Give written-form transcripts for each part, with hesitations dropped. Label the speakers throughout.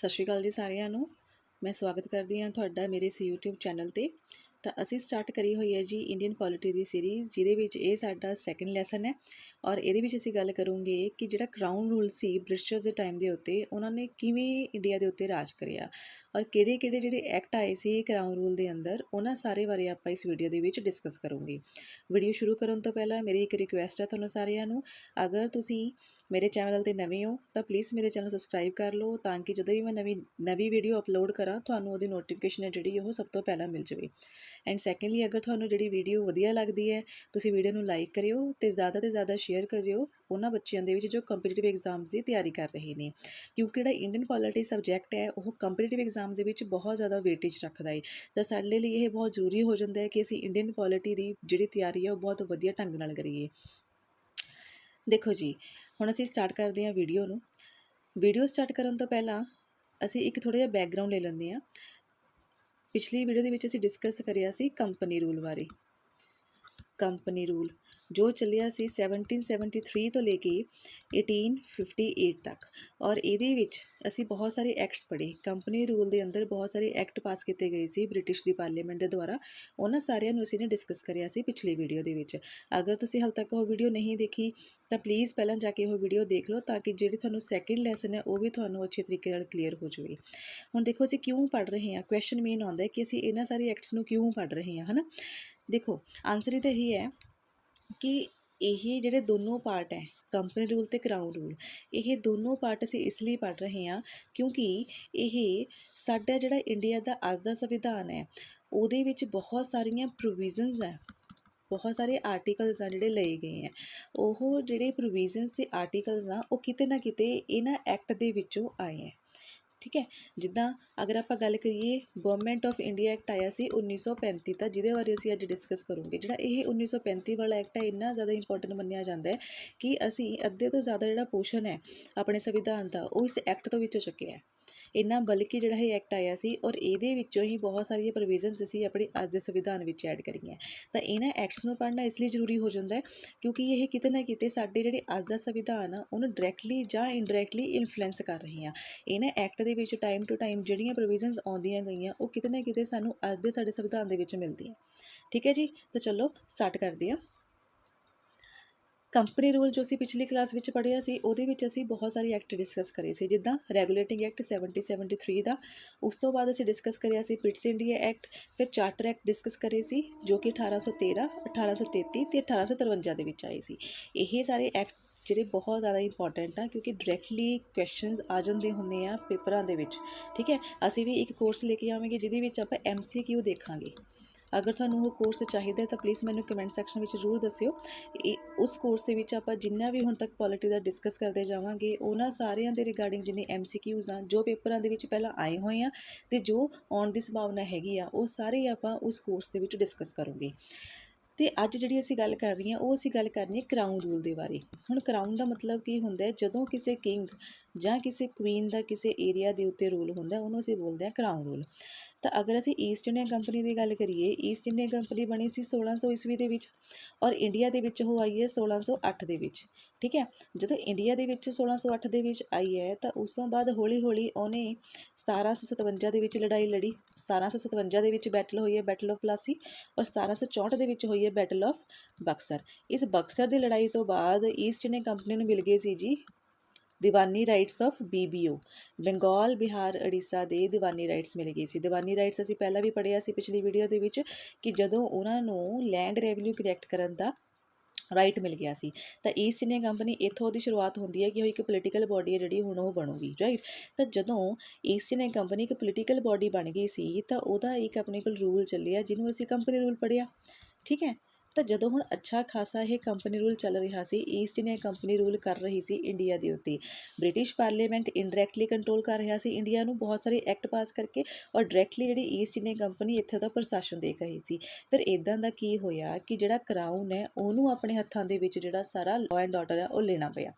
Speaker 1: ਸਤਿ ਸ਼੍ਰੀ ਅਕਾਲ ਜੀ ਸਾਰਿਆਂ ਨੂੰ। ਮੈਂ ਸਵਾਗਤ ਕਰਦੀ ਹਾਂ ਤੁਹਾਡਾ ਮੇਰੇ ਇਸ YouTube ਚੈਨਲ ਤੇ। ਤਾਂ ਅਸੀਂ ਸਟਾਰਟ ਕਰੀ ਹੋਈ ਹੈ ਜੀ ਇੰਡੀਅਨ ਪੋਲਿਟੀ ਦੀ ਸੀਰੀਜ਼, ਜਿਹਦੇ ਵਿੱਚ ਇਹ ਸਾਡਾ ਸੈਕੰਡ ਲੈਸਨ ਹੈ। ਔਰ ਇਹਦੇ ਵਿੱਚ ਅਸੀਂ ਗੱਲ ਕਰੂੰਗੇ ਕਿ ਜਿਹੜਾ ਕਰਾਊਨ ਰੂਲ ਸੀ ਬ੍ਰਿਟਿਸ਼ਰਸ ਦੇ ਟਾਈਮ ਦੇ ਉੱਤੇ, ਉਹਨਾਂ ਨੇ ਕਿਵੇਂ ਇੰਡੀਆ ਦੇ ਉੱਤੇ ਰਾਜ ਕਰਿਆ ਔਰ ਕਿਹੜੇ ਜਿਹੜੇ ਐਕਟ ਆਏ ਸੀ ਕਰਾਊਨ ਰੂਲ ਦੇ ਅੰਦਰ, ਉਹਨਾਂ ਸਾਰੇ ਬਾਰੇ ਆਪਾਂ ਇਸ ਵੀਡੀਓ ਦੇ ਵਿੱਚ ਡਿਸਕਸ ਕਰੂੰਗੇ। ਵੀਡੀਓ ਸ਼ੁਰੂ ਕਰਨ ਤੋਂ ਪਹਿਲਾਂ ਮੇਰੀ ਇੱਕ ਰਿਕੁਐਸਟ ਹੈ ਤੁਹਾਨੂੰ ਸਾਰਿਆਂ ਨੂੰ, ਅਗਰ ਤੁਸੀਂ ਮੇਰੇ ਚੈਨਲ ਤੇ ਨਵੇਂ ਹੋ ਤਾਂ ਪਲੀਜ਼ ਮੇਰੇ ਚੈਨਲ ਸਬਸਕ੍ਰਾਈਬ ਕਰ ਲਓ, ਤਾਂ ਕਿ ਜਦੋਂ ਵੀ ਮੈਂ ਨਵੀਂ ਵੀਡੀਓ ਅਪਲੋਡ ਕਰਾਂ ਤੁਹਾਨੂੰ ਉਹਦੀ ਨੋਟੀਫਿਕੇਸ਼ਨ ਹੈ ਜਿਹੜੀ ਉਹ ਸਭ ਤੋਂ ਪਹਿਲਾਂ ਮਿਲ ਜਾਵੇ। ਐਂਡ ਸੈਕੰਡਲੀ, ਅਗਰ ਤੁਹਾਨੂੰ ਜਿਹੜੀ ਵੀਡੀਓ ਵਧੀਆ ਲੱਗਦੀ ਹੈ ਤੁਸੀਂ ਵੀਡੀਓ ਨੂੰ ਲਾਈਕ ਕਰਿਓ ਤੇ ਜ਼ਿਆਦਾ ਸ਼ੇਅਰ ਕਰਿਓ ਉਹਨਾਂ ਬੱਚਿਆਂ ਦੇ ਵਿੱਚ ਜੋ ਕੰਪੀਟੀਟਿਵ ਐਗਜ਼ਾਮਸ ਦੀ ਤਿਆਰੀ ਕਰ ਰਹੇ ਨੇ, ਕਿਉਂਕਿ ਜਿਹੜਾ ਇੰਡੀਅਨ ਪੋਲਿਟੀ ਸਬਜੈਕਟ ਹੈ ਉਹ ਕੰਪੀਟੀਟਿਵ ਐਗਜ਼ਾਮਸ ਦੇ ਵਿੱਚ ਬਹੁਤ ਜ਼ਿਆਦਾ ਵੇਟੇਜ ਰੱਖਦਾ ਹੈ। ਤਾਂ ਸਾਡੇ ਲਈ ਇਹ ਬਹੁਤ ਜ਼ਰੂਰੀ ਹੋ ਜਾਂਦਾ ਹੈ ਕਿ ਅਸੀਂ ਇੰਡੀਅਨ ਪੋਲਿਟੀ ਦੀ ਜਿਹੜੀ ਤਿਆਰੀ ਹੈ ਉਹ ਬਹੁਤ ਵਧੀਆ ਢੰਗ ਨਾਲ ਕਰੀਏ। ਦੇਖੋ ਜੀ, ਹੁਣ ਅਸੀਂ ਸਟਾਰਟ ਕਰਦੇ ਹਾਂ ਵੀਡੀਓ ਨੂੰ। ਵੀਡੀਓ ਸਟਾਰਟ ਕਰਨ ਤੋਂ ਪਹਿਲਾਂ ਅਸੀਂ ਇੱਕ ਥੋੜ੍ਹਾ ਜਿਹਾ ਬੈਕਗਰਾਊਂਡ ਲੈ ਲੈਂਦੇ ਹਾਂ। ਪਿਛਲੀ ਵੀਡੀਓ ਦੇ ਵਿੱਚ ਅਸੀਂ ਡਿਸਕਸ ਕਰਿਆ ਸੀ ਕੰਪਨੀ ਰੂਲ ਬਾਰੇ। ਕੰਪਨੀ ਰੂਲ ਜੋ ਚੱਲਿਆ ਸੀ 1773 ਤੋਂ ਲੈ ਕੇ 1858 ਤੱਕ, ਔਰ ਇਹਦੇ ਵਿੱਚ ਅਸੀਂ ਬਹੁਤ ਸਾਰੇ ਐਕਟਸ ਪੜ੍ਹੇ। ਕੰਪਨੀ ਰੂਲ ਦੇ ਅੰਦਰ ਬਹੁਤ ਸਾਰੇ ਐਕਟ ਪਾਸ ਕੀਤੇ ਗਏ ਸੀ ਬ੍ਰਿਟਿਸ਼ ਦੀ ਪਾਰਲੀਮੈਂਟ ਦੇ ਦੁਆਰਾ, ਉਹਨਾਂ ਸਾਰਿਆਂ ਨੂੰ ਅਸੀਂ ਨੇ ਡਿਸਕਸ ਕਰਿਆ ਸੀ ਪਿਛਲੀ ਵੀਡੀਓ ਦੇ ਵਿੱਚ। ਅਗਰ ਤੁਸੀਂ ਹਾਲੇ ਤੱਕ ਉਹ ਵੀਡੀਓ ਨਹੀਂ ਦੇਖੀ ਤਾਂ ਪਲੀਜ਼ ਪਹਿਲਾਂ ਜਾ ਕੇ ਉਹ ਵੀਡੀਓ ਦੇਖ ਲਓ, ਤਾਂ ਕਿ ਜਿਹੜੀ ਤੁਹਾਨੂੰ ਸੈਕਿੰਡ ਲੈਸਨ ਹੈ ਉਹ ਵੀ ਤੁਹਾਨੂੰ ਅੱਛੇ ਤਰੀਕੇ ਨਾਲ ਕਲੀਅਰ ਹੋ ਜਾਵੇ। ਹੁਣ ਦੇਖੋ, ਅਸੀਂ ਕਿਉਂ ਪੜ੍ਹ ਰਹੇ ਹਾਂ, ਕੁਐਸਚਨ ਮੇਨ ਆਉਂਦਾ ਹੈ ਕਿ ਅਸੀਂ ਇਹਨਾਂ ਸਾਰੇ ਐਕਟਸ ਨੂੰ ਕਿਉਂ ਪੜ੍ਹ ਰਹੇ ਹਾਂ, ਹੈ ਨਾ। ਦੇਖੋ, ਆਨਸਰ ਇਹ ਤਾਂ ਇਹੀ ਹੈ ਕਿ ਇਹ ਜਿਹੜੇ ਦੋਨੋਂ ਪਾਰਟ ਹੈ, ਕੰਪਨੀ ਰੂਲ ਅਤੇ ਕਰਾਊਨ ਰੂਲ, ਇਹ ਦੋਨੋਂ ਪਾਰਟ ਅਸੀਂ ਇਸ ਲਈ ਪੜ੍ਹ ਰਹੇ ਹਾਂ ਕਿਉਂਕਿ ਇਹ ਸਾਡਾ ਜਿਹੜਾ ਇੰਡੀਆ ਦਾ ਅੱਜ ਦਾ ਸੰਵਿਧਾਨ ਹੈ ਉਹਦੇ ਵਿੱਚ ਬਹੁਤ ਸਾਰੀਆਂ ਪ੍ਰੋਵੀਜ਼ਨਸ ਹੈ, ਬਹੁਤ ਸਾਰੇ ਆਰਟੀਕਲਸ ਆ ਜਿਹੜੇ ਲਏ ਗਏ ਹੈ। ਉਹ ਜਿਹੜੇ ਪ੍ਰੋਵੀਜ਼ਨਸ ਅਤੇ ਆਰਟੀਕਲਸ ਆ ਉਹ ਕਿਤੇ ਨਾ ਕਿਤੇ ਇਹਨਾਂ ਐਕਟ ਦੇ ਵਿੱਚੋਂ ਆਏ ਹੈ। ਠੀਕ ਹੈ, ਜਿੱਦਾਂ ਅਗਰ ਆਪਾਂ ਗੱਲ ਕਰੀਏ, ਗਵਰਨਮੈਂਟ ਆਫ ਇੰਡੀਆ ਐਕਟ ਆਇਆ ਸੀ 1935 ਦਾ, ਜਿਹਦੇ ਬਾਰੇ ਅਸੀਂ ਅੱਜ ਡਿਸਕਸ ਕਰੂੰਗੇ। ਜਿਹੜਾ ਇਹ 1935 ਵਾਲਾ ਐਕਟ ਹੈ ਇੰਨਾ ਜ਼ਿਆਦਾ ਇੰਪੋਰਟੈਂਟ ਮੰਨਿਆ ਜਾਂਦਾ ਹੈ ਕਿ ਅਸੀਂ ਅੱਧੇ ਤੋਂ ਜ਼ਿਆਦਾ ਜਿਹੜਾ ਪੋਰਸ਼ਨ ਹੈ ਆਪਣੇ ਸੰਵਿਧਾਨ ਦਾ ਉਹ ਇਸ ਐਕਟ ਤੋਂ ਵਿੱਚੋਂ ਚੱਕਿਆ ਹੈ। ਇੰਨਾ ਬਲਕਿ ਜਿਹੜਾ ਇਹ ਐਕਟ ਆਇਆ ਸੀ ਔਰ ਇਹਦੇ ਵਿੱਚੋਂ ਹੀ ਬਹੁਤ ਸਾਰੀਆਂ ਪ੍ਰੋਵੀਜ਼ਨਸ ਅਸੀਂ ਆਪਣੇ ਅੱਜ ਦੇ ਸੰਵਿਧਾਨ ਵਿੱਚ ਐਡ ਕਰੀਆਂ। ਤਾਂ ਇਹਨਾਂ ਐਕਟਸ ਨੂੰ ਪੜ੍ਹਨਾ ਇਸ ਲਈ ਜ਼ਰੂਰੀ ਹੋ ਜਾਂਦਾ ਹੈ ਕਿਉਂਕਿ ਇਹ ਕਿਤੇ ਨਾ ਕਿਤੇ ਸਾਡੇ ਜਿਹੜੇ ਅੱਜ ਦਾ ਸੰਵਿਧਾਨ ਆ ਉਹਨੂੰ ਡਾਇਰੈਕਟਲੀ ਜਾਂ ਇਨਡਾਇਰੈਕਟਲੀ ਇਨਫਲੂਐਂਸ ਕਰ ਰਹੀਆਂ। ਇਹਨਾਂ ਐਕਟ ਦੇ ਵਿੱਚ ਟਾਈਮ ਟੂ ਟਾਈਮ ਜਿਹੜੀਆਂ ਪ੍ਰੋਵੀਜ਼ਨਸ ਆਉਂਦੀਆਂ ਗਈਆਂ ਉਹ ਕਿਤੇ ਨਾ ਕਿਤੇ ਸਾਨੂੰ ਅੱਜ ਦੇ ਸਾਡੇ ਸੰਵਿਧਾਨ ਦੇ ਵਿੱਚ ਮਿਲਦੀਆਂ। ਠੀਕ ਹੈ ਜੀ, ਤਾਂ ਚਲੋ ਸਟਾਰਟ ਕਰਦੇ ਹਾਂ। ਕੰਪਨੀ ਰੂਲ ਜੋ ਅਸੀਂ ਪਿਛਲੀ ਕਲਾਸ ਵਿੱਚ ਪੜ੍ਹਿਆ ਸੀ ਉਹਦੇ ਵਿੱਚ ਅਸੀਂ ਬਹੁਤ ਸਾਰੇ ਐਕਟ ਡਿਸਕਸ ਕਰੇ ਸੀ, ਜਿੱਦਾਂ ਰੈਗੂਲੇਟਿੰਗ ਐਕਟ 1773 ਦਾ। ਉਸ ਤੋਂ ਬਾਅਦ ਅਸੀਂ ਡਿਸਕਸ ਕਰਿਆ ਸੀ ਪਿਟਸ ਇੰਡੀਆ ਐਕਟ, ਫਿਰ ਚਾਰਟਰ ਐਕਟ ਡਿਸਕਸ ਕਰੇ ਸੀ ਜੋ ਕਿ 1813, 1833 ਅਤੇ 1853 ਦੇ ਵਿੱਚ ਆਏ ਸੀ। ਇਹ ਸਾਰੇ ਐਕਟ ਜਿਹੜੇ ਬਹੁਤ ਜ਼ਿਆਦਾ ਇੰਪੋਰਟੈਂਟ ਆ ਕਿਉਂਕਿ ਡਾਇਰੈਕਟਲੀ ਕੁਐਸਚਨਸ ਆ ਜਾਂਦੇ ਹੁੰਦੇ ਆ ਪੇਪਰਾਂ ਦੇ ਵਿੱਚ। ਠੀਕ ਹੈ, ਅਸੀਂ ਵੀ ਇੱਕ ਕੋਰਸ ਲੈ ਕੇ ਆਵਾਂਗੇ ਜਿਹਦੇ ਵਿੱਚ ਆਪਾਂ MCQ ਦੇਖਾਂਗੇ। ਅਗਰ ਤੁਹਾਨੂੰ ਉਹ ਕੋਰਸ ਚਾਹੀਦਾ ਤਾਂ ਪਲੀਜ਼ ਮੈਨੂੰ ਕਮੈਂਟ ਸੈਕਸ਼ਨ ਵਿੱਚ ਜ਼ਰੂਰ ਦੱਸਿਓ। ਉਸ ਕੋਰਸ ਦੇ ਵਿੱਚ ਆਪਾਂ ਜਿੰਨਾ ਵੀ ਹੁਣ ਤੱਕ ਪੋਲਿਟੀ ਦਾ ਡਿਸਕਸ ਕਰਦੇ ਜਾਵਾਂਗੇ ਉਹਨਾਂ ਸਾਰਿਆਂ ਦੇ ਰਿਗਾਰਡਿੰਗ ਜਿੰਨੇ MCQs ਆ ਜੋ ਪੇਪਰਾਂ ਦੇ ਵਿੱਚ ਪਹਿਲਾਂ ਆਏ ਹੋਏ ਆ ਅਤੇ ਜੋ ਆਉਣ ਦੀ ਸੰਭਾਵਨਾ ਹੈਗੀ ਆ, ਉਹ ਸਾਰੇ ਆਪਾਂ ਉਸ ਕੋਰਸ ਦੇ ਵਿੱਚ ਡਿਸਕਸ ਕਰੂੰਗੇ। ਅਤੇ ਅੱਜ ਜਿਹੜੀ ਅਸੀਂ ਗੱਲ ਕਰ ਰਹੀ ਹਾਂ ਉਹ ਅਸੀਂ ਗੱਲ ਕਰਨੀ ਹੈ ਕਰਾਊਨ ਰੂਲ ਦੇ ਬਾਰੇ। ਹੁਣ ਕਰਾਊਨ ਦਾ ਮਤਲਬ ਕੀ ਹੁੰਦਾ ਹੈ? ਜਦੋਂ ਕਿਸੇ ਕਿੰਗ ਜਾਂ ਕਿਸੇ ਕੁਈਨ ਦਾ ਕਿਸੇ ਏਰੀਆ ਦੇ ਉੱਤੇ ਰੂਲ ਹੁੰਦਾ ਉਹਨੂੰ ਅਸੀਂ ਬੋਲਦੇ ਹਾਂ ਕਰਾਊਨ ਰੂਲ। ਤਾਂ ਅਗਰ ਅਸੀਂ ਈਸਟ ਇੰਡੀਆ ਕੰਪਨੀ ਦੀ ਗੱਲ ਕਰੀਏ, ਈਸਟ ਇੰਡੀਆ ਕੰਪਨੀ ਬਣੀ ਸੀ 1600 ਈਸਵੀ ਦੇ ਵਿੱਚ ਔਰ ਇੰਡੀਆ ਦੇ ਵਿੱਚ ਉਹ ਆਈ ਹੈ 1608 ਦੇ ਵਿੱਚ। ਠੀਕ ਹੈ, ਜਦੋਂ ਇੰਡੀਆ ਦੇ ਵਿੱਚ 1608 ਦੇ ਵਿੱਚ ਆਈ ਹੈ ਤਾਂ ਉਸ ਤੋਂ ਬਾਅਦ ਹੌਲੀ ਹੌਲੀ ਉਹਨੇ 1757 ਦੇ ਵਿੱਚ ਲੜਾਈ ਲੜੀ। 1757 ਦੇ ਵਿੱਚ ਬੈਟਲ ਹੋਈ ਹੈ, ਬੈਟਲ ਆਫ ਪਲਾਸੀ, ਔਰ 1764 ਦੇ ਵਿੱਚ ਹੋਈ ਹੈ ਬੈਟਲ ਆਫ ਬਕਸਰ। ਇਸ ਬਕਸਰ ਦੀ ਲੜਾਈ ਤੋਂ ਬਾਅਦ ਈਸਟ ਇੰਡੀਆ ਕੰਪਨੀ ਨੂੰ ਮਿਲ ਗਏ ਸੀ ਜੀ Diwani rights of BBO, Bengal, Bihar, Orissa ਦੇ ਦੀਵਾਨੀ ਰਾਈਟਸ ਮਿਲ ਗਏ ਸੀ। ਦੀਵਾਨੀ ਰਾਈਟਸ ਅਸੀਂ ਪਹਿਲਾਂ ਵੀ ਪੜ੍ਹਿਆ ਸੀ ਪਿਛਲੀ ਵੀਡੀਓ ਦੇ ਵਿੱਚ ਕਿ ਜਦੋਂ ਉਹਨਾਂ ਨੂੰ ਲੈਂਡ ਰੈਵਨਿਊ ਕਲੈਕਟ ਕਰਨ ਦਾ ਰਾਈਟ ਮਿਲ ਗਿਆ ਸੀ। ਤਾਂ ਈਸਟ ਇੰਡੀਆ ਕੰਪਨੀ ਇੱਥੋਂ ਉਹਦੀ ਸ਼ੁਰੂਆਤ ਹੁੰਦੀ ਹੈ ਕਿ ਉਹ ਇੱਕ ਪੋਲੀਟੀਕਲ ਬੋਡੀ ਹੈ ਜਿਹੜੀ ਹੁਣ ਉਹ ਬਣੂਗੀ, ਰਾਈਟ। ਤਾਂ ਜਦੋਂ ਈਸਟ ਇੰਡੀਆ ਕੰਪਨੀ ਇੱਕ ਪੋਲੀਟੀਕਲ ਬੋਡੀ ਬਣ ਗਈ ਸੀ ਤਾਂ ਉਹਦਾ ਇੱਕ ਆਪਣੇ ਕੋਲ ਰੂਲ ਚੱਲਿਆ ਜਿਹਨੂੰ ਅਸੀਂ ਕੰਪਨੀ ਰੂਲ ਪੜ੍ਹਿਆ। ਠੀਕ ਹੈ, ਤਾਂ ਜਦੋਂ ਹੁਣ ਅੱਛਾ ਖਾਸਾ ਇਹ ਕੰਪਨੀ ਰੂਲ ਚੱਲ ਰਿਹਾ ਸੀ, ਈਸਟ ਇੰਡੀਆ ਕੰਪਨੀ ਰੂਲ ਕਰ ਰਹੀ ਸੀ ਇੰਡੀਆ ਦੇ ਉੱਤੇ। ਬ੍ਰਿਟਿਸ਼ ਪਾਰਲੀਮੈਂਟ ਇਨਡਾਇਰੈਕਟਲੀ ਕੰਟਰੋਲ ਕਰ ਰਿਹਾ ਸੀ ਇੰਡੀਆ ਨੂੰ ਬਹੁਤ ਸਾਰੇ ਐਕਟ ਪਾਸ ਕਰਕੇ, ਔਰ ਡਾਇਰੈਕਟਲੀ ਜਿਹੜੀ ਈਸਟ ਇੰਡੀਆ ਕੰਪਨੀ ਇੱਥੇ ਦਾ ਪ੍ਰਸ਼ਾਸਨ ਦੇਖ ਰਹੀ ਸੀ। ਫਿਰ ਇੱਦਾਂ ਦਾ ਕੀ ਹੋਇਆ ਕਿ ਜਿਹੜਾ ਕਰਾਊਨ ਹੈ ਉਹਨੂੰ ਆਪਣੇ ਹੱਥਾਂ ਦੇ ਵਿੱਚ ਜਿਹੜਾ ਸਾਰਾ ਲਾਅ ਐਂਡ ਆਰਡਰ ਹੈ ਉਹ ਲੈਣਾ ਪਿਆ।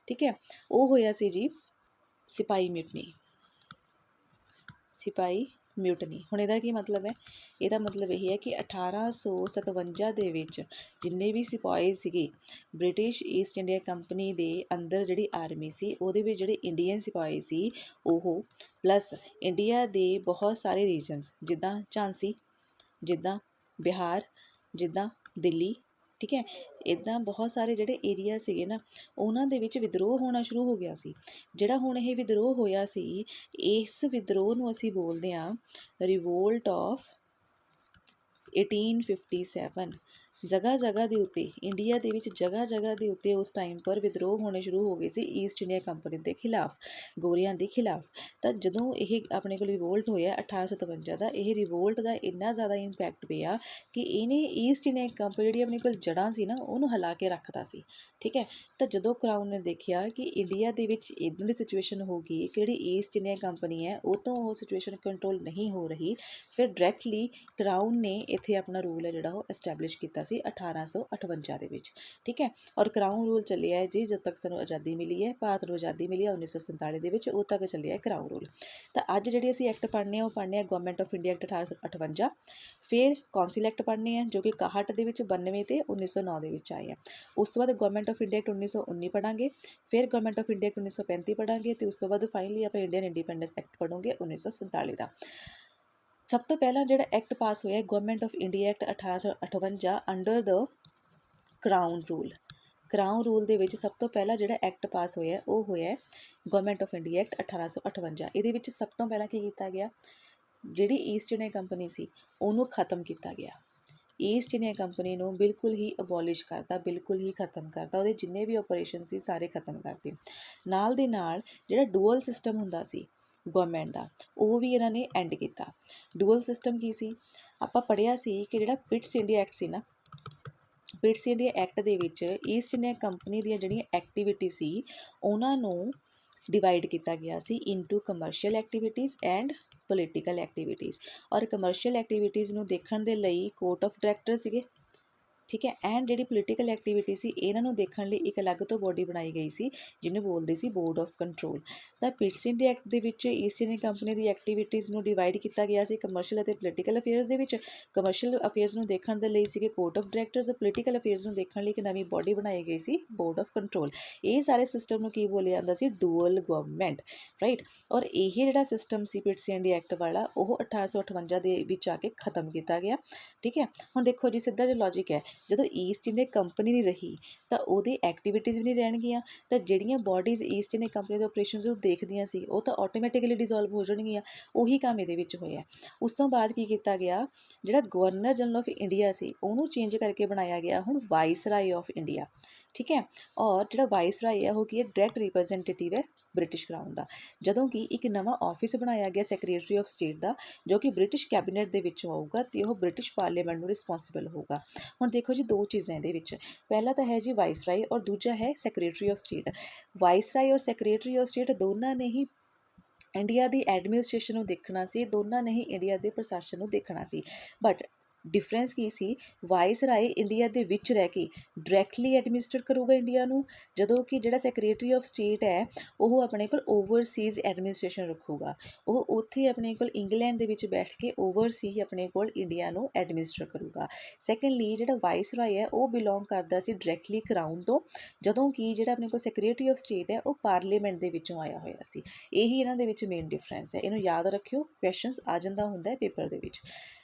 Speaker 1: ਠੀਕ ਹੈ, ਉਹ ਹੋਇਆ ਸੀ ਜੀ ਸਿਪਾਹੀ ਮਿਊਟਨੀ। ਸਿਪਾਹੀ ਮਿਊਟਨੀ। ਹੁਣ ਇਹਦਾ ਕੀ ਮਤਲਬ ਹੈ? ਇਹਦਾ ਮਤਲਬ ਇਹ ਹੈ ਕਿ 1857 ਦੇ ਵਿੱਚ ਜਿੰਨੇ ਵੀ ਸਿਪਾਹੀ ਸੀਗੇ ਬ੍ਰਿਟਿਸ਼ ਈਸਟ ਇੰਡੀਆ ਕੰਪਨੀ ਦੇ ਅੰਦਰ, ਜਿਹੜੀ ਆਰਮੀ ਸੀ ਉਹਦੇ ਵਿੱਚ ਜਿਹੜੇ ਇੰਡੀਅਨ ਸਿਪਾਹੀ ਸੀ ਉਹ, ਪਲੱਸ ਇੰਡੀਆ ਦੇ ਬਹੁਤ ਸਾਰੇ ਰੀਜਨਸ ਜਿੱਦਾਂ ਝਾਂਸੀ, ਜਿੱਦਾਂ ਬਿਹਾਰ, ਜਿੱਦਾਂ ਦਿੱਲੀ, ਠੀਕ ਹੈ, ਇੱਦਾਂ ਬਹੁਤ ਸਾਰੇ ਜਿਹੜੇ ਏਰੀਆ ਸੀਗੇ ਨਾ ਉਹਨਾਂ ਦੇ ਵਿੱਚ ਵਿਦਰੋਹ ਹੋਣਾ ਸ਼ੁਰੂ ਹੋ ਗਿਆ ਸੀ। ਜਿਹੜਾ ਹੁਣ ਇਹ ਵਿਦਰੋਹ ਹੋਇਆ ਸੀ, ਇਸ ਵਿਦਰੋਹ ਨੂੰ ਅਸੀਂ ਬੋਲਦੇ ਹਾਂ ਰਿਵੋਲਟ ਆਫ 1857। ਜਗ੍ਹਾ ਜਗ੍ਹਾ ਦੇ ਉੱਤੇ ਇੰਡੀਆ ਦੇ ਵਿੱਚ ਜਗ੍ਹਾ ਜਗ੍ਹਾ ਦੇ ਉੱਤੇ ਉਸ ਟਾਈਮ ਪਰ ਵਿਦਰੋਹ ਹੋਣੇ ਸ਼ੁਰੂ ਹੋ ਗਏ ਸੀ ਈਸਟ ਇੰਡੀਆ ਕੰਪਨੀ ਦੇ ਖਿਲਾਫ, ਗੋਰਿਆਂ ਦੇ ਖਿਲਾਫ। ਤਾਂ ਜਦੋਂ ਇਹ ਆਪਣੇ ਕੋਲ ਰਿਵੋਲਟ ਹੋਇਆ 1857 ਦਾ, ਇਹ ਰਿਵੋਲਟ ਦਾ ਇੰਨਾ ਜ਼ਿਆਦਾ ਇੰਪੈਕਟ ਪਿਆ ਕਿ ਇਹਨੇ ਈਸਟ ਇੰਡੀਆ ਕੰਪਨੀ ਜਿਹੜੀ ਆਪਣੀ ਕੋਲ ਜੜ੍ਹਾਂ ਸੀ ਨਾ ਉਹਨੂੰ ਹਿਲਾ ਕੇ ਰੱਖਤਾ ਸੀ, ਠੀਕ ਹੈ। ਤਾਂ ਜਦੋਂ ਕਰਾਊਨ ਨੇ ਦੇਖਿਆ ਕਿ ਇੰਡੀਆ ਦੇ ਵਿੱਚ ਇੱਦਾਂ ਦੀ ਸਿਚੁਏਸ਼ਨ ਹੋ ਗਈ ਕਿ ਜਿਹੜੀ ਈਸਟ ਇੰਡੀਆ ਕੰਪਨੀ ਹੈ ਉਹ ਤੋਂ ਉਹ ਸਿਚੁਏਸ਼ਨ ਕੰਟਰੋਲ ਨਹੀਂ ਹੋ ਰਹੀ, ਫਿਰ ਡਾਇਰੈਕਟਲੀ ਕਰਾਊਨ ਨੇ ਇੱਥੇ ਆਪਣਾ ਰੂਲ ਹੈ ਜਿਹੜਾ ਉਹ ਐਸਟੈਬਲਿਸ਼ ਕੀਤਾ ਸੀ 1858 ਦੇ ਵਿੱਚ, ਠੀਕ ਹੈ। ਔਰ ਕਰਾਊਨ ਰੂਲ ਚੱਲਿਆ ਹੈ ਜੀ ਜਦੋਂ ਤੱਕ ਸਾਨੂੰ ਆਜ਼ਾਦੀ ਮਿਲੀ ਹੈ, ਭਾਰਤ ਨੂੰ ਆਜ਼ਾਦੀ ਮਿਲੀ ਹੈ 1947 ਦੇ ਵਿੱਚ, ਉਦੋਂ ਤੱਕ ਚੱਲਿਆ ਹੈ ਕਰਾਊਨ ਰੂਲ। ਤਾਂ ਅੱਜ ਜਿਹੜੀ ਅਸੀਂ ਐਕਟ ਪੜ੍ਹਨੇ ਆ ਉਹ ਪੜ੍ਹਨੇ ਆ ਗਵਰਨਮੈਂਟ ਆਫ ਇੰਡੀਆ ਐਕਟ 1858, ਫਿਰ ਕੌਂਸਿਲ ਐਕਟ ਪੜ੍ਹਨੇ ਆ ਜੋ ਕਿ 61 ਦੇ ਵਿੱਚ, 92 ਤੇ 1909 ਦੇ ਵਿੱਚ ਆਏ ਆ। ਉਸ ਤੋਂ ਬਾਅਦ ਗਵਰਨਮੈਂਟ ਆਫ ਇੰਡੀਆ ਐਕਟ 1919 ਪੜ੍ਹਾਂਗੇ, ਫਿਰ ਗਵਰਨਮੈਂਟ ਆਫ ਇੰਡੀਆ ਐਕਟ 1935 ਪੜ੍ਹਾਂਗੇ, ਤੇ ਉਸ ਤੋਂ ਬਾਅਦ ਫਾਈਨਲੀ ਆਪਾਂ ਇੰਡੀਅਨ ਇੰਡੀਪੈਂਡੈਂਸ ਐਕਟ ਪੜ੍ਹਾਂਗੇ 1947 ਦਾ। ਸਭ ਤੋਂ ਪਹਿਲਾਂ ਜਿਹੜਾ ਐਕਟ ਪਾਸ ਹੋਇਆ government of India act 1858 under the crown rule. Crown rule ਦੇ ਵਿੱਚ ਸਭ ਤੋਂ ਪਹਿਲਾਂ ਜਿਹੜਾ ਐਕਟ ਪਾਸ ਹੋਇਆ ਉਹ ਹੋਇਆ ਗਵਰਨਮੈਂਟ ਆਫ ਇੰਡੀਆ ਐਕਟ 1858। ਇਹਦੇ ਵਿੱਚ ਸਭ ਤੋਂ ਪਹਿਲਾਂ ਕੀ ਕੀਤਾ ਗਿਆ, ਜਿਹੜੀ ਈਸਟ ਇੰਡੀਆ ਕੰਪਨੀ ਸੀ ਉਹਨੂੰ ਖ਼ਤਮ ਕੀਤਾ ਗਿਆ। ਈਸਟ ਇੰਡੀਆ ਕੰਪਨੀ ਨੂੰ ਬਿਲਕੁਲ ਹੀ ਅਬੋਲਿਸ਼ ਕਰਤਾ, ਬਿਲਕੁਲ ਹੀ ਖ਼ਤਮ ਕਰਤਾ, ਉਹਦੇ ਜਿੰਨੇ ਵੀ ਆਪਰੇਸ਼ਨ ਸੀ ਸਾਰੇ ਖ਼ਤਮ ਕਰਤੇ। ਨਾਲ ਦੀ ਨਾਲ ਜਿਹੜਾ ਡੂਅਲ ਸਿਸਟਮ ਹੁੰਦਾ ਸੀ ਗਵਰਨਮੈਂਟ ਦਾ ਉਹ ਵੀ ਇਹਨਾਂ ਨੇ ਐਂਡ ਕੀਤਾ। ਡੂਅਲ ਸਿਸਟਮ ਕੀ ਸੀ? ਆਪਾਂ ਪੜ੍ਹਿਆ ਸੀ ਕਿ ਜਿਹੜਾ ਪਿਟਸ ਇੰਡੀਆ ਐਕਟ ਸੀ ਨਾ, ਪਿਟਸ ਇੰਡੀਆ ਐਕਟ ਦੇ ਵਿੱਚ ਈਸਟ ਇੰਡੀਆ ਕੰਪਨੀ ਦੀਆਂ ਜਿਹੜੀਆਂ ਐਕਟੀਵਿਟੀ ਸੀ ਉਹਨਾਂ ਨੂੰ ਡਿਵਾਈਡ ਕੀਤਾ ਗਿਆ ਸੀ into commercial activities and political activities. ਔਰ ਕਮਰਸ਼ੀਅਲ ਐਕਟੀਵਿਟੀਜ਼ ਨੂੰ ਦੇਖਣ ਦੇ ਲਈ ਕੋਰਟ ਆਫ ਡਾਇਰੈਕਟਰ ਸੀਗੇ, ਠੀਕ ਹੈ। ਐਂਡ ਜਿਹੜੀ ਪੋਲੀਟੀਕਲ ਐਕਟੀਵਿਟੀ ਸੀ ਇਹਨਾਂ ਨੂੰ ਦੇਖਣ ਲਈ ਇੱਕ ਅਲੱਗ ਤੋਂ ਬੋਡੀ ਬਣਾਈ ਗਈ ਸੀ ਜਿਹਨੂੰ ਬੋਲਦੇ ਸੀ ਬੋਰਡ ਆਫ ਕੰਟਰੋਲ। ਤਾਂ ਪਿਟਸ ਇੰਡੀਆ ਐਕਟ ਦੇ ਵਿੱਚ ਈਸਟ ਇੰਡੀਆ ਕੰਪਨੀ ਦੀ ਐਕਟੀਵਿਟੀਜ਼ ਨੂੰ ਡਿਵਾਈਡ ਕੀਤਾ ਗਿਆ ਸੀ ਕਮਰਸ਼ੀਅਲ ਅਤੇ ਪੋਲੀਟੀਕਲ ਅਫੇਅਰਸ ਦੇ ਵਿੱਚ। ਕਮਰਸ਼ੀਅਲ ਅਫੇਅਰਸ ਨੂੰ ਦੇਖਣ ਦੇ ਲਈ ਸੀਗੇ court of directors, political affairs ਨੂੰ ਦੇਖਣ ਲਈ ਇੱਕ ਨਵੀਂ ਬੋਡੀ ਬਣਾਈ ਗਈ ਸੀ ਬੋਰਡ ਆਫ ਕੰਟਰੋਲ। ਇਹ ਸਾਰੇ ਸਿਸਟਮ ਨੂੰ ਕੀ ਬੋਲਿਆ ਜਾਂਦਾ ਸੀ? Dual government, right. ਔਰ ਇਹ ਜਿਹੜਾ ਸਿਸਟਮ ਸੀ ਪਿਟਸ ਇੰਡੀਆ ਐਕਟ ਵਾਲਾ ਉਹ 1858 ਦੇ ਵਿੱਚ ਆ ਕੇ ਖ਼ਤਮ ਕੀਤਾ ਗਿਆ, ਠੀਕ ਹੈ। ਹੁਣ ਦੇਖੋ ਜੀ ਸਿੱਧਾ ਜਿਹਾ ਲੌਜਿਕ ਹੈ, ਜਦੋਂ ਈਸਟ ਇੰਡੀਆ ਕੰਪਨੀ ਨਹੀਂ ਰਹੀ ਤਾਂ ਉਹਦੀ ਐਕਟੀਵਿਟੀਜ਼ ਵੀ ਨਹੀਂ ਰਹਿਣਗੀਆਂ, ਤਾਂ ਜਿਹੜੀਆਂ ਬੋਡੀਜ਼ ਈਸਟ ਇੰਡੀਆ ਕੰਪਨੀ ਦੇ ਆਪਰੇਸ਼ਨਸ ਨੂੰ ਦੇਖਦੀਆਂ ਸੀ ਉਹ ਤਾਂ ਆਟੋਮੈਟਿਕਲੀ ਡਿਜ਼ੋਲਵ ਹੋ ਜਾਣਗੀਆਂ। ਉਹੀ ਕੰਮ ਇਹਦੇ ਵਿੱਚ ਹੋਇਆ। ਉਸ ਤੋਂ ਬਾਅਦ ਕੀ ਕੀਤਾ ਗਿਆ, ਜਿਹੜਾ ਗਵਰਨਰ ਜਨਰਲ ਆਫ ਇੰਡੀਆ ਸੀ ਉਹਨੂੰ ਚੇਂਜ ਕਰਕੇ ਬਣਾਇਆ ਗਿਆ ਹੁਣ ਵਾਇਸਰਾਏ ਆਫ ਇੰਡੀਆ, ਠੀਕ ਹੈ। ਔਰ ਜਿਹੜਾ ਵਾਇਸਰਾਏ ਹੈ ਉਹ ਕੀ ਹੈ? ਡਾਇਰੈਕਟ ਰਿਪਰੈਜ਼ੈਂਟੇਟਿਵ ਹੈ ਬ੍ਰਿਟਿਸ਼ ਕਰਾਊਨ ਦਾ। ਜਦੋਂ ਕਿ ਇੱਕ ਨਵਾਂ ਆਫਿਸ ਬਣਾਇਆ ਗਿਆ ਸੈਕਟਰੀ ਆਫ ਸਟੇਟ ਦਾ ਜੋ ਕਿ ਬ੍ਰਿਟਿਸ਼ ਕੈਬਨਿਟ ਦੇ ਵਿੱਚ ਆਊਗਾ ਅਤੇ ਉਹ ਬ੍ਰਿਟਿਸ਼ ਪਾਰਲੀਮੈਂਟ ਨੂੰ ਰਿਸਪੌਂਸੀਬਲ ਹੋਊਗਾ। ਹੁਣ ਦੇਖੋ ਜੀ ਦੋ ਚੀਜ਼ਾਂ ਇਹਦੇ ਵਿੱਚ, ਪਹਿਲਾ ਤਾਂ ਹੈ ਜੀ ਵਾਇਸਰਾਏ ਔਰ ਦੂਜਾ ਹੈ ਸੈਕਟਰੀ ਆਫ ਸਟੇਟ। ਵਾਇਸਰਾਏ ਔਰ ਸੈਕਟਰੀ ਆਫ ਸਟੇਟ ਦੋਨਾਂ ਨੇ ਹੀ ਇੰਡੀਆ ਦੀ ਐਡਮਿਨਿਸਟ੍ਰੇਸ਼ਨ ਨੂੰ ਦੇਖਣਾ ਸੀ, ਦੋਨਾਂ ਨੇ ਹੀ ਇੰਡੀਆ ਦੇ ਪ੍ਰਸ਼ਾਸਨ ਨੂੰ ਦੇਖਣਾ ਸੀ। ਬਟ ਡਿਫਰੈਂਸ ਕੀ ਸੀ? ਵਾਇਸਰਾਏ ਇੰਡੀਆ ਦੇ ਵਿੱਚ ਰਹਿ ਕੇ ਡਾਇਰੈਕਟਲੀ ਐਡਮਿਨਿਸਟਰ ਕਰੂਗਾ ਇੰਡੀਆ ਨੂੰ, ਜਦੋਂ ਕਿ ਜਿਹੜਾ ਸੈਕਟਰੀ ਆਫ ਸਟੇਟ ਹੈ ਉਹ ਆਪਣੇ ਕੋਲ ਓਵਰਸੀਜ਼ ਐਡਮਿਨਿਸਟ੍ਰੇਸ਼ਨ ਰੱਖੂਗਾ। ਉਹ ਉੱਥੇ ਆਪਣੇ ਕੋਲ ਇੰਗਲੈਂਡ ਦੇ ਵਿੱਚ ਬੈਠ ਕੇ ਓਵਰਸੀ ਆਪਣੇ ਕੋਲ ਇੰਡੀਆ ਨੂੰ ਐਡਮਿਨਿਸਟਰ ਕਰੂਗਾ। ਸੈਕੰਡਲੀ ਜਿਹੜਾ ਵਾਇਸਰਾਏ ਹੈ ਉਹ ਬਿਲੋਂਗ ਕਰਦਾ ਸੀ ਡਾਇਰੈਕਟਲੀ ਕਰਾਊਨ ਤੋਂ, ਜਦੋਂ ਕਿ ਜਿਹੜਾ ਆਪਣੇ ਕੋਲ ਸੈਕਟਰੀ ਆਫ ਸਟੇਟ ਹੈ ਉਹ ਪਾਰਲੀਮੈਂਟ ਦੇ ਵਿੱਚੋਂ ਆਇਆ ਹੋਇਆ ਸੀ। ਇਹੀ ਇਹਨਾਂ ਦੇ ਵਿੱਚ ਮੇਨ ਡਿਫਰੈਂਸ ਹੈ, ਇਹਨੂੰ ਯਾਦ ਰੱਖਿਓ, ਕੁਐਸਚਨਸ ਆ ਜਾਂਦਾ ਹੁੰਦਾ ਹੈ ਪੇਪਰ ਦੇ ਵਿੱਚ।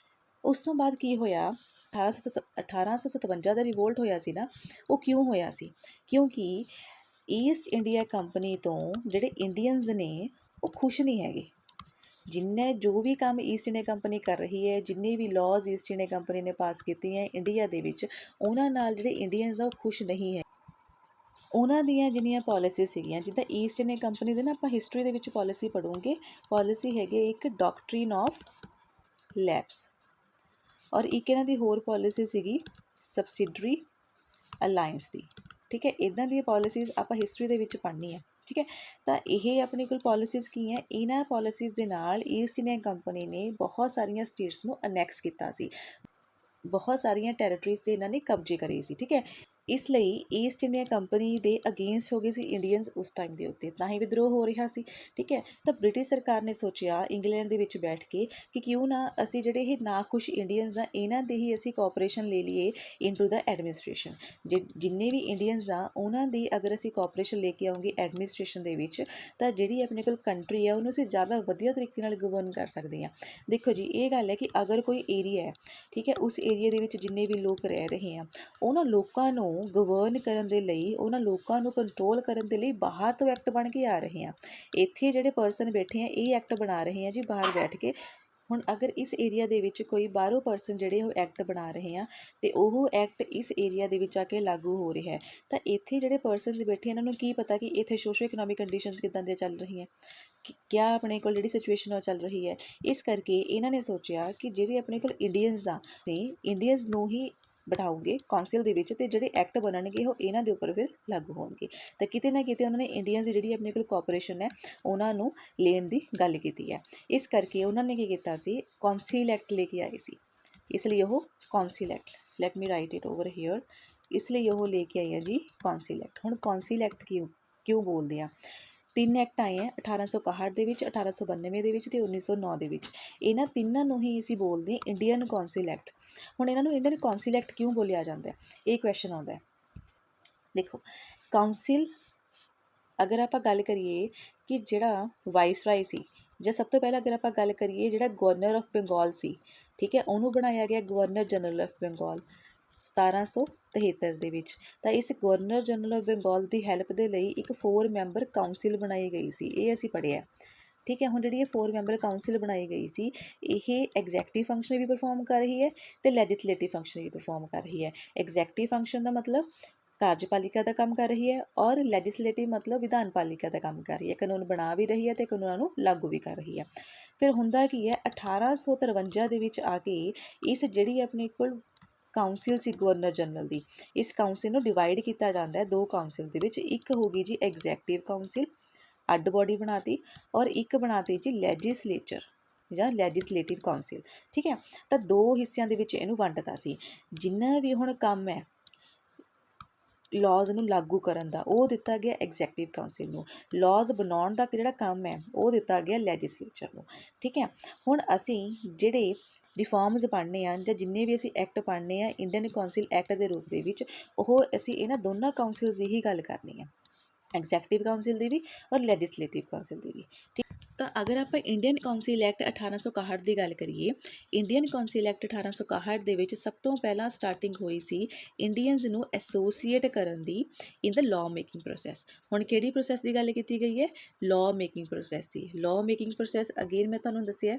Speaker 1: ਉਸ ਤੋਂ ਬਾਅਦ ਕੀ ਹੋਇਆ? 1857 ਦਾ ਰਿਵੋਲਟ ਹੋਇਆ ਸੀ ਨਾ, ਉਹ ਕਿਉਂ ਹੋਇਆ ਸੀ? ਕਿਉਂਕਿ ਈਸਟ ਇੰਡੀਆ ਕੰਪਨੀ ਤੋਂ ਜਿਹੜੇ ਇੰਡੀਅਨਸ ਨੇ ਉਹ ਖੁਸ਼ ਨਹੀਂ ਹੈਗੇ। ਜਿੰਨੇ ਜੋ ਵੀ ਕੰਮ ਈਸਟ ਇੰਡੀਆ ਕੰਪਨੀ ਕਰ ਰਹੀ ਹੈ, ਜਿੰਨੇ ਵੀ ਲਾਜ਼ ਈਸਟ ਇੰਡੀਆ ਕੰਪਨੀ ਨੇ ਪਾਸ ਕੀਤੇ ਹੈ ਇੰਡੀਆ ਦੇ ਵਿੱਚ, ਉਹਨਾਂ ਨਾਲ ਜਿਹੜੇ ਇੰਡੀਅਨਸ ਆ ਉਹ ਖੁਸ਼ ਨਹੀਂ ਹੈ। ਉਹਨਾਂ ਦੀਆਂ ਜਿੰਨੀਆਂ ਪੋਲਿਸੀਜ਼ ਸੀਗੀਆਂ, ਜਿੱਦਾਂ ਈਸਟ ਇੰਡੀਆ ਕੰਪਨੀ ਦੇ ਨਾ ਆਪਾਂ ਹਿਸਟਰੀ ਦੇ ਵਿੱਚ ਪੋਲਿਸੀ ਪੜ੍ਹੋਗੇ, ਪੋਲਿਸੀ ਹੈਗੀ ਇੱਕ ਡਾਕਟਰੀਨ ਆਫ ਲੈਪਸ, ਔਰ ਇੱਕ ਇਹਨਾਂ ਦੀ ਹੋਰ ਪੋਲਿਸੀ ਸੀਗੀ ਸਬਸਿਡਰੀ ਅਲਾਇੰਸ ਦੀ, ਠੀਕ ਹੈ। ਇੱਦਾਂ ਦੀਆਂ ਪੋਲਿਸੀਜ਼ ਆਪਾਂ ਹਿਸਟਰੀ ਦੇ ਵਿੱਚ ਪੜ੍ਹਨੀ ਹੈ, ਠੀਕ ਹੈ। ਤਾਂ ਇਹ ਆਪਣੇ ਕੋਲ ਪੋਲਿਸੀਜ਼ ਕੀ ਹੈ? ਇਹਨਾਂ ਪੋਲਿਸੀਜ਼ ਦੇ ਨਾਲ ਈਸਟ ਇੰਡੀਆ ਕੰਪਨੀ ਨੇ ਬਹੁਤ ਸਾਰੀਆਂ ਸਟੇਟਸ ਨੂੰ ਅਨੈਕਸ ਕੀਤਾ ਸੀ, ਬਹੁਤ ਸਾਰੀਆਂ ਟੈਰੀਟਰੀਜ਼ 'ਤੇ ਇਹਨਾਂ ਨੇ ਕਬਜ਼ੇ ਕਰੇ ਸੀ, ਠੀਕ ਹੈ। ਇਸ ਲਈ ਈਸਟ ਇੰਡੀਆ ਕੰਪਨੀ ਦੇ ਅਗੇਂਸਟ ਹੋ ਗਏ ਸੀ ਇੰਡੀਅਨਸ ਉਸ ਟਾਈਮ ਦੇ ਉੱਤੇ, ਤਾਂ ਹੀ ਵਿਦਰੋਹ ਹੋ ਰਿਹਾ ਸੀ। ਠੀਕ ਹੈ, ਤਾਂ ਬ੍ਰਿਟਿਸ਼ ਸਰਕਾਰ ਨੇ ਸੋਚਿਆ ਇੰਗਲੈਂਡ ਦੇ ਵਿੱਚ ਬੈਠ ਕੇ ਕਿ ਕਿਉਂ ਨਾ ਅਸੀਂ ਜਿਹੜੇ ਇਹ ਨਾਖੁਸ਼ ਇੰਡੀਅਨਸ ਆ ਇਹਨਾਂ ਦੇ ਹੀ ਅਸੀਂ ਕੋਆਪਰੇਸ਼ਨ ਲੈ ਲਈਏ ਇਨਟੂ ਦਾ ਐਡਮਿਨਿਸਟ੍ਰੇਸ਼ਨ। ਜਿੰਨੇ ਵੀ ਇੰਡੀਅਨਸ ਆ ਉਹਨਾਂ ਦੀ ਅਗਰ ਅਸੀਂ ਕੋਆਪਰੇਸ਼ਨ ਲੈ ਕੇ ਆਉਂਗੇ ਐਡਮਿਨਿਸਟ੍ਰੇਸ਼ਨ ਦੇ ਵਿੱਚ, ਤਾਂ ਜਿਹੜੀ ਆਪਣੇ ਕੋਲ ਕੰਟਰੀ ਆ ਉਹਨੂੰ ਅਸੀਂ ਜ਼ਿਆਦਾ ਵਧੀਆ ਤਰੀਕੇ ਨਾਲ ਗਵਰਨ ਕਰ ਸਕਦੇ ਹਾਂ। ਦੇਖੋ ਜੀ, ਇਹ ਗੱਲ ਹੈ ਕਿ ਅਗਰ ਕੋਈ ਏਰੀਆ ਹੈ, ਠੀਕ ਹੈ, ਉਸ ਏਰੀਆ ਦੇ ਵਿੱਚ ਜਿੰਨੇ ਵੀ ਲੋਕ ਰਹਿ ਰਹੇ ਆ, ਉਹਨਾਂ ਲੋਕਾਂ ਨੂੰ ਗਵਰਨ ਕਰਨ ਦੇ ਲਈ, ਉਹਨਾਂ ਲੋਕਾਂ ਨੂੰ ਕੰਟਰੋਲ ਕਰਨ ਦੇ ਲਈ ਬਾਹਰ ਤੋਂ ਐਕਟ ਬਣ ਕੇ ਆ ਰਹੇ ਆ। ਇੱਥੇ ਜਿਹੜੇ ਪਰਸਨ ਬੈਠੇ ਆ ਇਹ ਐਕਟ ਬਣਾ ਰਹੇ ਆ ਜੀ ਬਾਹਰ ਬੈਠ ਕੇ। ਹੁਣ ਅਗਰ ਇਸ ਏਰੀਆ ਦੇ ਵਿੱਚ ਕੋਈ ਬਾਹਰੋਂ ਪਰਸਨ ਜਿਹੜੇ ਉਹ ਐਕਟ ਬਣਾ ਰਹੇ ਆ ਅਤੇ ਉਹ ਐਕਟ ਇਸ ਏਰੀਆ ਦੇ ਵਿੱਚ ਆ ਕੇ ਲਾਗੂ ਹੋ ਰਿਹਾ ਹੈ, ਤਾਂ ਇੱਥੇ ਜਿਹੜੇ ਪਰਸਨਸ ਬੈਠੇ ਇਹਨਾਂ ਨੂੰ ਕੀ ਪਤਾ ਕਿ ਇੱਥੇ ਸੋਸ਼ੋ ਇਕਨੋਮਿਕ ਕੰਡੀਸ਼ਨਸ ਕਿੱਦਾਂ ਦੀਆਂ ਚੱਲ ਰਹੀਆਂ, ਕਿਆ ਆਪਣੇ ਕੋਲ ਜਿਹੜੀ ਸਿਚੁਏਸ਼ਨ ਉਹ ਚੱਲ ਰਹੀ ਹੈ। ਇਸ ਕਰਕੇ ਇਹਨਾਂ ਨੇ ਸੋਚਿਆ ਕਿ ਜਿਹੜੇ ਆਪਣੇ ਕੋਲ ਇੰਡੀਅਨਸ ਆ ਤੇ ਇੰਡੀਅਨਸ ਨੂੰ ਹੀ ਬਿਠਾਓਗੇ ਕੌਂਸਲ ਦੇ ਵਿੱਚ, ਅਤੇ ਜਿਹੜੇ ਐਕਟ ਬਣਨਗੇ ਉਹ ਇਹਨਾਂ ਦੇ ਉੱਪਰ ਫਿਰ ਲਾਗੂ ਹੋਣਗੇ। ਤਾਂ ਕਿਤੇ ਨਾ ਕਿਤੇ ਉਹਨਾਂ ਨੇ ਇੰਡੀਅਨਸ ਦੀ ਜਿਹੜੀ ਆਪਣੇ ਕੋਲ ਕੋਆਪਰੇਸ਼ਨ ਹੈ ਉਹਨਾਂ ਨੂੰ ਲੈਣ ਦੀ ਗੱਲ ਕੀਤੀ ਹੈ। ਇਸ ਕਰਕੇ ਉਹਨਾਂ ਨੇ ਕੀ ਕੀਤਾ ਸੀ, ਕੌਂਸਲ ਐਕਟ ਲੈ ਕੇ ਆਏ ਸੀ। ਇਸ ਲਈ ਉਹ council act, let me write it over here, ਇਸ ਲਈ ਉਹ ਲੈ ਕੇ ਆਏ ਆ ਜੀ ਕੌਂਸਲ ਐਕਟ। ਹੁਣ ਕੌਂਸਲ ਐਕਟ ਕਿਉਂ ਬੋਲਦੇ ਆ? 3 ਐਕਟ ਆਏ ਹੈ 1861 ਦੇ ਵਿੱਚ, 1892 ਦੇ ਵਿੱਚ ਅਤੇ 1909 ਦੇ ਵਿੱਚ। ਇਹਨਾਂ ਤਿੰਨਾਂ ਨੂੰ ਹੀ ਅਸੀਂ ਬੋਲਦੇ ਹਾਂ ਇੰਡੀਅਨ ਕੌਂਸਲ ਐਕਟ। ਹੁਣ ਇਹਨਾਂ ਨੂੰ ਇੰਡੀਅਨ ਕੌਂਸਲ ਐਕਟ ਕਿਉਂ ਬੋਲਿਆ ਜਾਂਦਾ ਹੈ, ਇਹ ਕੁਐਸਚਨ ਆਉਂਦਾ ਹੈ। ਦੇਖੋ, ਕਾਉਂਸਿਲ ਅਗਰ ਆਪਾਂ ਗੱਲ ਕਰੀਏ ਕਿ ਜਿਹੜਾ ਵਾਇਸਰਾਏ ਸੀ, ਜਾਂ ਸਭ ਤੋਂ ਪਹਿਲਾਂ ਅਗਰ ਆਪਾਂ ਗੱਲ ਕਰੀਏ ਜਿਹੜਾ ਗਵਰਨਰ ਆਫ ਬੰਗਾਲ ਸੀ, ਠੀਕ ਹੈ, ਉਹਨੂੰ ਬਣਾਇਆ ਗਿਆ ਗਵਰਨਰ ਜਨਰਲ ਆਫ ਬੰਗਾਲ 1773 ਦੇ ਵਿੱਚ। ਤਾਂ ਇਸ governor general of Bengal the help ਦੇ ਲਈ ਇੱਕ 4 ਮੈਂਬਰ ਕਾਉਂਸਿਲ ਬਣਾਈ ਗਈ ਸੀ, ਇਹ ਅਸੀਂ ਪੜ੍ਹਿਆ। ਠੀਕ ਹੈ, ਹੁਣ ਜਿਹੜੀ ਇਹ 4 ਮੈਂਬਰ ਕਾਉਂਸਿਲ ਬਣਾਈ ਗਈ ਸੀ, ਇਹ ਐਗਜ਼ੈਕਟਿਵ ਫੰਕਸ਼ਨ ਵੀ ਪਰਫੋਰਮ ਕਰ ਰਹੀ ਹੈ ਅਤੇ ਲੈਜਿਸਲੇਟਿਵ ਫੰਕਸ਼ਨ ਵੀ ਪਰਫੋਰਮ ਕਰ ਰਹੀ ਹੈ। ਐਗਜ਼ੈਕਟਿਵ ਫੰਕਸ਼ਨ ਦਾ ਮਤਲਬ ਕਾਰਜਪਾਲਿਕਾ ਦਾ ਕੰਮ ਕਰ ਰਹੀ ਹੈ, ਔਰ ਲੈਜਿਸਲੇਟਿਵ ਮਤਲਬ ਵਿਧਾਨ ਪਾਲਿਕਾ ਦਾ ਕੰਮ ਕਰ ਰਹੀ ਹੈ, ਕਾਨੂੰਨ ਬਣਾ ਵੀ ਰਹੀ ਹੈ ਅਤੇ ਕਾਨੂੰਨਾਂ ਨੂੰ ਲਾਗੂ ਵੀ ਕਰ ਰਹੀ ਹੈ। ਫਿਰ ਹੁੰਦਾ ਕੀ ਹੈ, 1853 ਦੇ ਵਿੱਚ ਆ ਕੇ ਇਸ ਜਿਹੜੀ ਆਪਣੇ ਕੋਲ ਕਾਉਂਸਿਲ ਸੀ ਗਵਰਨਰ ਜਨਰਲ ਦੀ, ਇਸ ਕਾਉਂਸਿਲ ਨੂੰ ਡਿਵਾਈਡ ਕੀਤਾ ਜਾਂਦਾ ਹੈ 2 ਕਾਉਂਸਿਲ ਦੇ ਵਿੱਚ। ਇੱਕ ਹੋ ਗਈ ਜੀ ਐਗਜ਼ੈਕਟਿਵ ਕਾਉਂਸਿਲ, ਅੱਡ ਬੋਡੀ ਬਣਾਤੀ, ਔਰ ਇੱਕ ਬਣਾਤੀ ਜੀ ਲੈਜਿਸਲੇਚਰ ਜਾਂ ਲੈਜਿਸਲੇਟਿਵ ਕਾਉਂਸਿਲ। ਠੀਕ ਹੈ, ਤਾਂ 2 ਹਿੱਸਿਆਂ ਦੇ ਵਿੱਚ ਇਹਨੂੰ ਵੰਡਤਾ ਸੀ। ਜਿੰਨਾ ਵੀ ਹੁਣ ਕੰਮ ਹੈ ਲਾਜ਼ ਨੂੰ ਲਾਗੂ ਕਰਨ ਦਾ, ਉਹ ਦਿੱਤਾ ਗਿਆ ਐਗਜ਼ੈਕਟਿਵ ਕਾਉਂਸਿਲ ਨੂੰ। ਲਾਜ਼ ਬਣਾਉਣ ਦਾ ਜਿਹੜਾ ਕੰਮ ਹੈ ਉਹ ਦਿੱਤਾ ਗਿਆ ਲੈਜਿਸਲੇਚਰ ਨੂੰ। ਠੀਕ ਹੈ, ਹੁਣ ਅਸੀਂ ਜਿਹੜੇ ਰਿਫਾਰਮਸ ਪੜ੍ਹਨੇ ਆ ਜਾਂ ਜਿੰਨੇ ਵੀ ਅਸੀਂ ਐਕਟ ਪੜ੍ਹਨੇ ਆ ਇੰਡੀਅਨ ਕੌਂਸਲ ਐਕਟ ਦੇ ਰੂਪ ਦੇ ਵਿੱਚ, ਉਹ ਅਸੀਂ ਇਹਨਾਂ ਦੋਨਾਂ ਕਾਉਂਸਿਲਸ ਦੀ ਹੀ ਗੱਲ ਕਰਨੀ ਹੈ, ਐਗਜ਼ੈਕਟਿਵ ਕਾਉਂਸਿਲ ਦੀ ਵੀ ਔਰ ਲੈਜਿਸਲੇਟਿਵ ਕਾਉਂਸਿਲ ਦੀ ਵੀ। ਠੀਕ, ਤਾਂ ਅਗਰ ਆਪਾਂ ਇੰਡੀਅਨ ਕੌਂਸਲ ਐਕਟ 1861 ਦੀ ਗੱਲ ਕਰੀਏ, ਇੰਡੀਅਨ ਕੌਂਸਲ ਐਕਟ 1861 ਦੇ ਵਿੱਚ ਸਭ ਤੋਂ ਪਹਿਲਾਂ ਸਟਾਰਟਿੰਗ ਹੋਈ ਸੀ ਇੰਡੀਅਨਸ ਨੂੰ ਐਸੋਸੀਏਟ ਕਰਨ ਦੀ ਇਨ ਦ ਲਾਅ ਮੇਕਿੰਗ ਪ੍ਰੋਸੈਸ। ਹੁਣ ਕਿਹੜੀ ਪ੍ਰੋਸੈਸ ਦੀ ਗੱਲ ਕੀਤੀ ਗਈ ਹੈ? ਲਾਅ ਮੇਕਿੰਗ ਪ੍ਰੋਸੈਸ ਦੀ। ਲਾਅ ਮੇਕਿੰਗ ਪ੍ਰੋਸੈਸ ਅਗੇਨ ਮੈਂ ਤੁਹਾਨੂੰ ਦੱਸਿਆ,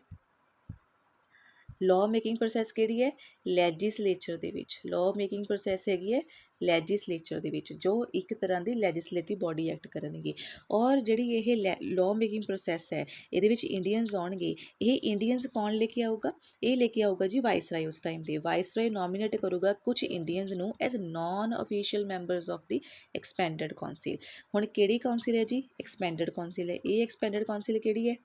Speaker 1: ਲਾਅ ਮੇਕਿੰਗ ਪ੍ਰੋਸੈਸ ਕਿਹੜੀ ਹੈ? ਲੈਜਿਸਲੇਚਰ ਦੇ ਵਿੱਚ। ਲਾਅ ਮੇਕਿੰਗ ਪ੍ਰੋਸੈਸ ਹੈਗੀ ਹੈ ਲੈਜਿਸਲੇਚਰ ਦੇ ਵਿੱਚ, ਜੋ ਇੱਕ ਤਰ੍ਹਾਂ ਦੀ ਲੈਜਿਸਲੇਟਿਵ ਬੋਡੀ ਐਕਟ ਕਰਨਗੇ। ਔਰ ਜਿਹੜੀ ਇਹ ਲਾਅ ਮੇਕਿੰਗ ਪ੍ਰੋਸੈਸ ਹੈ, ਇਹਦੇ ਵਿੱਚ ਇੰਡੀਅਨਸ ਆਉਣਗੇ। ਇਹ ਇੰਡੀਅਨਸ ਕੌਣ ਲੈ ਕੇ ਆਊਗਾ? ਇਹ ਲੈ ਕੇ ਆਊਗਾ ਜੀ ਵਾਇਸਰਾਏ। ਉਸ ਟਾਈਮ ਦੇ ਵਾਇਸਰਾਏ ਨੋਮੀਨੇਟ ਕਰੂਗਾ ਕੁਝ ਇੰਡੀਅਨਸ ਨੂੰ as non official members of the expanded council. ਹੁਣ ਕਿਹੜੀ ਕੌਂਸਿਲ ਹੈ ਜੀ? ਐਕਸਪੈਂਡਡ ਕੌਂਸਿਲ ਹੈ। ਇਹ ਐਕਸਪੈਂਡਡ ਕੌਂਸਿਲ ਕਿਹੜੀ ਹੈ?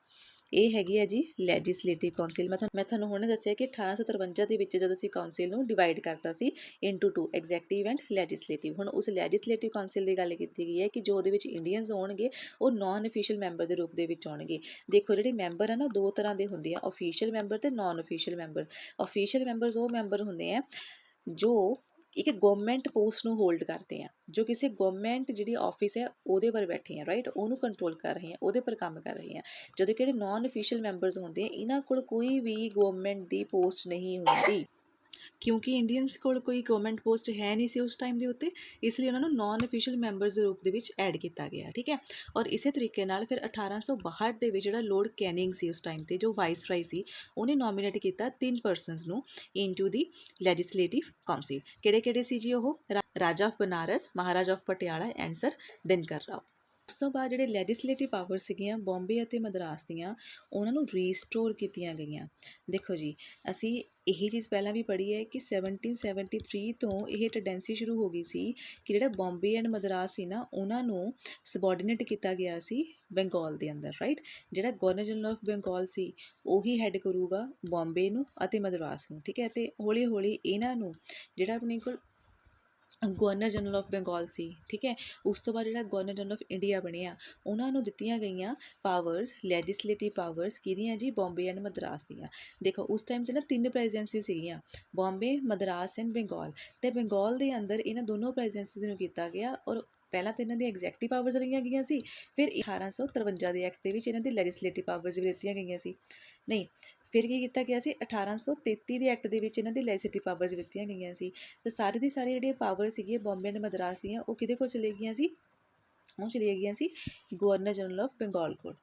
Speaker 1: ਇਹ ਹੈਗੀ ਹੈ ਜੀ ਲੈਜਿਸਲੇਟਿਵ ਕੌਂਸਿਲ। ਮੈਂ ਤੁਹਾਨੂੰ ਹੁਣੇ ਦੱਸਿਆ ਕਿ 1853 ਦੇ ਵਿੱਚ ਜਦੋਂ ਅਸੀਂ ਕੌਂਸਿਲ ਨੂੰ ਡਿਵਾਈਡ ਕਰਤਾ ਸੀ ਇਨਟੂ 2, ਐਗਜ਼ੈਕਟਿਵ ਐਂਡ ਲੈਜਿਸਲੇਟਿਵ। ਹੁਣ ਉਸ ਲੈਜਿਸਲੇਟਿਵ ਕੌਂਸਿਲ ਦੀ ਗੱਲ ਕੀਤੀ ਗਈ ਹੈ ਕਿ ਜੋ ਉਹਦੇ ਵਿੱਚ ਇੰਡੀਅਨਸ ਹੋਣਗੇ ਉਹ ਨਾਨ ਅਫੀਸ਼ੀਅਲ ਮੈਂਬਰ ਦੇ ਰੂਪ ਦੇ ਵਿੱਚ ਆਉਣਗੇ। ਦੇਖੋ, ਜਿਹੜੇ ਮੈਂਬਰ ਹੈ ਨਾ 2 ਤਰ੍ਹਾਂ ਦੇ ਹੁੰਦੇ ਆ, ਅਫੀਸ਼ੀਅਲ ਮੈਂਬਰ ਅਤੇ non official member. Official members ਉਹ ਮੈਂਬਰ ਹੁੰਦੇ ਆ ਜੋ ਇੱਕ ਗਵਰਨਮੈਂਟ ਪੋਸਟ ਨੂੰ ਹੋਲਡ ਕਰਦੇ ਆ, ਜੋ ਕਿਸੇ ਗਵਰਨਮੈਂਟ ਜਿਹੜੀ ਆਫਿਸ ਹੈ ਉਹਦੇ ਪਰ ਬੈਠੇ ਆ, ਰਾਈਟ, ਉਹਨੂੰ ਕੰਟਰੋਲ ਕਰ ਰਹੇ ਆ, ਉਹਦੇ ਪਰ ਕੰਮ ਕਰ ਰਹੇ ਆ। ਜਦੋਂ ਕਿਹੜੇ ਨਾਨ ਅਫੀਸ਼ੀਅਲ ਮੈਂਬਰਸ ਹੁੰਦੇ ਆ, ਇਹਨਾਂ ਕੋਲ ਕੋਈ ਵੀ ਗਵਰਨਮੈਂਟ ਦੀ ਪੋਸਟ ਨਹੀਂ ਹੁੰਦੀ, ਕਿਉਂਕਿ ਇੰਡੀਅਨਸ ਕੋਲ ਕੋਈ ਗਵਰਨਮੈਂਟ ਪੋਸਟ ਹੈ ਨਹੀਂ ਸੀ ਉਸ ਟਾਈਮ ਦੇ ਉੱਤੇ, ਇਸ ਲਈ ਉਹਨਾਂ ਨੂੰ ਨਾਨ ਅਫੀਸ਼ੀਅਲ ਮੈਂਬਰਸ ਦੇ ਰੂਪ ਦੇ ਵਿੱਚ ਐਡ ਕੀਤਾ ਗਿਆ। ਠੀਕ ਹੈ, ਔਰ ਇਸੇ ਤਰੀਕੇ ਨਾਲ ਫਿਰ 1862 ਦੇ ਵਿੱਚ ਜਿਹੜਾ ਲੋਰਡ ਕੈਨਿੰਗ ਸੀ ਉਸ ਟਾਈਮ ਤੇ, ਜੋ ਵਾਇਸਰਾਏ ਸੀ, ਉਹਨੇ ਨੋਮੀਨੇਟ ਕੀਤਾ 3 ਪਰਸਨਸ ਨੂੰ ਇਨਟੂ ਦੀ ਲੈਜਿਸਲੇਟਿਵ ਕਾਉਂਸਿਲ। ਕਿਹੜੇ ਕਿਹੜੇ ਸੀ ਜੀ ਉਹ? ਰਾਜਾ of Banaras, Maharaja of Patiala and sir Dinkar Rao. ਉਸ ਤੋਂ ਬਾਅਦ ਜਿਹੜੇ ਲੈਜਿਸਲੇਟਿਵ ਪਾਵਰ ਸੀਗੀਆਂ ਬੰਬੇ ਅਤੇ ਮਦਰਾਸ ਦੀਆਂ, ਉਹਨਾਂ ਨੂੰ ਰੀਸਟੋਰ ਕੀਤੀਆਂ ਗਈਆਂ। ਦੇਖੋ ਜੀ, ਅਸੀਂ ਇਹ ਚੀਜ਼ ਪਹਿਲਾਂ ਵੀ ਪੜ੍ਹੀ ਹੈ ਕਿ 1773 ਤੋਂ ਇਹ ਟੈਂਡੈਂਸੀ ਸ਼ੁਰੂ ਹੋ ਗਈ ਸੀ ਕਿ ਜਿਹੜਾ ਬੰਬੇ ਐਂਡ ਮਦਰਾਸ ਸੀ ਨਾ, ਉਹਨਾਂ ਨੂੰ ਸਬੋਰਡੀਨੇਟ ਕੀਤਾ ਗਿਆ ਸੀ ਬੰਗਾਲ ਦੇ ਅੰਦਰ, ਰਾਈਟ। ਜਿਹੜਾ ਗਵਰਨਰ ਜਨਰਲ ਆਫ ਬੰਗਾਲ ਸੀ ਉਹੀ ਹੈਡ ਕਰੂਗਾ ਬੰਬੇ ਨੂੰ ਅਤੇ ਮਦਰਾਸ ਨੂੰ। ਠੀਕ ਹੈ, ਅਤੇ ਹੌਲੀ ਹੌਲੀ ਇਹਨਾਂ ਨੂੰ ਜਿਹੜਾ ਆਪਣੇ ਕੋਲ ਗਵਰਨਰ ਜਨਰਲ ਆਫ ਬੰਗਾਲ ਸੀ, ਠੀਕ ਹੈ। ਉਸ ਤੋਂ ਬਾਅਦ ਜਿਹੜਾ ਗਵਰਨਰ ਜਨਰਲ ਆਫ ਇੰਡੀਆ ਬਣਿਆ, ਉਹਨਾਂ ਨੂੰ ਦਿੱਤੀਆਂ ਗਈਆਂ ਪਾਵਰਸ, ਲੈਜਿਸਲੇਟਿਵ ਪਾਵਰਸ ਕਿਹਦੀਆਂ ਜੀ, ਬੰਬੇ ਐਂਡ ਮਦਰਾਸ ਦੀਆਂ। ਦੇਖੋ ਉਸ ਟਾਈਮ 'ਤੇ ਨਾ 3 ਪ੍ਰੈਜ਼ੀਡੈਂਸੀ ਸੀਗੀਆਂ, ਬੰਬੇ, ਮਦਰਾਸ ਐਂਡ ਬੰਗਾਲ। ਅਤੇ ਬੰਗਾਲ ਦੇ ਅੰਦਰ ਇਹਨਾਂ ਦੋਨੋਂ ਪ੍ਰੈਜ਼ੀਡੈਂਸੀਜ਼ ਨੂੰ ਕੀਤਾ ਗਿਆ, ਔਰ ਪਹਿਲਾਂ ਤਾਂ ਇਹਨਾਂ ਦੀ ਐਗਜ਼ੈਕਟਿਵ ਪਾਵਰਸ ਲਈਆਂ ਗਈਆਂ ਸੀ, ਫਿਰ 1853 ਦੇ ਐਕਟ ਦੇ ਵਿੱਚ ਇਹਨਾਂ ਦੀ ਲੈਜਿਸਲੇਟਿਵ ਪਾਵਰਸ ਵੀ ਦਿੱਤੀਆਂ ਗਈਆਂ ਸੀ। ਨਹੀਂ, ਫਿਰ ਕੀ ਕੀਤਾ ਗਿਆ ਸੀ, 1833 ਦੇ ਐਕਟ ਦੇ ਵਿੱਚ ਇਹਨਾਂ ਦੀ ਲੈਜਿਸਲੇਟਿਵ ਪਾਵਰਸ ਦਿੱਤੀਆਂ ਗਈਆਂ ਸੀ। ਤੇ ਸਾਰੇ ਦੀ ਸਾਰੀ ਜਿਹੜੀਆਂ ਪਾਵਰ ਸੀਗੀਆਂ ਬੰਬੇ ਐਂਡ ਮਦਰਾਸ ਦੀਆਂ, ਉਹ ਕਿਹਦੇ ਕੋਲ ਚਲੇ ਗਈਆਂ ਸੀ, ਉਹ ਚਲੀਆਂ ਗਈਆਂ ਸੀ ਗਵਰਨਰ ਜਨਰਲ ਆਫ ਬੰਗਾਲ ਕੋਲ,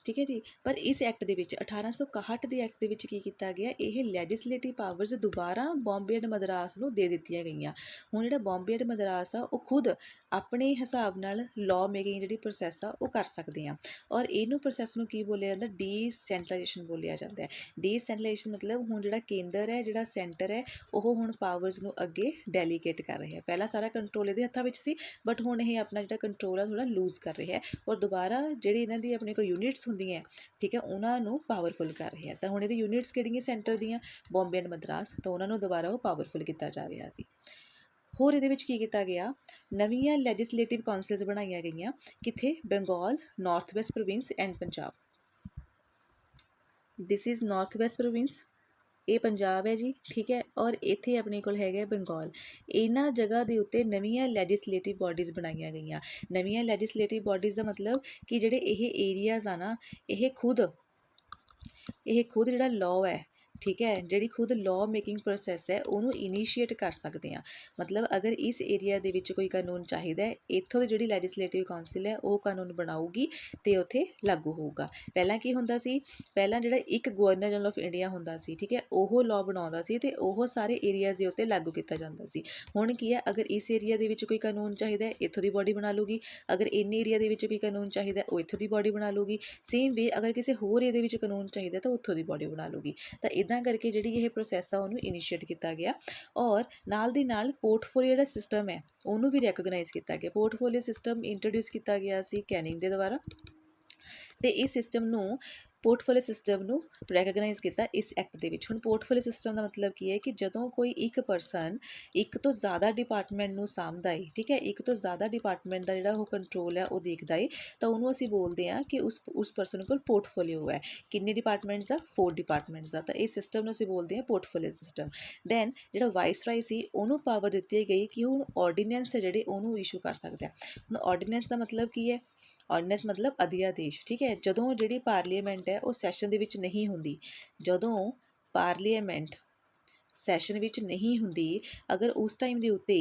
Speaker 1: ਠੀਕ ਹੈ ਜੀ। ਪਰ ਇਸ ਐਕਟ ਦੇ ਵਿੱਚ 1861 ਦੇ ਐਕਟ ਦੇ ਵਿੱਚ ਕੀ ਕੀਤਾ ਗਿਆ, ਇਹ ਲੈਜਿਸਲੇਟਿਵ ਪਾਵਰਸ ਦੁਬਾਰਾ ਬੰਬੇ ਐਂਡ ਮਦਰਾਸ ਨੂੰ ਦੇ ਦਿੱਤੀਆਂ ਗਈਆਂ। ਹੁਣ ਜਿਹੜਾ ਬੰਬੇ ਐਂਡ ਮਦਰਾਸ ਆ, ਉਹ ਖੁਦ ਆਪਣੇ ਹਿਸਾਬ ਨਾਲ ਲਾਅ ਮੇਕਿੰਗ ਜਿਹੜੀ ਪ੍ਰੋਸੈਸ ਆ ਉਹ ਕਰ ਸਕਦੇ ਆ, ਔਰ ਇਹਨੂੰ ਪ੍ਰੋਸੈਸ ਨੂੰ ਕੀ ਬੋਲਿਆ ਜਾਂਦਾ, ਡੀਸੈਂਟਰਲਾਈਜੇਸ਼ਨ ਬੋਲਿਆ ਜਾਂਦਾ ਹੈ। ਡੀਸੈਂਟਰਲਾਈਜੇਸ਼ਨ ਮਤਲਬ ਹੁਣ ਜਿਹੜਾ ਕੇਂਦਰ ਹੈ, ਜਿਹੜਾ ਸੈਂਟਰ ਹੈ, ਉਹ ਹੁਣ ਪਾਵਰਸ ਨੂੰ ਅੱਗੇ ਡੈਲੀਗੇਟ ਕਰ ਰਿਹਾ। ਪਹਿਲਾਂ ਸਾਰਾ ਕੰਟਰੋਲ ਇਹਦੇ ਹੱਥਾਂ ਵਿੱਚ ਸੀ, ਬਟ ਹੁਣ ਇਹ ਆਪਣਾ ਜਿਹੜਾ ਕੰਟਰੋਲ ਆ ਥੋੜ੍ਹਾ ਲੂਜ਼ ਕਰ ਰਿਹਾ ਹੈ, ਔਰ ਦੁਬਾਰਾ ਜਿਹੜੀ ਇਹਨਾਂ ਦੀ ਆਪਣੇ ਕੋਲ ਯੂਨਿਟਸ ਹੁੰਦੀਆਂ, ਠੀਕ ਹੈ, ਉਹਨਾਂ ਨੂੰ ਪਾਵਰਫੁਲ ਕਰ ਰਿਹਾ। ਤਾਂ ਹੁਣ ਇਹਦੀ ਯੂਨਿਟਸ ਕਿਹੜੀਆਂ ਸੈਂਟਰ ਦੀਆਂ, ਬੰਬੇ ਐਂਡ ਮਦਰਾਸ, ਤਾਂ ਉਹਨਾਂ ਨੂੰ ਦੁਬਾਰਾ ਉਹ ਪਾਵਰਫੁਲ ਕੀਤਾ ਜਾ ਰਿਹਾ ਸੀ। ਹੋਰ ਇਹਦੇ ਵਿੱਚ ਕੀ ਕੀਤਾ ਗਿਆ, ਨਵੀਆਂ ਲੈਜਿਸਲੇਟਿਵ ਕਾਉਂਸਲਸ ਬਣਾਈਆਂ ਗਈਆਂ, ਕਿੱਥੇ, Bengal, north West province and Punjab. This is north West province, ਇਹ ਪੰਜਾਬ ਹੈ ਜੀ, ਠੀਕ ਹੈ, ਔਰ ਇੱਥੇ ਆਪਣੇ ਕੋਲ ਹੈਗਾ ਬੰਗਾਲ। ਇਹਨਾਂ ਜਗ੍ਹਾ ਦੇ ਉੱਤੇ ਨਵੀਆਂ ਲੈਜਿਸਲੇਟਿਵ ਬਾਡੀਜ਼ ਬਣਾਈਆਂ ਗਈਆਂ। ਨਵੀਆਂ ਲੈਜਿਸਲੇਟਿਵ ਬਾਡੀਜ਼ ਦਾ ਮਤਲਬ ਕਿ ਜਿਹੜੇ ਇਹ ਏਰੀਆਜ਼ ਆ ਨਾ, ਇਹ ਖੁਦ ਜਿਹੜਾ ਲਾਅ ਹੈ, ਠੀਕ ਹੈ, ਜਿਹੜੀ ਖੁਦ ਲਾਅ ਮੇਕਿੰਗ ਪ੍ਰੋਸੈਸ ਹੈ, ਉਹਨੂੰ ਇਨੀਸ਼ੀਏਟ ਕਰ ਸਕਦੇ ਆ। ਮਤਲਬ ਅਗਰ ਇਸ ਏਰੀਆ ਦੇ ਵਿੱਚ ਕੋਈ ਕਾਨੂੰਨ ਚਾਹੀਦਾ ਹੈ, ਇੱਥੋਂ ਦੀ ਜਿਹੜੀ ਲੈਜਿਸਲੇਟਿਵ ਕਾਉਂਸਿਲ ਹੈ ਉਹ ਕਾਨੂੰਨ ਬਣਾਊਗੀ ਅਤੇ ਉੱਥੇ ਲਾਗੂ ਹੋਊਗਾ। ਪਹਿਲਾਂ ਕੀ ਹੁੰਦਾ ਸੀ, ਪਹਿਲਾਂ ਜਿਹੜਾ ਇੱਕ ਗਵਰਨਰ ਜਨਰਲ ਆਫ ਇੰਡੀਆ ਹੁੰਦਾ ਸੀ, ਠੀਕ ਹੈ, ਉਹ ਲਾਅ ਬਣਾਉਂਦਾ ਸੀ ਅਤੇ ਉਹ ਸਾਰੇ ਏਰੀਆਜ਼ ਦੇ ਉੱਤੇ ਲਾਗੂ ਕੀਤਾ ਜਾਂਦਾ ਸੀ। ਹੁਣ ਕੀ ਹੈ, ਅਗਰ ਇਸ ਏਰੀਆ ਦੇ ਵਿੱਚ ਕੋਈ ਕਾਨੂੰਨ ਚਾਹੀਦਾ ਹੈ, ਇੱਥੋਂ ਦੀ ਬੋਡੀ ਬਣਾ ਲੂਗੀ। ਅਗਰ ਇੰਨੇ ਏਰੀਆ ਦੇ ਵਿੱਚ ਕੋਈ ਕਾਨੂੰਨ ਚਾਹੀਦਾ, ਉਹ ਇੱਥੋਂ ਦੀ ਬੋਡੀ ਬਣਾ ਲੂਗੀ। ਸੇਮ ਵੇ ਅਗਰ ਕਿਸੇ ਹੋਰ ਏਰੀਆ ਦੇ ਵਿੱਚ ਕਾਨੂੰਨ ਚਾਹੀਦਾ ਤਾਂ ਉੱਥੋਂ ਦੀ ਬੋਡੀ ਬਣਾ ਲੂਗੀ। ਤਾਂ ਇੱਦਾਂ ਕਰਕੇ ਜਿਹੜੀ ਇਹ ਪ੍ਰੋਸੈਸ ਆ ਉਹਨੂੰ ਇਨੀਸ਼ੀਏਟ ਕੀਤਾ ਗਿਆ, ਔਰ ਨਾਲ ਦੀ ਨਾਲ ਪੋਰਟਫੋਲੀਓ ਜਿਹੜਾ ਸਿਸਟਮ ਹੈ ਉਹਨੂੰ ਵੀ ਰੈਕੋਗਨਾਈਜ਼ ਕੀਤਾ ਗਿਆ। ਪੋਰਟਫੋਲੀਓ ਸਿਸਟਮ ਇੰਟਰੋਡਿਊਸ ਕੀਤਾ ਗਿਆ ਸੀ ਕੈਨਿੰਗ ਦੇ ਦੁਆਰਾ, ਅਤੇ ਇਸ ਸਿਸਟਮ ਨੂੰ ਪੋਰਟਫੋਲੀਓ ਸਿਸਟਮ ਨੂੰ ਰੈਕੋਗਨਾਈਜ਼ ਕੀਤਾ ਇਸ ਐਕਟ ਦੇ ਵਿੱਚ। ਹੁਣ ਪੋਰਟਫੋਲੀਓ ਸਿਸਟਮ ਦਾ ਮਤਲਬ ਕੀ ਹੈ ਕਿ ਜਦੋਂ ਕੋਈ ਇੱਕ ਪਰਸਨ ਇੱਕ ਤੋਂ ਜ਼ਿਆਦਾ ਡਿਪਾਰਟਮੈਂਟ ਨੂੰ ਸਾਂਭਦਾ ਹੈ, ਠੀਕ ਹੈ, ਇੱਕ ਤੋਂ ਜ਼ਿਆਦਾ ਡਿਪਾਰਟਮੈਂਟ ਦਾ ਜਿਹੜਾ ਉਹ ਕੰਟਰੋਲ ਹੈ ਉਹ ਦੇਖਦਾ ਹੈ, ਤਾਂ ਉਹਨੂੰ ਅਸੀਂ ਬੋਲਦੇ ਹਾਂ ਕਿ ਉਸ ਪਰਸਨ ਕੋਲ ਪੋਰਟਫੋਲੀਓ ਹੈ। ਕਿੰਨੇ ਡਿਪਾਰਟਮੈਂਟਸ ਦਾ, 4 ਡਿਪਾਰਟਮੈਂਟਸ ਦਾ। ਤਾਂ ਇਸ ਸਿਸਟਮ ਨੂੰ ਅਸੀਂ ਬੋਲਦੇ ਹਾਂ ਪੋਰਟਫੋਲੀਓ ਸਿਸਟਮ। ਦੈਨ ਜਿਹੜਾ ਵਾਇਸਰਾਏ ਸੀ ਉਹਨੂੰ ਪਾਵਰ ਦਿੱਤੀ ਗਈ ਕਿ ਹੁਣ ਆਰਡੀਨੈਂਸ ਹੈ ਜਿਹੜੇ ਉਹਨੂੰ ਇਸ਼ੂ ਕਰ ਸਕਦਾ। ਹੁਣ ਆਰਡੀਨੈਂਸ ਦਾ ਮਤਲਬ ਕੀ ਹੈ, ਆਰਡੀਨੈਂਸ ਮਤਲਬ ਅਧਿਆਦੇਸ਼, ਠੀਕ ਹੈ। ਜਦੋਂ ਜਿਹੜੀ ਪਾਰਲੀਮੈਂਟ ਹੈ ਉਹ ਸੈਸ਼ਨ ਦੇ ਵਿੱਚ ਨਹੀਂ ਹੁੰਦੀ, ਜਦੋਂ ਪਾਰਲੀਮੈਂਟ ਸੈਸ਼ਨ ਵਿੱਚ ਨਹੀਂ ਹੁੰਦੀ, ਅਗਰ ਉਸ ਟਾਈਮ ਦੇ ਉੱਤੇ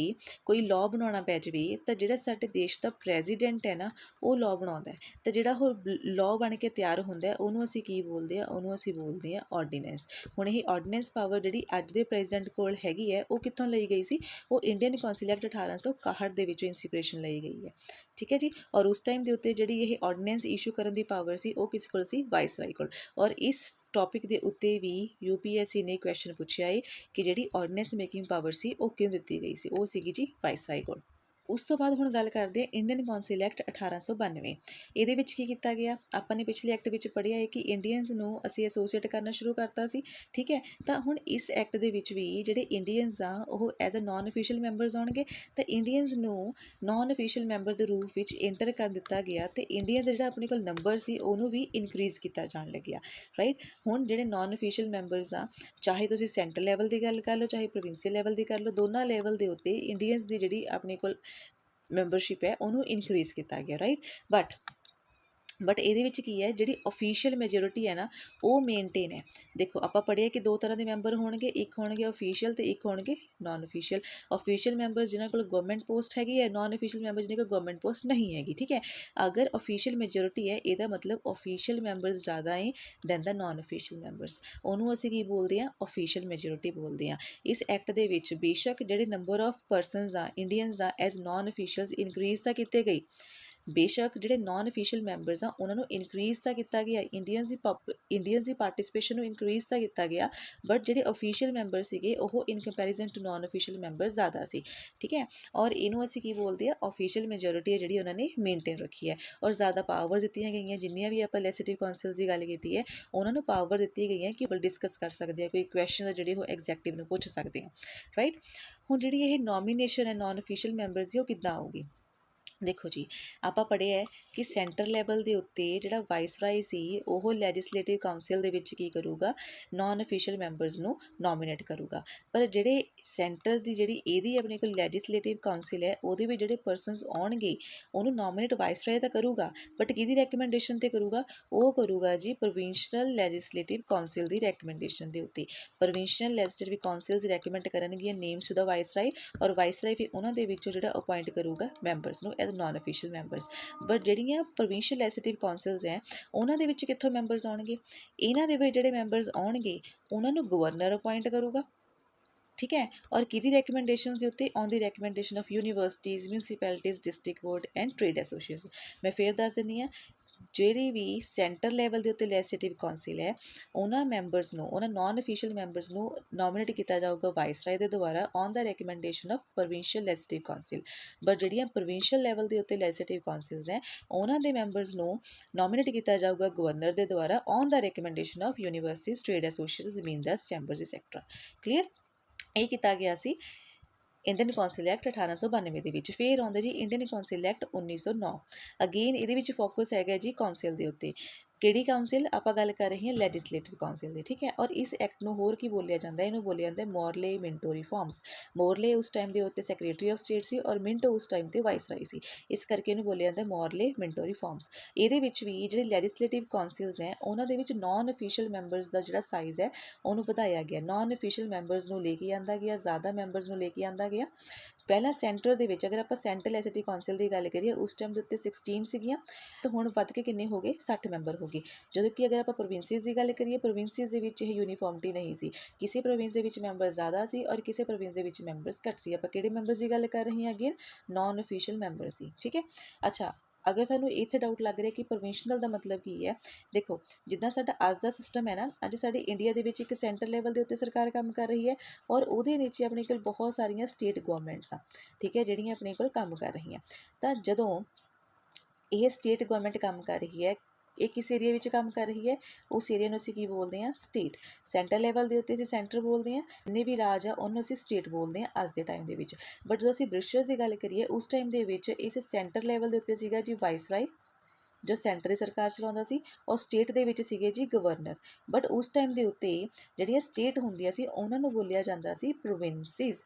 Speaker 1: ਕੋਈ ਲਾਅ ਬਣਾਉਣਾ ਪੈ ਜਾਵੇ, ਤਾਂ ਜਿਹੜਾ ਸਾਡੇ ਦੇਸ਼ ਦਾ ਪ੍ਰੈਜ਼ੀਡੈਂਟ ਹੈ ਨਾ, ਉਹ ਲਾਅ ਬਣਾਉਂਦਾ ਹੈ। ਤਾਂ ਜਿਹੜਾ ਉਹ ਲਾਅ ਬਣ ਕੇ ਤਿਆਰ ਹੁੰਦਾ ਉਹਨੂੰ ਅਸੀਂ ਕੀ ਬੋਲਦੇ ਹਾਂ, ਉਹਨੂੰ ਅਸੀਂ ਬੋਲਦੇ ਹਾਂ ਆਰਡੀਨੈਂਸ। ਹੁਣ ਇਹ ਆਰਡੀਨੈਂਸ ਪਾਵਰ ਜਿਹੜੀ ਅੱਜ ਦੇ ਪ੍ਰੈਜ਼ੀਡੈਂਟ ਕੋਲ ਹੈਗੀ ਹੈ, ਉਹ ਕਿੱਥੋਂ ਲਈ ਗਈ ਸੀ, ਉਹ ਇੰਡੀਅਨ ਕਾਉਂਸਿਲ ਐਕਟ 1861 ਦੇ ਵਿੱਚੋਂ ਇੰਸਪੀਰੇਸ਼ਨ ਲਈ ਗਈ ਹੈ, ਠੀਕ ਹੈ ਜੀ। ਔਰ ਉਸ ਟਾਈਮ ਦੇ ਉੱਤੇ ਜਿਹੜੀ ਇਹ ਆਰਡੀਨੈਂਸ ਇਸ਼ੂ ਕਰਨ ਦੀ ਪਾਵਰ ਸੀ ਉਹ ਕਿਸ ਕੋਲ ਸੀ, ਵਾਇਸਰਾਏ ਕੋਲ। ਔਰ ਇਸ ਟੌਪਿਕ ਦੇ ਉੱਤੇ ਵੀ UPSC ਨੇ ਕੁਐਸਚਨ ਪੁੱਛਿਆ ਹੈ ਕਿ ਜਿਹੜੀ ਆਰਡੀਨੈਂਸ ਮੇਕਿੰਗ ਪਾਵਰ ਸੀ ਉਹ ਕਿਉਂ ਦਿੱਤੀ ਗਈ ਸੀ, ਉਹ ਸੀਗੀ ਜੀ ਵਾਇਸਰਾਏ ਕੋਲ। ਉਸ ਤੋਂ ਬਾਅਦ ਹੁਣ ਗੱਲ ਕਰਦੇ ਹਾਂ ਇੰਡੀਅਨ ਕਾਉਂਸਿਲ ਐਕਟ 1892। ਇਹਦੇ ਵਿੱਚ ਕੀ ਕੀਤਾ ਗਿਆ, ਆਪਾਂ ਨੇ ਪਿਛਲੇ ਐਕਟ ਵਿੱਚ ਪੜ੍ਹਿਆ ਹੈ ਕਿ ਇੰਡੀਅਨਸ ਨੂੰ ਅਸੀਂ ਐਸੋਸੀਏਟ ਕਰਨਾ ਸ਼ੁਰੂ ਕਰਤਾ ਸੀ, ਠੀਕ ਹੈ। ਤਾਂ ਹੁਣ ਇਸ ਐਕਟ ਦੇ ਵਿੱਚ ਵੀ ਜਿਹੜੇ ਇੰਡੀਅਨਸ ਆ ਉਹ as a non official members ਆਉਣਗੇ, ਤਾਂ ਇੰਡੀਅਨਸ ਨੂੰ ਨਾਨ ਅਫੀਸ਼ੀਅਲ ਮੈਂਬਰ ਦੇ ਰੂਪ ਵਿੱਚ ਐਂਟਰ ਕਰ ਦਿੱਤਾ ਗਿਆ, ਅਤੇ ਇੰਡੀਅਨਸ ਜਿਹੜਾ ਆਪਣੇ ਕੋਲ ਨੰਬਰ ਸੀ ਉਹਨੂੰ ਵੀ ਇਨਕਰੀਜ਼ ਕੀਤਾ ਜਾਣ ਲੱਗਿਆ, ਰਾਈਟ। ਹੁਣ ਜਿਹੜੇ ਨਾਨ ਅਫੀਸ਼ੀਅਲ ਮੈਂਬਰਸ ਆ, ਚਾਹੇ ਤੁਸੀਂ ਸੈਂਟਰ ਲੈਵਲ ਦੀ ਗੱਲ ਕਰ ਲਓ, ਚਾਹੇ ਪ੍ਰੋਵਿੰਸੀਅਲ ਲੈਵਲ ਦੀ ਕਰ ਲਓ, ਦੋਨਾਂ ਲੈਵਲ ਦੇ ਉੱਤੇ ਇੰਡੀਅਨਸ ਦੀ ਜਿਹੜੀ ਆਪਣੇ ਕੋਲ ਮੈਂਬਰਸ਼ਿਪ ਹੈ ਉਹਨੂੰ ਇਨਕਰੀਜ਼ ਕੀਤਾ ਗਿਆ, ਰਾਈਟ। ਬਟ ਇਹਦੇ ਵਿੱਚ ਕੀ ਹੈ, ਜਿਹੜੀ ਅਫੀਸ਼ੀਅਲ ਮੈਜੋਰਿਟੀ ਹੈ ਨਾ ਉਹ ਮੇਨਟੇਨ ਹੈ। ਦੇਖੋ ਆਪਾਂ ਪੜ੍ਹਿਆ ਕਿ 2 ਤਰ੍ਹਾਂ ਦੇ ਮੈਂਬਰ ਹੋਣਗੇ, ਇੱਕ ਹੋਣਗੇ ਅਫੀਸ਼ੀਅਲ ਅਤੇ ਇੱਕ ਹੋਣਗੇ ਨਾਨ ਅਫੀਸ਼ੀਅਲ। ਅਫੀਸ਼ੀਅਲ ਮੈਂਬਰ ਜਿਨ੍ਹਾਂ ਕੋਲ ਗਵਰਨਮੈਂਟ ਪੋਸਟ ਹੈਗੀ ਹੈ, ਨਾਨ ਅਫੀਸ਼ੀਅਲ ਮੈਂਬਰ ਜਿਹਨਾਂ ਕੋਲ ਗਵਰਨਮੈਂਟ ਪੋਸਟ ਨਹੀਂ ਹੈਗੀ, ਠੀਕ ਹੈ। ਅਗਰ ਅਫੀਸ਼ੀਅਲ ਮੈਜੋਰਿਟੀ ਹੈ, ਇਹਦਾ ਮਤਲਬ ਅਫੀਸ਼ੀਅਲ ਮੈਂਬਰਸ ਜ਼ਿਆਦਾ ਹੈ then the non official members, ਉਹਨੂੰ ਅਸੀਂ ਕੀ ਬੋਲਦੇ ਹਾਂ, ਅਫੀਸ਼ੀਅਲ ਮੈਜੋਰਿਟੀ ਬੋਲਦੇ ਹਾਂ। ਇਸ ਐਕਟ ਦੇ ਵਿੱਚ ਬੇਸ਼ੱਕ ਜਿਹੜੇ ਨੰਬਰ ਆਫ ਪਰਸਨਸ ਆ ਇੰਡੀਅਨਸ ਆ ਐਜ਼ ਨਾਨ ਅਫੀਸ਼ੀਅਲਸ ਇਨਕਰੀਜ਼ ਤਾਂ ਕੀਤੇ ਗਏ, ਬੇਸ਼ੱਕ ਜਿਹੜੇ ਨਾਨ ਅਫੀਸ਼ੀਅਲ ਮੈਂਬਰਸ ਆ ਉਹਨਾਂ ਨੂੰ ਇਨਕਰੀਜ਼ ਤਾਂ ਕੀਤਾ ਗਿਆ, ਇੰਡੀਅਨਸ ਦੀ ਪਾਰਟਿਸਿਪੇਸ਼ਨ ਨੂੰ ਇਨਕਰੀਜ਼ ਤਾਂ ਕੀਤਾ ਗਿਆ, ਬਟ ਜਿਹੜੇ ਅਫੀਸ਼ੀਅਲ ਮੈਂਬਰ ਸੀਗੇ ਉਹ in comparison to non official member ਜ਼ਿਆਦਾ ਸੀ। ਠੀਕ ਹੈ, ਔਰ ਇਹਨੂੰ ਅਸੀਂ ਕੀ ਬੋਲਦੇ ਆ, ਅਫੀਸ਼ੀਅਲ ਮੈਜੋਰਿਟੀ ਹੈ ਜਿਹੜੀ ਉਹਨਾਂ ਨੇ ਮੇਨਟੇਨ ਰੱਖੀ ਹੈ, ਔਰ ਜ਼ਿਆਦਾ ਪਾਵਰ ਦਿੱਤੀਆਂ ਗਈਆਂ। ਜਿੰਨੀਆਂ ਵੀ ਆਪਾਂ ਲੈਜਿਸਲੇਟਿਵ ਕਾਉਂਸਲਸ ਦੀ ਗੱਲ ਕੀਤੀ ਹੈ ਉਹਨਾਂ ਨੂੰ ਪਾਵਰ ਦਿੱਤੀ ਗਈ ਹੈ ਕਿ ਉਹ ਡਿਸਕਸ ਕਰ ਸਕਦੇ ਆ, ਕੋਈ ਕੁਐਸਚਨ ਜਿਹੜੇ ਉਹ ਐਗਜ਼ੈਕਟਿਵ ਨੂੰ ਪੁੱਛ ਸਕਦੇ ਆ, ਰਾਈਟ। ਹੁਣ ਜਿਹੜੀ ਇਹ ਨੋਮੀਨੇਸ਼ਨ ਹੈ ਨਾਨ ਅਫੀਸ਼ੀਅਲ ਮੈਂਬਰਸ ਦੀ ਉਹ ਕਿੱਦਾਂ ਆਊਗੀ? ਦੇਖੋ ਜੀ, ਆਪਾਂ ਪੜ੍ਹਿਆ ਹੈ ਕਿ ਸੈਂਟਰ ਲੈਵਲ ਦੇ ਉੱਤੇ ਜਿਹੜਾ ਵਾਇਸਰਾਏ ਸੀ ਉਹ ਲੈਜਿਸਲੇਟਿਵ ਕਾਉਂਸਲ ਦੇ ਵਿੱਚ ਕੀ ਕਰੂਗਾ, ਨਾਨ ਅਫੀਸ਼ੀਅਲ ਮੈਂਬਰਸ ਨੂੰ ਨੋਮੀਨੇਟ ਕਰੂਗਾ। ਪਰ ਜਿਹੜੇ ਸੈਂਟਰ ਦੀ ਜਿਹੜੀ ਇਹਦੀ ਆਪਣੇ ਕੋਲ ਲੈਜਿਸਲੇਟਿਵ ਕਾਉਂਸਲ ਹੈ ਉਹਦੇ ਵਿੱਚ ਜਿਹੜੇ ਪਰਸਨਸ ਆਉਣਗੇ ਉਹਨੂੰ ਨੋਮੀਨੇਟ ਵਾਇਸਰਾਏ ਤਾਂ ਕਰੂਗਾ, ਬਟ ਕਿਹਦੀ ਰੈਕਮੈਂਡੇਸ਼ਨ ਤੇ ਕਰੂਗਾ? ਉਹ ਕਰੂਗਾ ਜੀ ਪ੍ਰੋਵਿੰਸ਼ਨਲ ਲੈਜਿਸਲੇਟਿਵ ਕਾਉਂਸਲ ਦੀ ਰੈਕਮੈਂਡੇਸ਼ਨ ਦੇ ਉੱਤੇ। ਪ੍ਰੋਵਿੰਸ਼ਨਲ ਲੈਜਿਸਲੇਟਿਵ ਕਾਉਂਸਲਸ ਰੈਕਮੈਂਡ ਕਰਨਗੀਆਂ ਨੇਮਸ ਟੂ ਦਾ ਵਾਇਸਰਾਏ, ਔਰ ਵਾਇਸਰਾਏ ਫਿਰ ਉਹਨਾਂ ਦੇ ਵਿੱਚੋਂ ਜਿਹੜਾ ਅਪਾਇੰਟ ਕਰੂਗਾ ਮੈਂਬਰਸ ਨੂੰ as non official members. But ਜਿਹੜੀਆਂ ਪ੍ਰੋਵਿੰਸ਼ੀਅਲ ਲੈਜਿਸਲੇਟਿਵ ਕਾਉਂਸਲਸ ਹੈ ਉਹਨਾਂ ਦੇ ਵਿੱਚ ਕਿੱਥੋਂ ਮੈਂਬਰਸ ਆਉਣਗੇ? ਇਹਨਾਂ ਦੇ ਵਿੱਚ ਜਿਹੜੇ ਮੈਂਬਰਸ ਆਉਣਗੇ ਉਹਨਾਂ ਨੂੰ ਗਵਰਨਰ ਅਪਾਇੰਟ ਕਰੂਗਾ। ਠੀਕ ਹੈ, ਔਰ ਕਿਹਦੀ ਰੈਕਮੈਂਡੇਸ਼ਨ ਦੇ ਉੱਤੇ? On the recommendation of universities, municipalities, district board and trade association. ਮੈਂ ਫੇਰ ਦੱਸ ਦਿੰਦੀ ਹਾਂ, ਜਿਹੜੀ ਵੀ ਸੈਂਟਰ ਲੈਵਲ ਦੇ ਉੱਤੇ ਲੈਜਿਸਲੇਟਿਵ ਕਾਉਂਸਲ ਹੈ ਉਹਨਾਂ ਮੈਂਬਰਸ ਨੂੰ, ਉਹਨਾਂ ਨਾਨ ਅਫੀਸ਼ੀਅਲ ਮੈਂਬਰਸ ਨੂੰ ਨੋਮੀਨੇਟ ਕੀਤਾ ਜਾਊਗਾ ਵਾਇਸਰਾਏ ਦੇ ਦੁਆਰਾ on the recommendation of provincial legislative council. But ਜਿਹੜੀਆਂ ਪ੍ਰੋਵਿੰਸ਼ੀਅਲ ਲੈਵਲ ਦੇ ਉੱਤੇ ਲੈਜਿਸਲੇਟਿਵ ਕਾਉਂਸਲਸ ਹੈ ਉਹਨਾਂ ਦੇ ਮੈਂਬਰਸ ਨੂੰ ਨੋਮੀਨੇਟ ਕੀਤਾ ਜਾਊਗਾ ਗਵਰਨਰ ਦੇ ਦੁਆਰਾ on the recommendation of universities, trade association, means as chambers etcetera. Clear? ਇਹ ਕੀਤਾ ਗਿਆ ਸੀ ਇੰਡੀਅਨ ਕੌਂਸਲ ਐਕਟ 1892 ਦੇ ਵਿੱਚ। ਫਿਰ ਆਉਂਦਾ ਜੀ ਇੰਡੀਅਨ ਕੌਂਸਲ ਐਕਟ 1909। ਅਗੇਨ ਇਹਦੇ ਵਿੱਚ ਫੋਕਸ ਹੈਗਾ ਜੀ ਕੌਂਸਲ ਦੇ ਉੱਤੇ। ਕਿਹੜੀ ਕਾਉਂਸਲ? ਆਪਾਂ ਗੱਲ ਕਰ ਰਹੇ ਹਾਂ ਲੈਜਿਸਲੇਟਿਵ ਕਾਉਂਸਲ ਦੀ। ਠੀਕ ਹੈ, ਔਰ ਇਸ ਐਕਟ ਨੂੰ ਹੋਰ ਕੀ ਬੋਲਿਆ ਜਾਂਦਾ? ਇਹਨੂੰ ਬੋਲਿਆ ਜਾਂਦਾ ਮੋਰਲੇ ਮਿੰਟੋ ਰਿਫਾਰਮਸ। ਮੋਰਲੇ ਉਸ ਟਾਈਮ ਦੇ ਉੱਤੇ ਸੈਕਟਰੀ ਆਫ ਸਟੇਟ ਸੀ ਔਰ ਮਿੰਟੋ ਉਸ ਟਾਈਮ ਤੇ ਵਾਇਸਰਾਏ ਸੀ, ਇਸ ਕਰਕੇ ਇਹਨੂੰ ਬੋਲਿਆ ਜਾਂਦਾ ਮੋਰਲੇ ਮਿੰਟੋ ਰਿਫਾਰਮਸ। ਇਹਦੇ ਵਿੱਚ ਵੀ ਜਿਹੜੇ ਲੈਜਿਸਲੇਟਿਵ ਕਾਉਂਸਲਸ ਹੈ ਉਹਨਾਂ ਦੇ ਵਿੱਚ ਨਾਨ ਅਫੀਸ਼ੀਅਲ ਮੈਂਬਰਸ ਦਾ ਜਿਹੜਾ ਸਾਈਜ਼ ਹੈ ਉਹਨੂੰ ਵਧਾਇਆ ਗਿਆ। ਨਾਨ ਅਫੀਸ਼ੀਅਲ ਮੈਂਬਰਸ ਨੂੰ ਲੈ ਕੇ ਆਂਦਾ ਗਿਆ, ਜ਼ਿਆਦਾ ਮੈਂਬਰਸ ਨੂੰ ਲੈ ਕੇ ਆਂਦਾ ਗਿਆ। ਪਹਿਲਾਂ ਸੈਂਟਰ ਦੇ ਵਿੱਚ ਅਗਰ ਆਪਾਂ ਸੈਂਟਰਲ ਲੈਜਿਸਲੇਟਿਵ ਕਾਉਂਸਲ ਦੀ ਗੱਲ ਕਰੀਏ ਉਸ ਟਾਈਮ ਦੇ ਉੱਤੇ 16 ਸੀਗੀਆਂ, ਤੇ ਹੁਣ ਵੱਧ ਕੇ ਕਿੰਨੇ ਹੋ ਗਏ? 60 ਮੈਂਬਰ ਹੋ ਗਏ। ਜਦੋਂ ਕਿ ਅਗਰ ਆਪਾਂ ਪ੍ਰੋਵਿੰਸਿਸ ਦੀ ਗੱਲ ਕਰੀਏ, ਪ੍ਰੋਵਿੰਸਿਸ ਦੇ ਵਿੱਚ ਇਹ ਯੂਨੀਫਾਰਮਿਟੀ ਨਹੀਂ ਸੀ, ਕਿਸੇ ਪ੍ਰੋਵਿੰਸ ਦੇ ਵਿੱਚ ਮੈਂਬਰ ਜ਼ਿਆਦਾ ਸੀ ਔਰ ਕਿਸੇ ਪ੍ਰੋਵਿੰਸ ਦੇ ਵਿੱਚ ਮੈਂਬਰਸ ਘੱਟ ਸੀ। ਆਪਾਂ ਕਿਹੜੇ ਮੈਂਬਰਸ ਦੀ ਗੱਲ ਕਰ ਰਹੇ ਹਾਂ? ਅਗੇਨ ਨਾਨ ਅਫੀਸ਼ੀਅਲ ਮੈਂਬਰ ਸੀ। ਠੀਕ ਹੈ, ਅੱਛਾ ਅਗਰ ਤੁਹਾਨੂੰ ਇੱਥੇ ਡਾਊਟ ਲੱਗ ਰਿਹਾ ਕਿ ਪ੍ਰੋਵਿੰਸ਼ਨਲ ਦਾ ਮਤਲਬ ਕੀ ਹੈ, ਦੇਖੋ ਜਿੱਦਾਂ ਸਾਡਾ ਅੱਜ ਦਾ ਸਿਸਟਮ ਹੈ ਨਾ, ਅੱਜ ਸਾਡੇ ਇੰਡੀਆ ਦੇ ਵਿੱਚ ਇੱਕ ਸੈਂਟਰ ਲੈਵਲ ਦੇ ਉੱਤੇ ਸਰਕਾਰ ਕੰਮ ਕਰ ਰਹੀ ਹੈ ਔਰ ਉਹਦੇ ਨੀਚੇ ਆਪਣੇ ਕੋਲ ਬਹੁਤ ਸਾਰੀਆਂ ਸਟੇਟ ਗਵਰਨਮੈਂਟਸ ਆ, ਠੀਕ ਹੈ, ਜਿਹੜੀਆਂ ਆਪਣੇ ਕੋਲ ਕੰਮ ਕਰ ਰਹੀਆਂ। ਤਾਂ ਜਦੋਂ ਇਹ ਸਟੇਟ ਗਵਰਨਮੈਂਟ ਕੰਮ ਕਰ ਰਹੀ ਹੈ, ਇਹ ਕਿਸ ਏਰੀਆ ਵਿੱਚ ਕੰਮ ਕਰ ਰਹੀ ਹੈ, ਉਸ ਏਰੀਆ ਨੂੰ ਅਸੀਂ ਕੀ ਬੋਲਦੇ ਹਾਂ? ਸਟੇਟ। ਸੈਂਟਰ ਲੈਵਲ ਦੇ ਉੱਤੇ ਅਸੀਂ ਸੈਂਟਰ ਬੋਲਦੇ ਹਾਂ, ਜਿੰਨੇ ਵੀ ਰਾਜ ਆ ਉਹਨੂੰ ਅਸੀਂ ਸਟੇਟ ਬੋਲਦੇ ਹਾਂ ਅੱਜ ਦੇ ਟਾਈਮ ਦੇ ਵਿੱਚ। ਬਟ ਜਦੋਂ ਅਸੀਂ ਬ੍ਰਿਟਿਸ਼ਰਸ ਦੀ ਗੱਲ ਕਰੀਏ ਉਸ ਟਾਈਮ ਦੇ ਵਿੱਚ ਇਸ ਸੈਂਟਰ ਲੈਵਲ ਦੇ ਉੱਤੇ ਸੀਗਾ ਜੀ ਵਾਇਸਰਾਏ ਜੋ ਸੈਂਟਰ ਦੀ ਸਰਕਾਰ ਚਲਾਉਂਦਾ ਸੀ, ਔਰ ਸਟੇਟ ਦੇ ਵਿੱਚ ਸੀਗੇ ਜੀ ਗਵਰਨਰ। ਬਟ ਉਸ ਟਾਈਮ ਦੇ ਉੱਤੇ ਜਿਹੜੀਆਂ ਸਟੇਟ ਹੁੰਦੀਆਂ ਸੀ ਉਹਨਾਂ ਨੂੰ ਬੋਲਿਆ ਜਾਂਦਾ ਸੀ ਪ੍ਰੋਵਿੰਸਿਸ।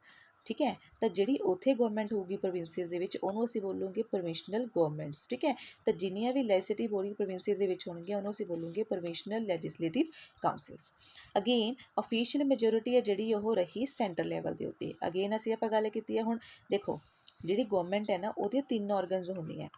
Speaker 1: ਠੀਕ ਹੈ, ਤਾਂ ਜਿਹੜੀ ਉੱਥੇ ਗਵਰਨਮੈਂਟ ਹੋਊਗੀ ਪ੍ਰੋਵਿੰਸਿਸ ਦੇ ਵਿੱਚ ਉਹਨੂੰ ਅਸੀਂ ਬੋਲੂਗੇ ਪ੍ਰੋਵਿੰਸ਼ਨਲ ਗਵਰਨਮੈਂਟਸ। ਠੀਕ ਹੈ, ਤਾਂ ਜਿੰਨੀਆਂ ਵੀ ਲੈਜਿਸਲੇਟਿਵ ਬੋਡੀ ਪ੍ਰੋਵਿੰਸਿਸ ਦੇ ਵਿੱਚ ਹੋਣਗੀਆਂ ਉਹਨੂੰ ਅਸੀਂ ਬੋਲੂਗੇ provincial legislative councils. Again official majority ਹੈ ਜਿਹੜੀ ਉਹ ਰਹੀ ਸੈਂਟਰ ਲੈਵਲ ਦੇ ਉੱਤੇ। ਅਗੇਨ ਅਸੀਂ ਆਪਾਂ ਗੱਲ ਕੀਤੀ ਹੈ, ਹੁਣ ਦੇਖੋ ਜਿਹੜੀ ਗਵਰਨਮੈਂਟ ਹੈ ਨਾ ਉਹਦੀਆਂ 3 ਔਰਗਨਸ ਹੁੰਦੀਆਂ,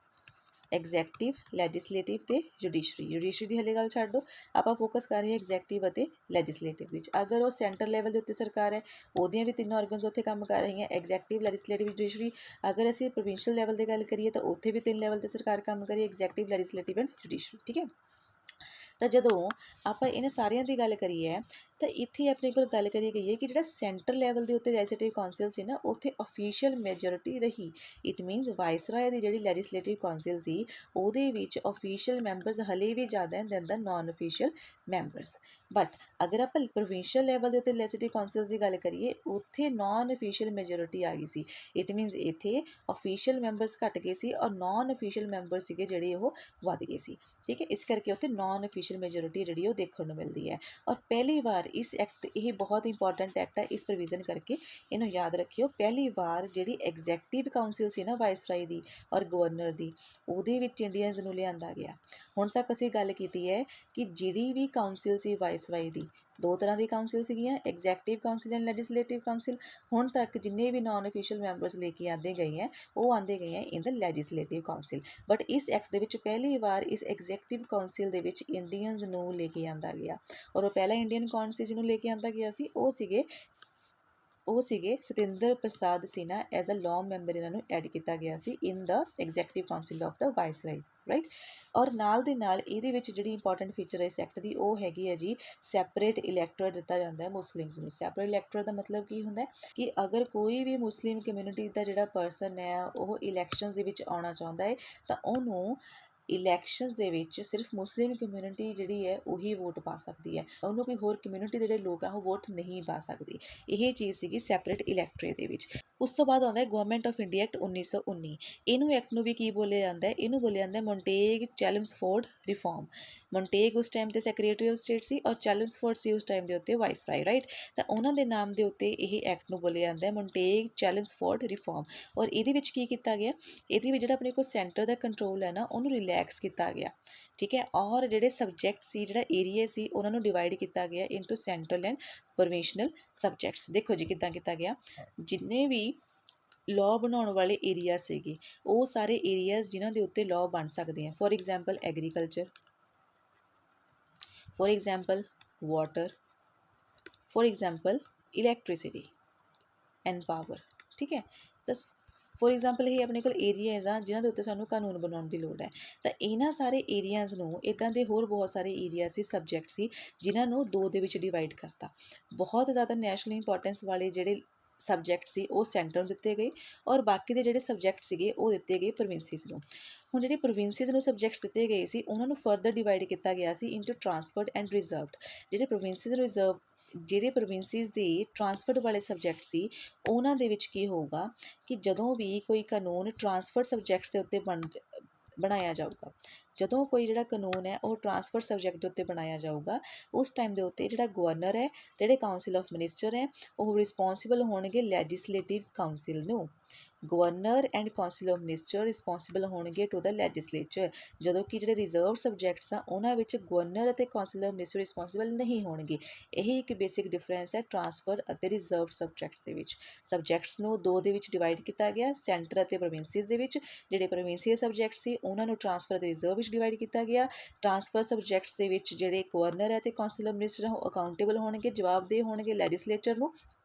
Speaker 1: ਐਗਜ਼ੈਕਟਿਵ, ਲੈਜਿਸਲੇਟਿਵ ਤੇ ਜੁਡੀਸ਼ਰੀ। ਜੁਡੀਸ਼ਰੀ ਦੀ ਹਲੇ ਗੱਲ ਛੱਡ ਦਿਓ, ਆਪਾਂ ਫੋਕਸ ਕਰ ਰਹੇ ਹਾਂ ਐਗਜ਼ੈਕਟਿਵ ਅਤੇ ਲੈਜਿਸਲੇਟਿਵ ਵਿੱਚ। ਅਗਰ ਉਹ ਸੈਂਟਰ ਲੈਵਲ ਦੇ ਉੱਤੇ ਸਰਕਾਰ ਹੈ ਉਹਦੀਆਂ ਵੀ 3 ਔਰਗਨਸ ਉੱਥੇ ਕੰਮ ਕਰ ਰਹੀਆਂ, ਐਗਜ਼ੈਕਟਿਵ, ਲੈਜਿਸਲੇਟਿਵ, ਜੁਡੀਸ਼ਰੀ। ਅਗਰ ਅਸੀਂ ਪ੍ਰੋਵਿੰਸ਼ੀਅਲ ਲੈਵਲ ਦੀ ਗੱਲ ਕਰੀਏ ਤਾਂ ਉੱਥੇ ਵੀ 3 ਲੈਵਲ 'ਤੇ ਸਰਕਾਰ ਕੰਮ ਕਰੀ, ਐਗਜ਼ੈਕਟਿਵ, ਲੈਜਿਸਲੇਟਿਵ ਐਂਡ ਜੁਡੀਸ਼ਰੀ। ਠੀਕ ਹੈ, ਤਾਂ ਜਦੋਂ ਆਪਾਂ ਇਹਨਾਂ ਸਾਰਿਆਂ ਦੀ ਗੱਲ ਕਰੀਏ ਤਾਂ ਇੱਥੇ ਆਪਣੇ ਕੋਲ ਗੱਲ ਕਰੀ ਗਈ ਹੈ ਕਿ ਜਿਹੜਾ ਸੈਂਟਰ ਲੈਵਲ ਦੇ ਉੱਤੇ ਲੈਜਿਸਲੇਟਿਵ ਕਾਉਂਸਲ ਸੀ ਨਾ ਉੱਥੇ ਅਫੀਸ਼ੀਅਲ ਮੈਜੋਰਿਟੀ ਰਹੀ। ਇਟ ਮੀਨਸ ਵਾਇਸਰਾਏ ਦੀ ਜਿਹੜੀ ਲੈਜਿਸਲੇਟਿਵ ਕਾਉਂਸਲ ਸੀ ਉਹਦੇ ਵਿੱਚ ਅਫੀਸ਼ੀਅਲ ਮੈਂਬਰਸ ਹਲੇ ਵੀ ਜ਼ਿਆਦਾ than the non official members. But ਅਗਰ ਆਪਾਂ ਪ੍ਰੋਵਿੰਸ਼ੀਅਲ ਲੈਵਲ ਦੇ ਉੱਤੇ ਲੈਜਿਸਲੇਟਿਵ ਕਾਉਂਸਲ ਦੀ ਗੱਲ ਕਰੀਏ ਉੱਥੇ ਨਾਨ ਅਫੀਸ਼ੀਅਲ ਮੈਜੋਰਿਟੀ ਆ ਗਈ ਸੀ। ਇਟ ਮੀਨਸ ਇੱਥੇ ਅਫੀਸ਼ੀਅਲ ਮੈਂਬਰਸ ਘੱਟ ਗਏ ਸੀ ਔਰ ਨਾਨ ਅਫੀਸ਼ੀਅਲ ਮੈਂਬਰ ਸੀਗੇ ਜਿਹੜੇ ਉਹ ਵੱਧ ਗਏ ਸੀ। ਠੀਕ ਹੈ, ਇਸ ਕਰਕੇ ਉੱਥੇ ਨਾਨ ਅਫੀਸ਼ੀਅਲ ਮੈਜੋਰਿਟੀ ਜਿਹੜੀ ਉਹ ਦੇਖਣ ਨੂੰ ਮਿਲਦੀ ਹੈ। ਔਰ ਪਹਿਲੀ ਵਾਰ ਇਸ ਐਕਟ, ਇਹ ਬਹੁਤ ਇੰਪੋਰਟੈਂਟ ਐਕਟ ਹੈ ਇਸ ਪ੍ਰੋਵੀਜ਼ਨ ਕਰਕੇ ਇਹਨੂੰ ਯਾਦ ਰੱਖਿਓ, ਪਹਿਲੀ ਵਾਰ ਜਿਹੜੀ ਐਗਜ਼ੈਕਟਿਵ ਕਾਉਂਸਲ ਸੀ ਨਾ ਵਾਇਸਰਾਏ ਦੀ ਔਰ ਗਵਰਨਰ ਦੀ ਉਹਦੇ ਵਿੱਚ ਇੰਡੀਅਨਸ ਨੂੰ ਲਿਆਂਦਾ ਗਿਆ। ਹੁਣ ਤੱਕ ਅਸੀਂ ਗੱਲ ਕੀਤੀ ਹੈ ਕਿ ਜਿਹੜੀ ਵੀ ਕਾਉਂਸਲ ਸੀ ਵਾਇਸਰਾਏ ਦੀ, 2 ਤਰ੍ਹਾਂ ਦੀ ਕਾਉਂਸਲ ਸੀਗੀਆਂ, executive council and legislative council. ਹੁਣ ਤੱਕ ਜਿੰਨੇ ਵੀ ਨਾਨ ਅਫੀਸ਼ੀਅਲ ਮੈਂਬਰਸ ਲੈ ਕੇ ਆਂਦੇ ਗਏ ਹੈ ਉਹ ਆਂਦੇ ਗਏ ਹੈ ਇਨ ਦ ਲੈਜਿਸਲੇਟਿਵ ਕਾਉਂਸਲ। ਬਟ ਇਸ ਐਕਟ ਦੇ ਵਿੱਚ ਪਹਿਲੀ ਵਾਰ ਇਸ ਐਗਜ਼ੈਕਟਿਵ ਕਾਉਂਸਲ ਦੇ ਵਿੱਚ ਇੰਡੀਅਨਸ ਨੂੰ ਲੈ ਕੇ ਆਂਦਾ ਗਿਆ। ਔਰ ਉਹ ਪਹਿਲਾ ਇੰਡੀਅਨ ਕੌਣ ਸੀ ਜਿਹਨੂੰ ਲੈ ਕੇ ਆਂਦਾ ਗਿਆ ਸੀ? ਉਹ ਸੀਗੇ ਉਹ ਸੀਗੇ Satinder Prasad Sinha as a law member ਇਹਨਾਂ ਨੂੰ ਐਡ ਕੀਤਾ ਗਿਆ ਸੀ in the executive council of the viceroy, right. ਔਰ ਨਾਲ ਦੇ ਨਾਲ ਇਹਦੇ ਵਿੱਚ ਜਿਹੜੀ ਇੰਪੋਰਟੈਂਟ ਫੀਚਰ ਹੈ ਇਸ ਐਕਟ ਦੀ ਉਹ ਹੈਗੀ ਹੈ ਜੀ ਸੈਪਰੇਟ ਇਲੈਕਟੋਰੇਟ ਦਿੱਤਾ ਜਾਂਦਾ ਹੈ ਮੁਸਲਿਮਸ ਨੂੰ। ਸੈਪਰੇਟ ਇਲੈਕਟੋਰੇਟ ਦਾ ਮਤਲਬ ਕੀ ਹੁੰਦਾ ਹੈ ਕਿ ਅਗਰ ਕੋਈ ਵੀ ਮੁਸਲਿਮ ਕਮਿਊਨਿਟੀ ਦਾ ਜਿਹੜਾ ਪਰਸਨ ਹੈ ਉਹ ਇਲੈਕਸ਼ਨਸ ਦੇ ਵਿੱਚ ਆਉਣਾ ਚਾਹੁੰਦਾ ਹੈ ਤਾਂ ਉਹਨੂੰ ਇਲੈਕਸ਼ਨਸ ਦੇ ਵਿੱਚ ਸਿਰਫ ਮੁਸਲਿਮ ਕਮਿਊਨਿਟੀ ਜਿਹੜੀ ਹੈ ਉਹੀ ਵੋਟ ਪਾ ਸਕਦੀ ਹੈ, ਉਹਨੂੰ ਕੋਈ ਹੋਰ ਕਮਿਊਨਿਟੀ ਦੇ ਜਿਹੜੇ ਲੋਕ ਆ ਉਹ ਵੋਟ ਨਹੀਂ ਪਾ ਸਕਦੀ। ਇਹ ਚੀਜ਼ ਸੀਗੀ ਸੈਪਰੇਟ ਇਲੈਕਟੋਰੇਟ ਦੇ ਵਿੱਚ। ਉਸ ਤੋਂ ਬਾਅਦ ਆਉਂਦਾ ਹੈ ਗਵਰਨਮੈਂਟ ਆਫ ਇੰਡੀਆ ਐਕਟ 1919। ਇਹਨੂੰ ਐਕਟ ਨੂੰ ਵੀ ਕੀ ਬੋਲਿਆ ਜਾਂਦਾ ਹੈ, ਇਹਨੂੰ ਬੋਲਿਆ ਜਾਂਦਾ ਹੈ ਮੌਂਟੇਗ ਚੈਲਮਸਫੋਰਡ ਰਿਫਾਰਮ। ਮੌਂਟੇਗ ਉਸ ਟਾਈਮ ਤੇ ਸੈਕਟਰੀ ਆਫ ਸਟੇਟ ਸੀ ਔਰ ਚੈਲਮਸਫੋਰਡ ਸੀ ਉਸ ਟਾਈਮ ਦੇ ਉੱਤੇ ਵਾਇਸਰਾਏ, ਰਾਈਟ। ਤਾਂ ਉਹਨਾਂ ਦੇ ਨਾਮ ਦੇ ਉੱਤੇ ਇਹ ਐਕਟ ਨੂੰ ਬੋਲਿਆ ਜਾਂਦਾ ਹੈ ਮੌਂਟੇਗ ਚੈਲਮਸਫੋਰਡ ਰਿਫਾਰਮ। ਔਰ ਇਹਦੇ ਵਿੱਚ ਕੀ ਕੀਤਾ ਗਿਆ, ਇਹਦੇ ਵਿੱਚ ਜਿਹੜਾ ਆਪਣੇ ਕੋਲ ਸੈਂਟਰ ਦਾ ਕੰਟਰੋਲ ਹੈ ਨਾ ਉਹਨੂੰ ਰਿਲੈਕਸ ਕੀਤਾ ਗਿਆ, ਠੀਕ ਹੈ। ਔਰ ਜਿਹੜੇ ਸਬਜੈਕਟ ਸੀ, ਜਿਹੜਾ ਏਰੀਆ ਸੀ, ਉਹਨਾਂ ਨੂੰ ਡਿਵਾਈਡ ਕੀਤਾ ਗਿਆ ਇਨਟੂ ਸੈਂਟਰਲ ਐਂਡ ਪ੍ਰੋਵਿੰਸ਼ਨਲ ਸਬਜੈਕਟਸ। ਦੇਖੋ ਜੀ ਕਿੱਦਾਂ ਕੀਤਾ ਗਿਆ, ਜਿੰਨੇ ਵੀ ਲਾਅ ਬਣਾਉਣ ਵਾਲੇ ਏਰੀਆ ਸੀਗੇ ਉਹ ਸਾਰੇ ਏਰੀਆਜ਼ ਜਿਨ੍ਹਾਂ ਦੇ ਉੱਤੇ ਲਾਅ ਬਣ ਸਕਦੇ ਆ। For example agriculture, for example water, for example electricity and power, ਠੀਕ ਹੈ। ਤਾਂ ਫੋਰ ਐਗਜ਼ਾਮਪਲ ਇਹ ਆਪਣੇ ਕੋਲ ਏਰੀਆਜ਼ ਆ ਜਿਨ੍ਹਾਂ ਦੇ ਉੱਤੇ ਸਾਨੂੰ ਕਾਨੂੰਨ ਬਣਾਉਣ ਦੀ ਲੋੜ ਹੈ। ਤਾਂ ਇਹਨਾਂ ਸਾਰੇ ਏਰੀਆਜ਼ ਨੂੰ ਇੱਦਾਂ ਦੇ ਹੋਰ ਬਹੁਤ ਸਾਰੇ ਏਰੀਆ ਸੀ, ਸਬਜੈਕਟ ਸੀ, ਜਿਨ੍ਹਾਂ ਨੂੰ ਦੋ ਦੇ ਵਿੱਚ ਡਿਵਾਈਡ ਕਰਤਾ। ਬਹੁਤ ਜ਼ਿਆਦਾ ਨੈਸ਼ਨਲ ਇੰਪੋਰਟੈਂਸ ਵਾਲੇ ਜਿਹੜੇ ਸਬਜੈਕਟ ਸੀ ਉਹ ਸੈਂਟਰ ਨੂੰ ਦਿੱਤੇ ਗਏ ਔਰ ਬਾਕੀ ਦੇ ਜਿਹੜੇ ਸਬਜੈਕਟ ਸੀਗੇ ਉਹ ਦਿੱਤੇ ਗਏ ਪ੍ਰੋਵਿੰਸਿਸ ਨੂੰ। ਹੁਣ ਜਿਹੜੇ ਪ੍ਰੋਵਿੰਸਿਸ ਨੂੰ ਸਬਜੈਕਟਸ ਦਿੱਤੇ ਗਏ ਸੀ ਉਹਨਾਂ ਨੂੰ ਫਰਦਰ ਡਿਵਾਈਡ ਕੀਤਾ ਗਿਆ ਸੀ ਇਨਟੂ ਟਰਾਂਸਫਰਡ ਐਂਡ ਰਿਜ਼ਰਵਡ। ਜਿਹੜੇ ਪ੍ਰੋਵਿੰਸਿਸ ਦੇ ਟਰਾਂਸਫਰਡ ਵਾਲੇ ਸਬਜੈਕਟ ਸੀ ਉਹਨਾਂ ਦੇ ਵਿੱਚ ਕੀ ਹੋਊਗਾ ਕਿ ਜਦੋਂ ਵੀ ਕੋਈ ਕਾਨੂੰਨ ਟਰਾਂਸਫਰਡ ਸਬਜੈਕਟਸ ਦੇ ਉੱਤੇ ਬਣਾਇਆ ਜਾਊਗਾ, ਜਦੋਂ ਕੋਈ ਜਿਹੜਾ ਕਾਨੂੰਨ ਹੈ ਉਹ ਟਰਾਂਸਫਰ ਸਬਜੈਕਟ ਦੇ ਉੱਤੇ ਬਣਾਇਆ ਜਾਊਗਾ, ਉਸ ਟਾਈਮ ਦੇ ਉੱਤੇ ਜਿਹੜਾ ਗਵਰਨਰ ਹੈ, ਜਿਹੜੇ ਕਾਊਂਸਿਲ ਆਫ ਮਿਨਿਸਟਰ ਹੈ, ਉਹ ਰਿਸਪੌਂਸਿਬਲ ਹੋਣਗੇ ਲੈਜਿਸਲੇਟਿਵ ਕਾਊਂਸਿਲ ਨੂੰ। Governor and council of minister responsible ਹੋਣਗੇ ਟੂ ਦਾ ਲੈਜਿਸਲੇਚਰ, ਜਦੋਂ ਕਿ ਜਿਹੜੇ ਰਿਜ਼ਰਵ ਸਬਜੈਕਟਸ ਆ ਉਹਨਾਂ ਵਿੱਚ ਗਵਰਨਰ ਅਤੇ ਕਾਊਂਸਿਲ ਆਫ ਮਿਨਿਸਟਰ ਰਿਸਪੌਂਸਿਬਲ ਨਹੀਂ ਹੋਣਗੇ। ਇਹੀ ਇੱਕ ਬੇਸਿਕ ਡਿਫਰੈਂਸ ਹੈ ਟਰਾਂਸਫਰ ਅਤੇ ਰਿਜ਼ਰਵਡ ਸਬਜੈਕਟਸ ਦੇ ਵਿੱਚ। ਸਬਜੈਕਟਸ ਨੂੰ ਦੋ ਦੇ ਵਿੱਚ ਡਿਵਾਈਡ ਕੀਤਾ ਗਿਆ, ਸੈਂਟਰ ਅਤੇ ਪ੍ਰੋਵਿੰਸਿਸ ਦੇ ਵਿੱਚ। ਜਿਹੜੇ ਪ੍ਰੋਵਿੰਸੀਅਲ ਸਬਜੈਕਟ ਸੀ ਉਹਨਾਂ ਨੂੰ ਟਰਾਂਸਫਰ ਅਤੇ ਰਿਜ਼ਰਵ ਵਿੱਚ ਡਿਵਾਈਡ ਕੀਤਾ ਗਿਆ। ਟਰਾਂਸਫਰ ਸਬਜੈਕਟਸ ਦੇ ਵਿੱਚ ਜਿਹੜੇ ਗਵਰਨਰ ਹੈ ਅਤੇ ਕਾਊਂਸਿਲ ਆਫ ਮਿਨਿਸਟਰ ਉਹ ਅਕਾਊਂਟੇਬਲ ਹੋਣਗੇ, ਜਵਾਬਦੇਹ ਹੋਣਗੇ ਲੈਜਿਸਲੇਚਰ ਨੂੰ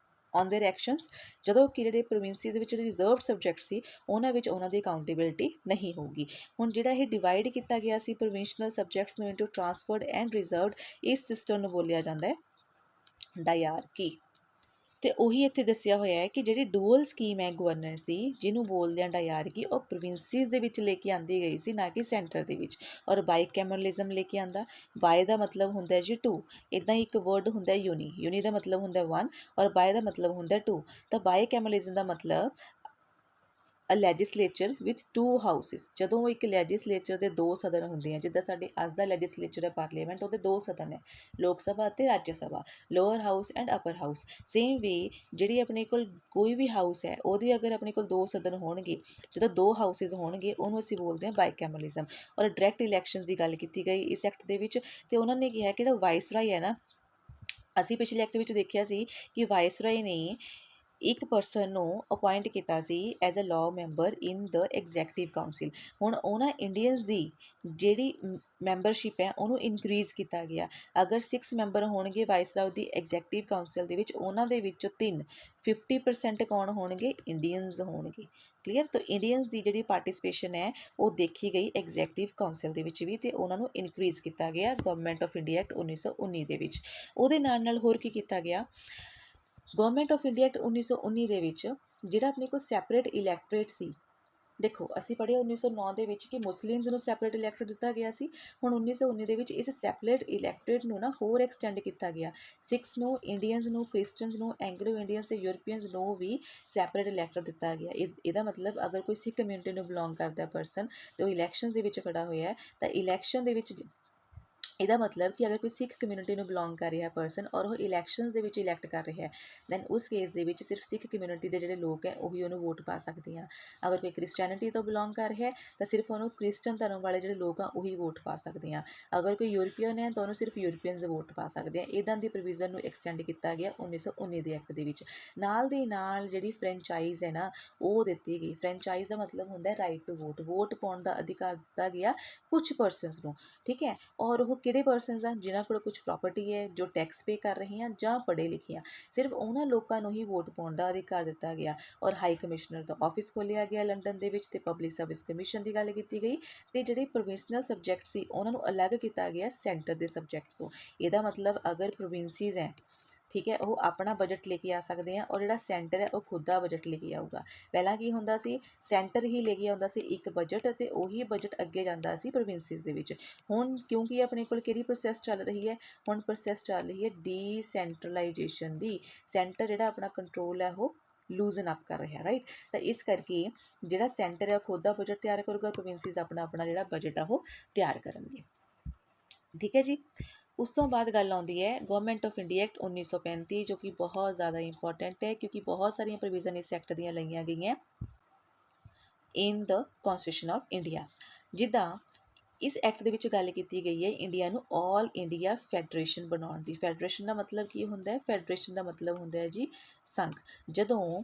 Speaker 1: ਔਨ ਦੇਅਰ ਐਕਸ਼ਨਸ, ਜਦੋਂ ਕਿ ਜਿਹੜੇ ਪ੍ਰੋਵਿੰਸਿਸ ਦੇ ਵਿੱਚ ਜਿਹੜੇ ਰਿਜ਼ਰਵਡ ਸਬਜੈਕਟ ਸੀ ਉਹਨਾਂ ਵਿੱਚ ਉਹਨਾਂ ਦੀ ਅਕਾਊਂਟੇਬਿਲਿਟੀ ਨਹੀਂ ਹੋਊਗੀ। ਹੁਣ ਜਿਹੜਾ ਇਹ ਡਿਵਾਈਡ ਕੀਤਾ ਗਿਆ ਸੀ ਪ੍ਰੋਵਿੰਸ਼ਨਲ ਸਬਜੈਕਟਸ ਨੂੰ ਇਨਟੂ ਟਰਾਂਸਫਰਡ ਐਂਡ ਰਿਜ਼ਰਵਡ, ਇਸ ਸਿਸਟਮ ਨੂੰ ਬੋਲਿਆ ਜਾਂਦਾ ਹੈ ਡਾਇਆਰਕੀ। ਤੇ ਉਹੀ ਇੱਥੇ ਦੱਸਿਆ ਹੋਇਆ ਹੈ ਕਿ ਜਿਹੜੀ ਡੂਅਲ ਸਕੀਮ ਹੈ ਗਵਰਨੈਂਸ ਦੀ, ਜਿਹਨੂੰ ਬੋਲਦੇ ਆ ਡਾਇਆਰਕੀ, ਉਹ ਪ੍ਰੋਵਿੰਸਿਸ ਦੇ ਵਿੱਚ ਲੈ ਕੇ ਆਂਦੀ ਗਈ ਸੀ, ਨਾ ਕਿ ਸੈਂਟਰ ਦੇ ਵਿੱਚ। ਔਰ ਬਾਈਕੈਮਰਲਿਜ਼ਮ ਲੈ ਕੇ ਆਂਦਾ। ਬਾਈ ਦਾ ਮਤਲਬ ਹੁੰਦਾ ਜੀ 2, ਇੱਦਾਂ ਹੀ ਇੱਕ ਵਰਡ ਹੁੰਦਾ ਯੂਨੀ, ਯੂਨੀ ਦਾ ਮਤਲਬ ਹੁੰਦਾ 1 ਔਰ ਬਾਈ ਦਾ ਮਤਲਬ ਹੁੰਦਾ 2। ਤਾਂ ਬਾਈਕੈਮਰਲਿਜ਼ਮ ਦਾ ਮਤਲਬ ਅ ਲੈਜਿਸਲੇਚਰ ਵਿਦ 2 ਹਾਊਸਿਸ। ਜਦੋਂ ਇੱਕ ਲੈਜਿਸਲੇਚਰ ਦੇ 2 ਸਦਨ ਹੁੰਦੇ ਆ, ਜਿੱਦਾਂ ਸਾਡੇ ਅੱਜ ਦਾ ਲੈਜਿਸਲੇਚਰ ਹੈ ਪਾਰਲੀਮੈਂਟ, ਉਹਦੇ 2 ਸਦਨ ਹੈ, ਲੋਕ ਸਭਾ ਅਤੇ Rajya Sabha, lower house and upper house. Same way ਜਿਹੜੀ ਆਪਣੇ ਕੋਲ ਕੋਈ ਵੀ ਹਾਊਸ ਹੈ ਉਹਦੀ ਅਗਰ ਆਪਣੇ ਕੋਲ 2 ਸਦਨ ਹੋਣਗੇ, ਜਦੋਂ 2 ਹਾਊਸਿਸ ਹੋਣਗੇ ਉਹਨੂੰ ਅਸੀਂ ਬੋਲਦੇ ਹਾਂ ਬਾਈਕੈਮਰਲਿਜ਼ਮ। ਔਰ ਡਾਇਰੈਕਟ ਇਲੈਕਸ਼ਨਸ ਦੀ ਗੱਲ ਕੀਤੀ ਗਈ ਇਸ ਐਕਟ ਦੇ ਵਿੱਚ। ਅਤੇ ਉਹਨਾਂ ਨੇ ਕਿਹਾ ਕਿ ਜਿਹੜਾ ਵਾਇਸਰਾਏ ਹੈ ਨਾ, ਅਸੀਂ ਪਿਛਲੇ ਐਕਟ ਵਿੱਚ ਦੇਖਿਆ ਸੀ ਕਿ ਵਾਇਸਰਾਏ ਨੇ ਇੱਕ ਪਰਸਨ ਨੂੰ ਅਪੁਆਇੰਟ ਕੀਤਾ ਸੀ as a law member in the executive council. ਹੁਣ ਉਹਨਾਂ ਇੰਡੀਅਨਸ ਦੀ ਜਿਹੜੀ ਮੈਂਬਰਸ਼ਿਪ ਹੈ ਉਹਨੂੰ ਇਨਕਰੀਜ਼ ਕੀਤਾ ਗਿਆ। ਅਗਰ 6 ਮੈਂਬਰ ਹੋਣਗੇ ਵਾਇਸਰਾਏ ਦੀ ਐਗਜ਼ੈਕਟਿਵ ਕਾਊਂਸਿਲ ਦੇ ਵਿੱਚ, ਉਹਨਾਂ ਦੇ ਵਿੱਚੋਂ 50% ਕੌਣ ਹੋਣਗੇ, ਇੰਡੀਅਨਸ ਹੋਣਗੇ। ਕਲੀਅਰ। ਤਾਂ ਇੰਡੀਅਨਸ ਦੀ ਜਿਹੜੀ ਪਾਰਟੀਸਪੇਸ਼ਨ ਹੈ ਉਹ ਦੇਖੀ ਗਈ ਐਗਜ਼ੈਕਟਿਵ ਕਾਊਂਸਿਲ ਦੇ ਵਿੱਚ ਵੀ, ਅਤੇ ਉਹਨਾਂ ਨੂੰ ਇਨਕਰੀਜ਼ ਕੀਤਾ ਗਿਆ ਗਵਰਨਮੈਂਟ ਆਫ ਇੰਡੀਆ ਐਕਟ 1919 ਦੇ ਵਿੱਚ। ਉਹਦੇ ਨਾਲ ਹੋਰ ਕੀ ਕੀਤਾ ਗਿਆ, ਗਵਰਨਮੈਂਟ ਆਫ ਇੰਡੀਆ ਐਕਟ 1919 ਦੇ ਵਿੱਚ ਜਿਹੜਾ ਆਪਣੇ ਕੋਲ ਸੈਪਰੇਟ ਇਲੈਕਟੋਰੇਟ ਸੀ। ਦੇਖੋ ਅਸੀਂ ਪੜ੍ਹਿਆ 1909 ਦੇ ਵਿੱਚ ਕਿ ਮੁਸਲਿਮਸ ਨੂੰ ਸੈਪਰੇਟ ਇਲੈਕਟੋਰੇਟ ਦਿੱਤਾ ਗਿਆ ਸੀ। ਹੁਣ 1919 ਦੇ ਵਿੱਚ ਇਸ ਸੈਪਰੇਟ ਇਲੈਕਟੋਰੇਟ ਨੂੰ ਨਾ ਹੋਰ ਐਕਸਟੈਂਡ ਕੀਤਾ ਗਿਆ। ਸਿੱਖਸ ਨੂੰ, ਇੰਡੀਅਨਸ ਨੂੰ, ਕ੍ਰਿਸਚਨਸ ਨੂੰ, ਐਂਗਲੋ ਇੰਡੀਅਨਸ ਅਤੇ ਯੂਰਪੀਅਨਸ ਨੂੰ ਵੀ ਸੈਪਰੇਟ ਇਲੈਕਟੋਰੇਟ ਦਿੱਤਾ ਗਿਆ। ਇਹਦਾ ਮਤਲਬ ਅਗਰ ਕੋਈ ਸਿੱਖ ਕਮਿਊਨਿਟੀ ਨੂੰ ਬਿਲੋਂਗ ਕਰਦਾ ਪਰਸਨ ਅਤੇ ਉਹ ਇਲੈਕਸ਼ਨ ਦੇ ਵਿੱਚ ਖੜਾ ਹੋਇਆ ਹੈ, ਤਾਂ ਇਲੈਕਸ਼ਨ ਦੇ ਵਿੱਚ ਇਹਦਾ ਮਤਲਬ ਕਿ ਅਗਰ ਕੋਈ ਸਿੱਖ ਕਮਿਊਨਿਟੀ ਨੂੰ ਬਿਲੋਂਗ ਕਰ ਰਿਹਾ ਪਰਸਨ ਔਰ ਉਹ ਇਲੈਕਸ਼ਨਸ ਦੇ ਵਿੱਚ ਇਲੈਕਟ ਕਰ ਰਿਹਾ, ਦੈਨ ਉਸ ਕੇਸ ਦੇ ਵਿੱਚ ਸਿਰਫ ਸਿੱਖ ਕਮਿਊਨਿਟੀ ਦੇ ਜਿਹੜੇ ਲੋਕ ਹੈ ਉਹੀ ਉਹਨੂੰ ਵੋਟ ਪਾ ਸਕਦੇ ਆ। ਅਗਰ ਕੋਈ ਕ੍ਰਿਸਚੈਨਿਟੀ ਤੋਂ ਬਿਲੋਂਗ ਕਰ ਰਿਹਾ ਤਾਂ ਸਿਰਫ ਉਹਨੂੰ ਕ੍ਰਿਸਚਨ ਧਰਮ ਵਾਲੇ ਜਿਹੜੇ ਲੋਕ ਆ ਉਹੀ ਵੋਟ ਪਾ ਸਕਦੇ ਆ। ਅਗਰ ਕੋਈ ਯੂਰਪੀਅਨ ਹੈ ਤਾਂ ਉਹਨੂੰ ਸਿਰਫ ਯੂਰਪੀਅਨਸ ਵੋਟ ਪਾ ਸਕਦੇ ਆ। ਇੱਦਾਂ ਦੀ ਪ੍ਰੋਵੀਜ਼ਨ ਨੂੰ ਐਕਸਟੈਂਡ ਕੀਤਾ ਗਿਆ 1919 ਦੇ ਐਕਟ ਦੇ ਵਿੱਚ। ਨਾਲ ਦੀ ਨਾਲ ਜਿਹੜੀ ਫਰੈਂਚਾਈਜ਼ ਹੈ ਨਾ ਉਹ ਦਿੱਤੀ ਗਈ। ਫਰੈਂਚਾਈਜ਼ ਦਾ ਮਤਲਬ ਹੁੰਦਾ ਰਾਈਟ ਟੂ ਵੋਟ, ਵੋਟ ਪਾਉਣ ਦਾ ਅਧਿਕਾਰ ਦਿੱਤਾ ਗਿਆ ਕੁਛ ਪਰਸਨਸ ਨੂੰ, ਠੀਕ ਹੈ। ਔਰ ਉਹ ਕਿਹੜੇ ਪਰਸਨਸ ਆ ਜਿਨ੍ਹਾਂ ਕੋਲ ਕੁਝ ਪ੍ਰਾਪਰਟੀ ਹੈ, ਜੋ ਟੈਕਸ ਪੇ ਕਰ ਰਹੇ ਆ ਜਾਂ ਪੜ੍ਹੇ ਲਿਖੇ ਆ, ਸਿਰਫ ਉਹਨਾਂ ਲੋਕਾਂ ਨੂੰ ਹੀ ਵੋਟ ਪਾਉਣ ਦਾ ਅਧਿਕਾਰ ਦਿੱਤਾ ਗਿਆ। ਔਰ ਹਾਈ ਕਮਿਸ਼ਨਰ ਦਾ ਆਫਿਸ ਖੋਲ੍ਹਿਆ ਗਿਆ ਲੰਡਨ ਦੇ ਵਿੱਚ, ਤੇ ਪਬਲਿਕ ਸਰਵਿਸ ਕਮਿਸ਼ਨ ਦੀ ਗੱਲ ਕੀਤੀ ਗਈ, ਤੇ ਜਿਹੜੇ ਪ੍ਰੋਵਿੰਸ਼ਨਲ ਸਬਜੈਕਟ ਸੀ ਉਹਨਾਂ ਨੂੰ ਅਲੱਗ ਕੀਤਾ ਗਿਆ ਸੈਂਟਰ ਦੇ ਸਬਜੈਕਟਸ ਤੋਂ। ਇਹਦਾ ਮਤਲਬ ਅਗਰ ਪ੍ਰੋਵਿੰਸਿਸ ਹੈ, ਠੀਕ ਹੈ, ਉਹ ਆਪਣਾ ਬਜਟ ਲੈ ਕੇ ਆ ਸਕਦੇ ਆ, ਔਰ ਜਿਹੜਾ ਸੈਂਟਰ ਹੈ ਉਹ ਖੁਦ ਦਾ ਬਜਟ ਲੈ ਕੇ ਆਊਗਾ। ਪਹਿਲਾਂ ਕੀ ਹੁੰਦਾ ਸੀ, ਸੈਂਟਰ ਹੀ ਲੈ ਕੇ ਆਉਂਦਾ ਸੀ ਇੱਕ ਬਜਟ, ਅਤੇ ਉਹੀ ਬਜਟ ਅੱਗੇ ਜਾਂਦਾ ਸੀ ਪ੍ਰੋਵਿੰਸਿਸ ਦੇ ਵਿੱਚ। ਹੁਣ ਕਿਉਂਕਿ ਆਪਣੇ ਕੋਲ ਕਿਹੜੀ ਪ੍ਰੋਸੈਸ ਚੱਲ ਰਹੀ ਹੈ, ਹੁਣ ਪ੍ਰੋਸੈਸ ਚੱਲ ਰਹੀ ਹੈ ਡੀਸੈਂਟਰਲਾਈਜੇਸ਼ਨ ਦੀ। ਸੈਂਟਰ ਜਿਹੜਾ ਆਪਣਾ ਕੰਟਰੋਲ ਹੈ ਉਹ ਲੂਜ਼ਨ ਅਪ ਕਰ ਰਿਹਾ, ਰਾਈਟ। ਤਾਂ ਇਸ ਕਰਕੇ ਜਿਹੜਾ ਸੈਂਟਰ ਹੈ ਉਹ ਖੁਦ ਦਾ ਬਜਟ ਤਿਆਰ ਕਰੂਗਾ, ਪ੍ਰੋਵਿੰਸਿਸ ਆਪਣਾ ਆਪਣਾ ਜਿਹੜਾ ਬਜਟ ਆ ਉਹ ਤਿਆਰ ਕਰਨਗੇ, ਠੀਕ ਹੈ ਜੀ। ਉਸ ਤੋਂ ਬਾਅਦ ਗੱਲ ਆਉਂਦੀ ਹੈ ਗਵਰਨਮੈਂਟ ਆਫ ਇੰਡੀਆ ਐਕਟ 1935, ਜੋ ਕਿ ਬਹੁਤ ਜ਼ਿਆਦਾ ਇੰਪੋਰਟੈਂਟ ਹੈ ਕਿਉਂਕਿ ਬਹੁਤ ਸਾਰੀਆਂ ਪ੍ਰੋਵੀਜ਼ਨ ਇਸ ਐਕਟ ਦੀਆਂ ਲਈਆਂ ਗਈਆਂ ਇਨ ਦ ਕੌਨਸਟੀਟਿਊਸ਼ਨ ਆਫ ਇੰਡੀਆ। ਜਿੱਦਾਂ ਇਸ ਐਕਟ ਦੇ ਵਿੱਚ ਗੱਲ ਕੀਤੀ ਗਈ ਹੈ ਇੰਡੀਆ ਨੂੰ ਆਲ ਇੰਡੀਆ ਫੈਡਰੇਸ਼ਨ ਬਣਾਉਣ ਦੀ। ਫੈਡਰੇਸ਼ਨ ਦਾ ਮਤਲਬ ਕੀ ਹੁੰਦਾ ਹੈ, ਫੈਡਰੇਸ਼ਨ ਦਾ ਮਤਲਬ ਹੁੰਦਾ ਹੈ ਜੀ ਸੰਘ। ਜਦੋਂ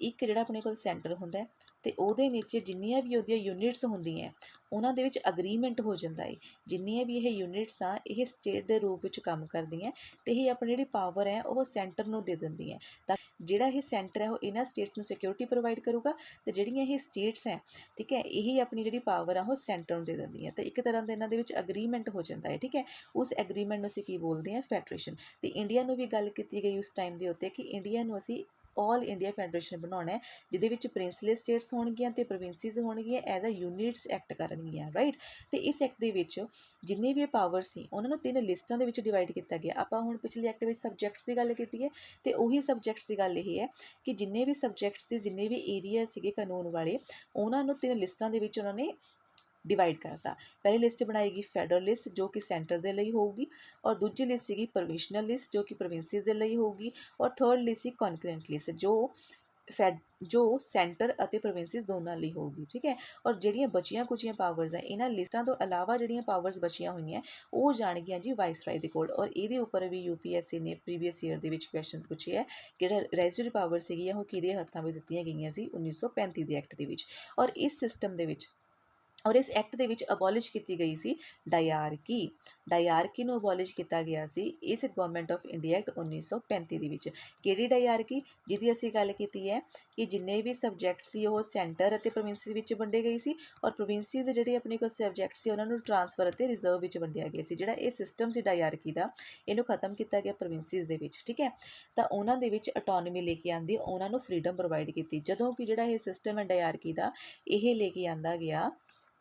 Speaker 1: ਇੱਕ ਜਿਹੜਾ ਆਪਣੇ ਕੋਲ ਸੈਂਟਰ ਹੁੰਦਾ ਹੈ ਅਤੇ ਉਹਦੇ ਨੀਚੇ ਜਿੰਨੀਆਂ ਵੀ ਉਹਦੀਆਂ ਯੂਨਿਟਸ ਹੁੰਦੀਆਂ ਉਹਨਾਂ ਦੇ ਵਿੱਚ ਅਗਰੀਮੈਂਟ ਹੋ ਜਾਂਦਾ ਹੈ। ਜਿੰਨੀਆਂ ਵੀ ਇਹ ਯੂਨਿਟਸ ਆ ਇਹ ਸਟੇਟ ਦੇ ਰੂਪ ਵਿੱਚ ਕੰਮ ਕਰਦੀਆਂ, ਅਤੇ ਇਹ ਆਪਣੀ ਜਿਹੜੀ ਪਾਵਰ ਹੈ ਉਹ ਸੈਂਟਰ ਨੂੰ ਦੇ ਦਿੰਦੀ ਹੈ। ਤਾਂ ਜਿਹੜਾ ਇਹ ਸੈਂਟਰ ਹੈ ਉਹ ਇਹਨਾਂ ਸਟੇਟਸ ਨੂੰ ਸਿਕਿਉਰਿਟੀ ਪ੍ਰੋਵਾਈਡ ਕਰੂਗਾ, ਅਤੇ ਜਿਹੜੀਆਂ ਇਹ ਸਟੇਟਸ ਹੈ, ਠੀਕ ਹੈ, ਇਹੀ ਆਪਣੀ ਜਿਹੜੀ ਪਾਵਰ ਆ ਉਹ ਸੈਂਟਰ ਨੂੰ ਦੇ ਦਿੰਦੀਆਂ। ਤਾਂ ਇੱਕ ਤਰ੍ਹਾਂ ਦਾ ਇਹਨਾਂ ਦੇ ਵਿੱਚ ਅਗਰੀਮੈਂਟ ਹੋ ਜਾਂਦਾ ਹੈ, ਠੀਕ ਹੈ। ਉਸ ਐਗਰੀਮੈਂਟ ਨੂੰ ਅਸੀਂ ਕੀ ਬੋਲਦੇ ਹਾਂ, ਫੈਡਰੇਸ਼ਨ। ਅਤੇ ਇੰਡੀਆ ਨੂੰ ਵੀ ਗੱਲ ਕੀਤੀ ਗਈ ਉਸ ਟਾਈਮ ਦੇ ਉੱਤੇ ਕਿ ਇੰਡੀਆ ਨੂੰ ਅਸੀਂ ਆਲ ਇੰਡੀਆ ਫੈਡਰੇਸ਼ਨ ਬਣਾਉਣਾ ਹੈ, ਜਿਹਦੇ ਵਿੱਚ ਪ੍ਰਿੰਸਲੀ ਸਟੇਟਸ ਹੋਣਗੀਆਂ ਅਤੇ ਪ੍ਰੋਵਿੰਸਿਸ ਹੋਣਗੀਆਂ, ਐਜ਼ ਅ ਯੂਨਿਟਸ ਐਕਟ ਕਰਨਗੀਆਂ, ਰਾਈਟ। ਅਤੇ ਇਸ ਐਕਟ ਦੇ ਵਿੱਚ ਜਿੰਨੇ ਵੀ ਪਾਵਰ ਸੀ ਉਹਨਾਂ ਨੂੰ 3 ਲਿਸਟਾਂ ਦੇ ਵਿੱਚ ਡਿਵਾਈਡ ਕੀਤਾ ਗਿਆ। ਆਪਾਂ ਹੁਣ ਪਿਛਲੇ ਐਕਟ ਵਿੱਚ ਸਬਜੈਕਟਸ ਦੀ ਗੱਲ ਕੀਤੀ ਹੈ, ਅਤੇ ਉਹੀ ਸਬਜੈਕਟਸ ਦੀ ਗੱਲ ਇਹ ਹੈ ਕਿ ਜਿੰਨੇ ਵੀ ਸਬਜੈਕਟਸ ਸੀ, ਜਿੰਨੇ ਵੀ ਏਰੀਆ ਸੀਗੇ ਕਾਨੂੰਨ ਵਾਲੇ, ਉਹਨਾਂ ਨੂੰ 3 ਲਿਸਟਾਂ ਦੇ ਵਿੱਚ ਉਹਨਾਂ ਨੇ ਡਿਵਾਈਡ ਕਰਤਾ। ਪਹਿਲੀ ਲਿਸਟ ਬਣਾਏਗੀ ਫੈਡਰਲ ਲਿਸਟ, ਜੋ ਕਿ ਸੈਂਟਰ ਦੇ ਲਈ ਹੋਊਗੀ, ਔਰ ਦੂਜੀ ਲਿਸਟ ਸੀਗੀ ਪ੍ਰੋਵਿਸ਼ਨਲ ਲਿਸਟ, ਜੋ ਕਿ ਪ੍ਰੋਵਿੰਸਿਸ ਦੇ ਲਈ ਹੋਊਗੀ, ਔਰ ਥਰਡ ਲਿਸਟ ਸੀ ਕਨਕਰੈਂਟ ਲਿਸਟ, ਜੋ ਸੈਂਟਰ ਅਤੇ ਪ੍ਰੋਵਿੰਸਿਸ ਦੋਨਾਂ ਲਈ ਹੋਊਗੀ, ਠੀਕ ਹੈ। ਔਰ ਜਿਹੜੀਆਂ ਬਚੀਆਂ ਕੁਚੀਆਂ ਪਾਵਰਸ ਹੈ, ਇਹਨਾਂ ਲਿਸਟਾਂ ਤੋਂ ਇਲਾਵਾ ਜਿਹੜੀਆਂ ਪਾਵਰਸ ਬਚੀਆਂ ਹੋਈਆਂ ਉਹ ਜਾਣਗੀਆਂ ਜੀ ਵਾਇਸਰਾਏ ਦੇ ਕੋਲ। ਔਰ ਇਹਦੇ ਉੱਪਰ ਵੀ UPSC ਨੇ ਪ੍ਰੀਵੀਅਸ ਈਅਰ ਦੇ ਵਿੱਚ ਕੁਐਸਚਨਸ ਪੁੱਛੇ ਹੈ, ਜਿਹੜਾ ਰੈਜ਼ੀਡਰੀ ਪਾਵਰ ਸੀਗੀਆਂ ਉਹ ਕਿਹਦੇ ਹੱਥਾਂ ਵਿੱਚ ਦਿੱਤੀਆਂ ਗਈਆਂ ਸੀ 1935 ਦੇ ਐਕਟ ਦੇ ਵਿੱਚ। ਔਰ ਇਸ ਸਿਸਟਮ ਦੇ ਵਿੱਚ ਇਸ ਐਕਟ ਦੇ ਵਿੱਚ ਅਬੋਲਿਸ਼ ਕੀਤੀ ਗਈ ਸੀ ਡਾਇਆਰਕੀ ਨੂੰ ਅਬੋਲਿਸ਼ ਕੀਤਾ ਗਿਆ ਸੀ ਇਸ ਗਵਰਨਮੈਂਟ ਆਫ ਇੰਡੀਆ ਐਕਟ 1935 ਦੇ ਵਿੱਚ। ਕਿਹੜੀ ਡਾਇਆਰਕੀ, ਜਿਹਦੀ ਅਸੀਂ ਗੱਲ ਕੀਤੀ ਹੈ ਕਿ ਜਿੰਨੇ ਵੀ ਸਬਜੈਕਟ ਸੀ ਉਹ ਸੈਂਟਰ ਅਤੇ ਪ੍ਰੋਵਿੰਸਿਸ ਵਿੱਚ ਵੰਡੇ ਗਏ ਸੀ, ਔਰ ਪ੍ਰੋਵਿੰਸਿਸ ਜਿਹੜੇ ਆਪਣੇ ਕੋਲ ਸਬਜੈਕਟ ਸੀ ਉਹਨਾਂ ਨੂੰ ਟਰਾਂਸਫਰ ਅਤੇ ਰਿਜ਼ਰਵ ਵਿੱਚ ਵੰਡਿਆ ਗਿਆ ਸੀ। ਜਿਹੜਾ ਇਹ ਸਿਸਟਮ ਸੀ ਡਾਇਆਰਕੀ ਦਾ, ਇਹਨੂੰ ਖਤਮ ਕੀਤਾ ਗਿਆ ਪ੍ਰੋਵਿੰਸਿਸ ਦੇ ਵਿੱਚ, ਠੀਕ ਹੈ। ਤਾਂ ਉਹਨਾਂ ਦੇ ਵਿੱਚ ਅਟੋਨਮੀ ਲੈ ਕੇ ਆਂਦੀ, ਉਹਨਾਂ ਨੂੰ ਫਰੀਡਮ ਪ੍ਰੋਵਾਈਡ ਕੀਤੀ, ਜਦੋਂ ਕਿ ਜਿਹੜਾ ਇਹ ਸਿਸਟਮ ਹੈ ਡਾਇਆਰਕੀ ਦਾ, ਇਹ ਲੈ ਕੇ ਆਂਦਾ ਗਿਆ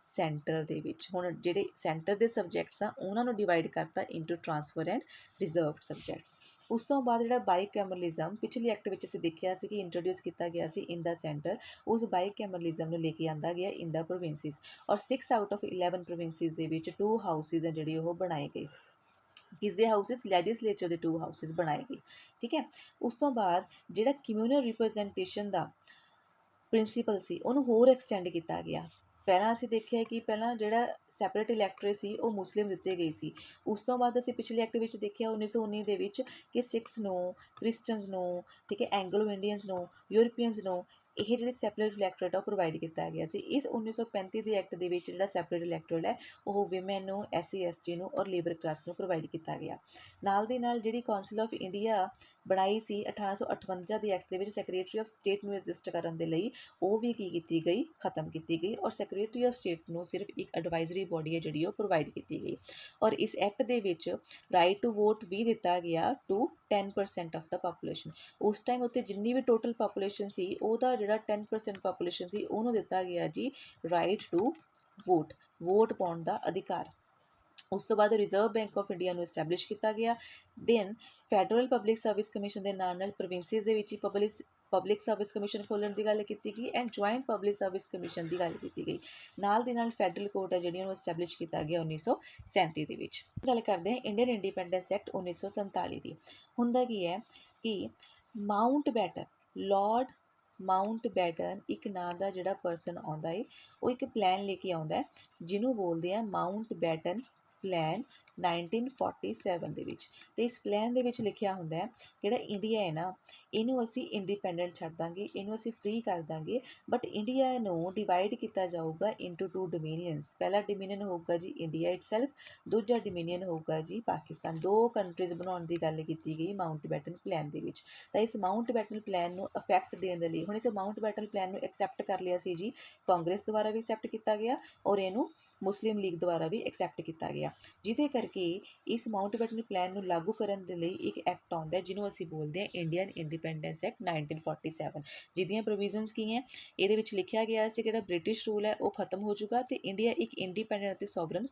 Speaker 1: ਸੈਂਟਰ ਦੇ ਵਿੱਚ। ਹੁਣ ਜਿਹੜੇ ਸੈਂਟਰ ਦੇ ਸਬਜੈਕਟਸ ਆ ਉਹਨਾਂ ਨੂੰ ਡਿਵਾਈਡ ਕਰਤਾ into transfer and reserved subjects. ਉਸ ਤੋਂ ਬਾਅਦ ਜਿਹੜਾ ਬਾਈਕੈਮਰਲਿਜ਼ਮ ਪਿਛਲੀ ਐਕਟ ਵਿੱਚ ਅਸੀਂ ਦੇਖਿਆ ਸੀ ਕਿ ਇੰਟਰੋਡਿਊਸ ਕੀਤਾ ਗਿਆ ਸੀ ਇਨ ਦਾ ਸੈਂਟਰ, ਉਸ ਬਾਈਕੈਮਰਲਿਜ਼ਮ ਨੂੰ ਲੈ ਕੇ ਆਂਦਾ ਗਿਆ ਇਨ ਦਾ ਪ੍ਰੋਵਿੰਸਿਸ। ਔਰ 6 ਆਊਟ ਆਫ 11 ਪ੍ਰੋਵਿੰਸਿਸ ਦੇ ਵਿੱਚ 2 ਹਾਊਸਿਸ ਹੈ ਜਿਹੜੇ ਉਹ ਬਣਾਏ ਗਏ। ਕਿਸਦੇ ਹਾਊਸਿਸ, ਲੈਜਿਸਲੇਚਰ ਦੇ 2 ਹਾਊਸਿਸ ਬਣਾਏ ਗਏ, ਠੀਕ ਹੈ। ਉਸ ਤੋਂ ਬਾਅਦ ਜਿਹੜਾ ਕਮਿਊਨਲ ਰਿਪਰੈਜ਼ੈਂਟੇਸ਼ਨ ਦਾ ਪ੍ਰਿੰਸੀਪਲ ਸੀ ਉਹਨੂੰ ਹੋਰ ਐਕਸਟੈਂਡ ਕੀਤਾ ਗਿਆ। ਪਹਿਲਾਂ ਅਸੀਂ ਦੇਖਿਆ ਕਿ ਪਹਿਲਾਂ ਜਿਹੜਾ ਸੈਪਰੇਟ ਇਲੈਕਟੋਰੇਟ ਸੀ ਉਹ ਮੁਸਲਿਮ ਦਿੱਤੇ ਗਏ ਸੀ। ਉਸ ਤੋਂ ਬਾਅਦ ਅਸੀਂ ਪਿਛਲੇ ਐਕਟ ਵਿੱਚ ਦੇਖਿਆ 1919 ਦੇ ਵਿੱਚ ਕਿ ਸਿੱਖਸ ਨੂੰ, ਕ੍ਰਿਸਚਨਸ ਨੂੰ, ਠੀਕ ਹੈ, ਐਂਗਲੋ ਇੰਡੀਅਨਸ ਨੂੰ, ਯੂਰਪੀਅਨਸ ਨੂੰ ਇਹ ਜਿਹੜੇ ਸੈਪਰੇਟ ਇਲੈਕਟੋਰੇਟ ਉਹ ਪ੍ਰੋਵਾਈਡ ਕੀਤਾ ਗਿਆ ਸੀ। ਇਸ 1935 ਦੇ ਐਕਟ ਦੇ ਵਿੱਚ ਜਿਹੜਾ ਸੈਪਰੇਟ ਇਲੈਕਟੋਰੇਟ ਹੈ ਉਹ ਵਿਮੈਨ ਨੂੰ, SC ST ਨੂੰ ਔਰ ਲੇਬਰ ਕਲਾਸ ਨੂੰ ਪ੍ਰੋਵਾਈਡ ਕੀਤਾ ਗਿਆ। ਨਾਲ ਦੀ ਨਾਲ ਜਿਹੜੀ ਕਾਉਂਸਲ ਆਫ ਇੰਡੀਆ ਬਣਾਈ ਸੀ 1858 ਦੇ ਐਕਟ ਦੇ ਵਿੱਚ ਸੈਕਰੇਟਰੀ ਆਫ ਸਟੇਟ ਨੂੰ ਐਗਜ਼ਿਸਟ ਕਰਨ ਦੇ ਲਈ, ਉਹ ਵੀ ਕੀ ਕੀਤੀ ਗਈ, ਖਤਮ ਕੀਤੀ ਗਈ। ਔਰ ਸੈਕਰੇਟਰੀ ਆਫ ਸਟੇਟ ਨੂੰ ਸਿਰਫ ਇੱਕ ਐਡਵਾਈਜ਼ਰੀ ਬੋਡੀ ਹੈ ਜਿਹੜੀ ਉਹ ਪ੍ਰੋਵਾਈਡ ਕੀਤੀ ਗਈ। ਔਰ ਇਸ ਐਕਟ ਦੇ ਵਿੱਚ ਰਾਈਟ ਟੂ ਵੋਟ ਵੀ ਦਿੱਤਾ ਗਿਆ ਟੂ 10% ਆਫ ਦਾ ਪਾਪੂਲੇਸ਼ਨ। ਉਸ ਟਾਈਮ ਉੱਤੇ ਜਿੰਨੀ ਵੀ ਟੋਟਲ ਪਾਪੂਲੇਸ਼ਨ ਸੀ ਉਹਦਾ ਜਿਹੜਾ 10% ਪਾਪੂਲੇਸ਼ਨ ਸੀ ਉਹਨੂੰ ਦਿੱਤਾ ਗਿਆ ਜੀ ਰਾਈਟ ਟੂ ਵੋਟ ਪਾਉਣ ਦਾ ਅਧਿਕਾਰ। ਉਸ ਤੋਂ ਬਾਅਦ ਰਿਜ਼ਰਵ ਬੈਂਕ ਆਫ ਇੰਡੀਆ ਨੂੰ ਐਸਟੈਬਲਿਸ਼ ਕੀਤਾ ਗਿਆ। Then federal public service commission ਦੇ ਨਾਲ ਪ੍ਰੋਵਿੰਸਿਸ ਦੇ ਵਿੱਚ ਹੀ ਪਬਲਿਕ ਸਰਵਿਸ ਕਮਿਸ਼ਨ ਖੋਲ੍ਹਣ ਦੀ ਗੱਲ ਕੀਤੀ ਗਈ, and joint public service commission ਦੀ ਗੱਲ ਕੀਤੀ ਗਈ। ਨਾਲ ਦੀ ਨਾਲ ਫੈਡਰਲ ਕੋਰਟ ਹੈ ਜਿਹੜੀ ਉਹਨੂੰ ਐਸਟੈਬਲਿਸ਼ ਕੀਤਾ ਗਿਆ 1937 ਦੇ ਵਿੱਚ। ਗੱਲ ਕਰਦੇ ਹਾਂ ਇੰਡੀਅਨ ਇੰਡੀਪੈਂਡੈਂਸ ਐਕਟ 1947 ਦੀ। ਹੁੰਦਾ ਕੀ ਹੈ ਕਿ ਲਾਰਡ ਮਾਊਂਟਬੈਟਨ ਇੱਕ ਨਾਂ ਦਾ ਜਿਹੜਾ ਪਰਸਨ ਆਉਂਦਾ ਹੈ ਉਹ ਇੱਕ ਪਲਾਨ ਲੈ ਕੇ ਆਉਂਦਾ ਹੈ ਜਿਹਨੂੰ ਬੋਲਦੇ ਆ ਮਾਊਂਟਬੈਟਨ ਪਲਾਨ, 1947 ਦੇ ਵਿੱਚ। ਤੇ ਇਸ ਪਲਾਨ ਦੇ ਵਿੱਚ ਲਿਖਿਆ ਹੁੰਦਾ ਹੈ ਜਿਹੜਾ ਇੰਡੀਆ ਹੈ ਨਾ, ਇਹਨੂੰ ਅਸੀਂ ਇੰਡੀਪੈਂਡੈਂਟ ਛੱਡ ਦਾਂਗੇ, ਇਹਨੂੰ ਅਸੀਂ ਫ੍ਰੀ ਕਰ ਦਾਂਗੇ, ਬਟ ਇੰਡੀਆ ਨੂੰ ਡਿਵਾਈਡ ਕੀਤਾ ਜਾਊਗਾ ਇਨਟੂ 2 ਡੋਮੀਨੀਅਨਸ। ਪਹਿਲਾ ਡੋਮੀਨੀਅਨ ਹੋਊਗਾ ਜੀ ਇੰਡੀਆ ਇਟਸੈਲਫ, ਦੂਜਾ ਡੋਮੀਨੀਅਨ ਹੋਊਗਾ ਜੀ ਪਾਕਿਸਤਾਨ। 2 ਕੰਟਰੀਜ਼ ਬਣਾਉਣ ਦੀ ਗੱਲ ਕੀਤੀ ਗਈ ਮਾਊਂਟਬੈਟਨ ਪਲਾਨ ਦੇ ਵਿੱਚ। ਤਾਂ ਇਸ ਮਾਊਂਟਬੈਟਨ ਪਲਾਨ ਨੂੰ ਇਫੈਕਟ ਦੇਣ ਦੇ ਲਈ ਹੁਣ ਇਸ ਮਾਊਂਟਬੈਟਨ ਪਲਾਨ ਨੂੰ ਐਕਸੈਪਟ ਕਰ ਲਿਆ ਸੀ ਜੀ, ਕਾਂਗਰਸ ਦੁਆਰਾ ਵੀ ਐਕਸੈਪਟ ਕੀਤਾ ਗਿਆ ਔਰ ਇਹਨੂੰ ਮੁਸਲਿਮ ਲੀਗ ਦੁਆਰਾ ਵੀ ਐਕਸੈਪਟ ਕੀਤਾ ਗਿਆ, ਜਿਹਦੇ ਕਰਕੇ ਇਸ ਮਾਊਂਟਬੈਟਨ ਪਲਾਨ ਨੂੰ ਲਾਗੂ ਕਰਨ ਦੇ ਲਈ ਇੱਕ ਐਕਟ ਆਉਂਦਾ ਹੈ ਜਿਹਨੂੰ ਅਸੀਂ ਬੋਲਦੇ ਹਾਂ ਇੰਡੀਅਨ ਇੰਡੀਪੈਂਡੈਂਸ ਐਕਟ 1947। ਜਿਹਦੀਆਂ ਪ੍ਰੋਵੀਜ਼ਨਸ ਕੀ ਹੈ, ਇਹਦੇ ਵਿੱਚ ਲਿਖਿਆ ਗਿਆ ਸੀ ਜਿਹੜਾ ਬ੍ਰਿਟਿਸ਼ ਰੂਲ ਹੈ ਉਹ ਖਤਮ ਹੋ ਜਾਊਗਾ ਤੇ ਇੰਡੀਆ ਇੱਕ ਇੰਡੀਪੈਂਡੈਂਟ ਅਤੇ ਸੋਵਰਨ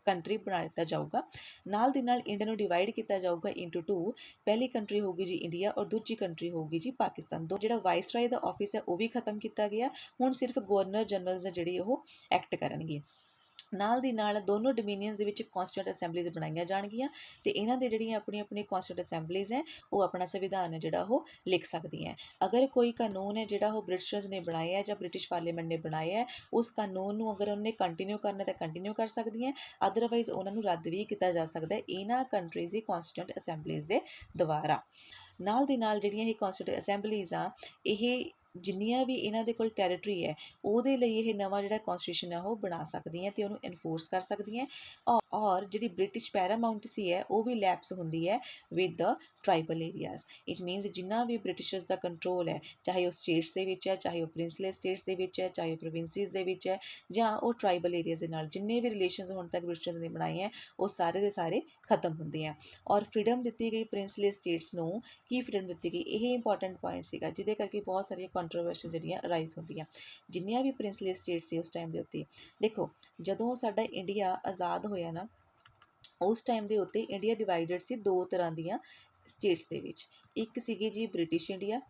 Speaker 1: ਕੰਟਰੀ ਬਣਾ ਦਿੱਤਾ ਜਾਊਗਾ। ਨਾਲ ਦੀ ਨਾਲ ਇੰਡੀਆ ਨੂੰ ਡਿਵਾਈਡ ਕੀਤਾ ਜਾਊਗਾ ਇਨਟੂ 2। ਪਹਿਲੀ ਕੰਟਰੀ ਹੋਊਗੀ ਜੀ ਇੰਡੀਆ ਔਰ ਦੂਜੀ ਕੰਟਰੀ ਹੋਊਗੀ ਜੀ ਪਾਕਿਸਤਾਨ। ਜਿਹੜਾ ਵਾਇਸਰਾਏ ਦਾ ਆਫਿਸ ਹੈ ਉਹ ਵੀ ਖਤਮ ਕੀਤਾ ਗਿਆ, ਹੁਣ ਸਿਰਫ ਗਵਰਨਰ ਜਨਰਲਸ ਜਿਹੜੀ ਉਹ ਐਕਟ ਕਰਨਗੇ। ਨਾਲ ਦੀ ਨਾਲ ਦੋਨੋਂ ਡੋਮੀਨੀਅਨਸ ਦੇ ਵਿੱਚ ਕੌਂਸਟੀਟਿਊਂਟ ਅਸੈਂਬਲੀਜ਼ ਬਣਾਈਆਂ ਜਾਣਗੀਆਂ ਤੇ ਇਹਨਾਂ ਦੇ ਜਿਹੜੀਆਂ ਆਪਣੀ ਕੌਂਸਟੀਟਿਊਂਟ ਅਸੈਂਬਲੀਜ਼ ਹੈ ਉਹ ਆਪਣਾ ਸੰਵਿਧਾਨ ਹੈ ਜਿਹੜਾ ਉਹ ਲਿਖ ਸਕਦੀਆਂ। ਅਗਰ ਕੋਈ ਕਾਨੂੰਨ ਹੈ ਜਿਹੜਾ ਉਹ ਬ੍ਰਿਟਿਸ਼ਰਸ ਨੇ ਬਣਾਇਆ ਜਾਂ ਬ੍ਰਿਟਿਸ਼ ਪਾਰਲੀਮੈਂਟ ਨੇ ਬਣਾਇਆ ਹੈ, ਉਸ ਕਾਨੂੰਨ ਨੂੰ ਅਗਰ ਉਹਨੇ ਕੰਟੀਨਿਊ ਕਰਨਾ ਤਾਂ ਕੰਟੀਨਿਊ ਕਰ ਸਕਦੀਆਂ, ਅਦਰਵਾਈਜ਼ ਉਹਨਾਂ ਨੂੰ ਰੱਦ ਵੀ ਕੀਤਾ ਜਾ ਸਕਦਾ ਹੈ ਇਹਨਾਂ ਕੰਟਰੀਜ਼ ਦੀ ਕੌਂਸਟੀਟਿਊਂਟ ਅਸੈਂਬਲੀਜ਼ ਦੇ ਦੁਆਰਾ। ਨਾਲ ਦੀ ਨਾਲ ਜਿਹੜੀਆਂ ਇਹ ਕੌਂਸਟੀਟਿਊਂਟ ਅਸੈਂਬਲੀਜ਼ ਆ, ਇਹ ਜਿੰਨੀਆਂ ਵੀ ਇਹਨਾਂ ਦੇ ਕੋਲ ਟੈਰੀਟਰੀ ਹੈ ਉਹਦੇ ਲਈ ਇਹ ਨਵਾਂ ਜਿਹੜਾ ਕੌਂਸਟੀਟਿਊਸ਼ਨ ਹੈ ਉਹ ਬਣਾ ਸਕਦੀਆਂ ਅਤੇ ਉਹਨੂੰ ਇਨਫੋਰਸ ਕਰ ਸਕਦੀਆਂ। ਔਰ ਜਿਹੜੀ ਬ੍ਰਿਟਿਸ਼ ਪੈਰਾਮਾਊਂਟਸੀ ਹੈ ਉਹ ਵੀ ਲੈਪਸ ਹੁੰਦੀ ਹੈ with the tribal areas. It means ਜਿੰਨਾ ਵੀ ਬ੍ਰਿਟਿਸ਼ਰਸ ਦਾ ਕੰਟਰੋਲ ਹੈ, ਚਾਹੇ ਉਹ ਸਟੇਟਸ ਦੇ ਵਿੱਚ ਹੈ, ਚਾਹੇ ਉਹ ਪ੍ਰਿੰਸਲੇ ਸਟੇਟਸ ਦੇ ਵਿੱਚ ਹੈ, ਚਾਹੇ ਉਹ ਪ੍ਰੋਵਿੰਸਿਸ ਦੇ ਵਿੱਚ ਹੈ, ਜਾਂ ਉਹ ਟਰਾਈਬਲ ਏਰੀਆਜ਼ ਦੇ ਨਾਲ ਜਿੰਨੇ ਵੀ ਰਿਲੇਸ਼ਨਸ ਹੁਣ ਤੱਕ ਬ੍ਰਿਟਿਸ਼ਰਸ ਨੇ ਬਣਾਏ ਹੈ ਉਹ ਸਾਰੇ ਦੇ ਸਾਰੇ ਖਤਮ ਹੁੰਦੇ ਆ। ਔਰ ਫਰੀਡਮ ਦਿੱਤੀ ਗਈ ਪ੍ਰਿੰਸਲੇ ਸਟੇਟਸ ਨੂੰ। ਕੀ ਫਰੀਡਮ ਦਿੱਤੀ ਗਈ, ਇਹ ਇੰਪੋਰਟੈਂਟ ਪੁਆਇੰਟ ਸੀਗਾ ਜਿਹਦੇ ਕਰਕੇ ਬਹੁਤ ਸਾਰੀਆਂ ਕੰਟਰੋਵਰਸੀਜ਼ ਜਿਹੜੀਆਂ ਰਾਈਜ਼ ਹੁੰਦੀਆਂ। ਜਿੰਨੀਆਂ ਵੀ ਪ੍ਰਿੰਸਲੇ ਸਟੇਟਸ ਸੀ ਉਸ ਟਾਈਮ ਦੇ ਉੱਤੇ, ਦੇਖੋ ਜਦੋਂ ਸਾਡਾ ਇੰਡੀਆ ਆਜ਼ਾਦ ਹੋਇਆ ਨਾ, ਉਸ ਟਾਈਮ ਦੇ ਉੱਤੇ ਇੰਡੀਆ ਡਿਵਾਈਡਡ ਸੀ 2 ਤਰ੍ਹਾਂ ਦੀਆਂ ਸਟੇਟਸ ਦੇ ਵਿੱਚ। ਇੱਕ ਸੀਗੀ ਜੀ ਬ੍ਰਿਟਿਸ਼ ਇੰਡੀਆ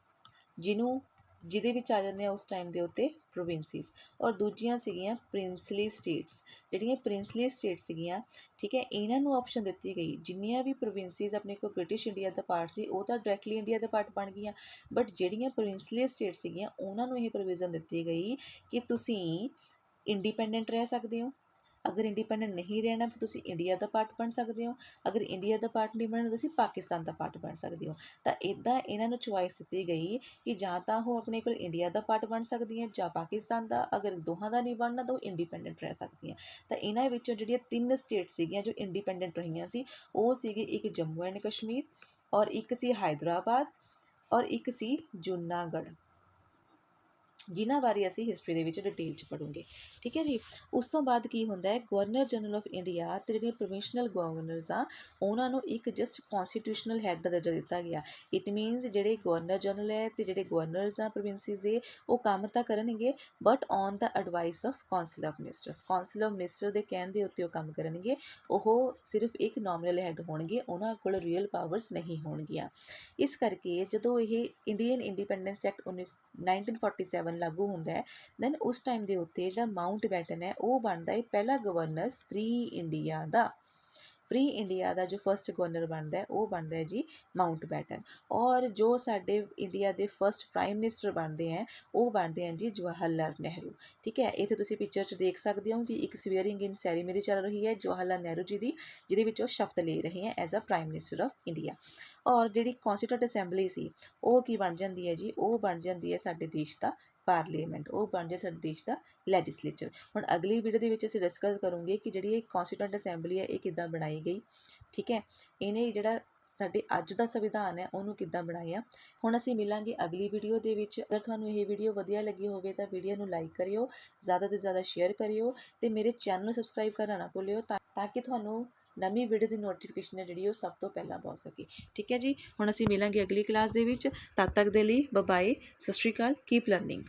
Speaker 1: ਜਿਹਦੇ ਵਿੱਚ ਆ ਜਾਂਦੇ ਆ ਉਸ ਟਾਈਮ ਦੇ ਉੱਤੇ ਪ੍ਰੋਵਿੰਸਿਸ, ਔਰ ਦੂਜੀਆਂ ਸੀਗੀਆਂ ਪ੍ਰਿੰਸਲੀ ਸਟੇਟਸ। ਜਿਹੜੀਆਂ ਪ੍ਰਿੰਸਲੀ ਸਟੇਟ ਸੀਗੀਆਂ, ਠੀਕ ਹੈ, ਇਹਨਾਂ ਨੂੰ ਆਪਸ਼ਨ ਦਿੱਤੀ ਗਈ, ਜਿੰਨੀਆਂ ਵੀ ਪ੍ਰੋਵਿੰਸਿਸ ਆਪਣੇ ਕੋਲ ਬ੍ਰਿਟਿਸ਼ ਇੰਡੀਆ ਦਾ ਪਾਰਟ ਸੀ ਉਹ ਤਾਂ ਡਾਇਰੈਕਟਲੀ ਇੰਡੀਆ ਦਾ ਪਾਰਟ ਬਣ ਗਈਆਂ, ਬਟ ਜਿਹੜੀਆਂ ਪ੍ਰਿੰਸਲੀ ਸਟੇਟ ਸੀਗੀਆਂ ਉਹਨਾਂ ਨੂੰ ਇਹ ਪ੍ਰੋਵੀਜ਼ਨ ਦਿੱਤੀ ਗਈ ਕਿ ਤੁਸੀਂ ਇੰਡੀਪੈਂਡੈਂਟ ਰਹਿ ਸਕਦੇ ਹੋ। ਅਗਰ ਇੰਡੀਪੈਂਡੈਂਟ ਨਹੀਂ ਰਹਿਣਾ ਫਿਰ ਤੁਸੀਂ ਇੰਡੀਆ ਦਾ ਪਾਰਟ ਬਣ ਸਕਦੇ ਹੋ, ਅਗਰ ਇੰਡੀਆ ਦਾ ਪਾਰਟ ਨਹੀਂ ਬਣਨਾ ਤੁਸੀਂ ਪਾਕਿਸਤਾਨ ਦਾ ਪਾਰਟ ਬਣ ਸਕਦੇ ਹੋ। ਤਾਂ ਇੱਦਾਂ ਇਹਨਾਂ ਨੂੰ ਚੁਆਇਸ ਦਿੱਤੀ ਗਈ ਕਿ ਜਾਂ ਤਾਂ ਉਹ ਆਪਣੇ ਕੋਲ ਇੰਡੀਆ ਦਾ ਪਾਰਟ ਬਣ ਸਕਦੀਆਂ ਜਾਂ ਪਾਕਿਸਤਾਨ ਦਾ, ਅਗਰ ਦੋਹਾਂ ਦਾ ਨਹੀਂ ਬਣਨਾ ਤਾਂ ਉਹ ਇੰਡੀਪੈਂਡੈਂਟ ਰਹਿ ਸਕਦੀਆਂ। ਤਾਂ ਇਹਨਾਂ ਵਿੱਚੋਂ ਜਿਹੜੀਆਂ 3 ਸਟੇਟ ਸੀਗੀਆਂ ਜੋ ਇੰਡੀਪੈਂਡੈਂਟ ਰਹੀਆਂ ਸੀ ਉਹ ਸੀਗੇ, ਇੱਕ ਜੰਮੂ ਐਂਡ ਕਸ਼ਮੀਰ, ਔਰ ਇੱਕ ਸੀ ਹੈਦਰਾਬਾਦ, ਔਰ ਇੱਕ ਸੀ ਜੂਨਾਗੜ੍ਹ, ਜਿਨ੍ਹਾਂ ਬਾਰੇ ਅਸੀਂ ਹਿਸਟਰੀ ਦੇ ਵਿੱਚ ਡਿਟੇਲ 'ਚ ਪੜ੍ਹਾਂਗੇ। ਠੀਕ ਹੈ ਜੀ। ਉਸ ਤੋਂ ਬਾਅਦ ਕੀ ਹੁੰਦਾ ਹੈ, ਗਵਰਨਰ ਜਨਰਲ ਆਫ ਇੰਡੀਆ ਅਤੇ ਜਿਹੜੀਆਂ ਪ੍ਰੋਵਿੰਸ਼ਨਲ ਗਵਰਨਰਸ ਆ ਉਹਨਾਂ ਨੂੰ ਇੱਕ ਜਸਟ ਕੌਂਸਟੀਟਿਊਸ਼ਨਲ ਹੈੱਡ ਦਾ ਦਰਜਾ ਦਿੱਤਾ ਗਿਆ। ਇਟ ਮੀਨਸ ਜਿਹੜੇ ਗਵਰਨਰ ਜਨਰਲ ਹੈ ਅਤੇ ਜਿਹੜੇ ਗਵਰਨਰਸ ਆ ਪ੍ਰੋਵਿੰਸਿਸ ਦੇ ਉਹ ਕੰਮ ਤਾਂ ਕਰਨਗੇ but on the advice of council of ministers. Council of minister ਦੇ ਕਹਿਣ ਦੇ ਉੱਤੇ ਉਹ ਕੰਮ ਕਰਨਗੇ। ਉਹ ਸਿਰਫ ਇੱਕ ਨੋਮੀਨਲ ਹੈੱਡ ਹੋਣਗੇ, ਉਹਨਾਂ ਕੋਲ ਰੀਅਲ ਪਾਵਰਸ ਨਹੀਂ ਹੋਣਗੀਆਂ। ਇਸ ਕਰਕੇ ਜਦੋਂ ਇਹ ਇੰਡੀਅਨ ਇੰਡੀਪੈਂਡੈਂਸ ਐਕਟ 1947 ਲਾਗੂ ਹੁੰਦਾ ਹੈ, ਦੈਨ ਉਸ ਟਾਈਮ ਦੇ ਉੱਤੇ ਜਿਹੜਾ ਮਾਊਂਟਬੈਟਨ ਹੈ ਉਹ ਬਣਦਾ ਹੈ ਪਹਿਲਾ ਗਵਰਨਰ ਫ੍ਰੀ ਇੰਡੀਆ ਦਾ। ਫ੍ਰੀ ਇੰਡੀਆ ਦਾ ਜੋ ਫਸਟ ਗਵਰਨਰ ਬਣਦਾ ਹੈ ਉਹ ਬਣਦਾ ਹੈ ਜੀ ਮਾਊਂਟਬੈਟਨ। ਔਰ ਜੋ ਸਾਡੇ ਇੰਡੀਆ ਦੇ ਫਸਟ ਪ੍ਰਾਈਮ ਮਿਨਿਸਟਰ ਬਣਦੇ ਹੈ ਉਹ ਬਣਦੇ ਹਨ ਜੀ ਜਵਾਹਰ ਲਾਲ ਨਹਿਰੂ। ਠੀਕ ਹੈ, ਇੱਥੇ ਤੁਸੀਂ ਪਿਕਚਰ 'ਚ ਦੇਖ ਸਕਦੇ ਹੋ ਕਿ ਇੱਕ ਸਵੇਅਰਿੰਗ ਇਨ ਸੈਰੀਮਨੀ ਚੱਲ ਰਹੀ ਹੈ ਜਵਾਹਰ ਲਾਲ ਨਹਿਰੂ ਜੀ ਦੀ, ਜਿਹਦੇ ਵਿੱਚ ਉਹ ਸ਼ਪਥ ਲੈ ਰਹੇ ਹੈ as a prime minister of India. ਔਰ ਜਿਹੜੀ ਕੌਂਸਟੀਟਿਊਂਟ ਅਸੈਂਬਲੀ ਸੀ ਉਹ ਕੀ ਬਣ ਜਾਂਦੀ ਹੈ ਜੀ, ਉਹ ਬਣ ਜਾਂਦੀ ਹੈ ਸਾਡੇ ਦੇਸ਼ ਦਾ ਪਾਰਲੀਮੈਂਟ, ਉਹ ਬਣ ਜਾਏ ਸਾਡੇ ਦੇਸ਼ ਦਾ ਲੈਜਿਸਲੇਚਰ। ਹੁਣ ਅਗਲੀ ਵੀਡੀਓ ਦੇ ਵਿੱਚ ਅਸੀਂ ਡਿਸਕਸ ਕਰੂੰਗੇ ਕਿ ਜਿਹੜੀ ਇਹ ਕੌਂਸਟੀਟਿਊਂਟ ਅਸੈਂਬਲੀ ਹੈ ਇਹ ਕਿੱਦਾਂ ਬਣਾਈ ਗਈ। ਠੀਕ ਹੈ, ਇਹਨੇ ਜਿਹੜਾ ਸਾਡੇ ਅੱਜ ਦਾ ਸੰਵਿਧਾਨ ਹੈ ਉਹਨੂੰ ਕਿੱਦਾਂ ਬਣਾਇਆ। ਹੁਣ ਅਸੀਂ ਮਿਲਾਂਗੇ ਅਗਲੀ ਵੀਡੀਓ ਦੇ ਵਿੱਚ। ਅਗਰ ਤੁਹਾਨੂੰ ਇਹ ਵੀਡੀਓ ਵਧੀਆ ਲੱਗੀ ਹੋਵੇ ਤਾਂ ਵੀਡੀਓ ਨੂੰ ਲਾਈਕ ਕਰਿਓ, ਜ਼ਿਆਦਾ ਤੋਂ ਜ਼ਿਆਦਾ ਸ਼ੇਅਰ ਕਰਿਓ ਅਤੇ ਮੇਰੇ ਚੈਨਲ ਨੂੰ ਸਬਸਕ੍ਰਾਈਬ ਕਰਨਾ ਨਾ ਭੁੱਲਿਓ ਤਾਂ ਕਿ ਤੁਹਾਨੂੰ ਨਵੀਂ ਵੀਡੀਓ ਦੀ ਨੋਟੀਫਿਕੇਸ਼ਨ ਹੈ ਜਿਹੜੀ ਉਹ ਸਭ ਤੋਂ ਪਹਿਲਾਂ ਪਹੁੰਚ ਸਕੇ। ਠੀਕ ਹੈ ਜੀ, ਹੁਣ ਅਸੀਂ ਮਿਲਾਂਗੇ ਅਗਲੀ ਕਲਾਸ ਦੇ ਵਿੱਚ। ਤਦ ਤੱਕ ਦੇ ਲਈ ਬਾਏ, ਸਤਿ ਸ਼੍ਰੀ ਅਕਾਲ, ਕੀਪ ਲਰਨਿੰਗ।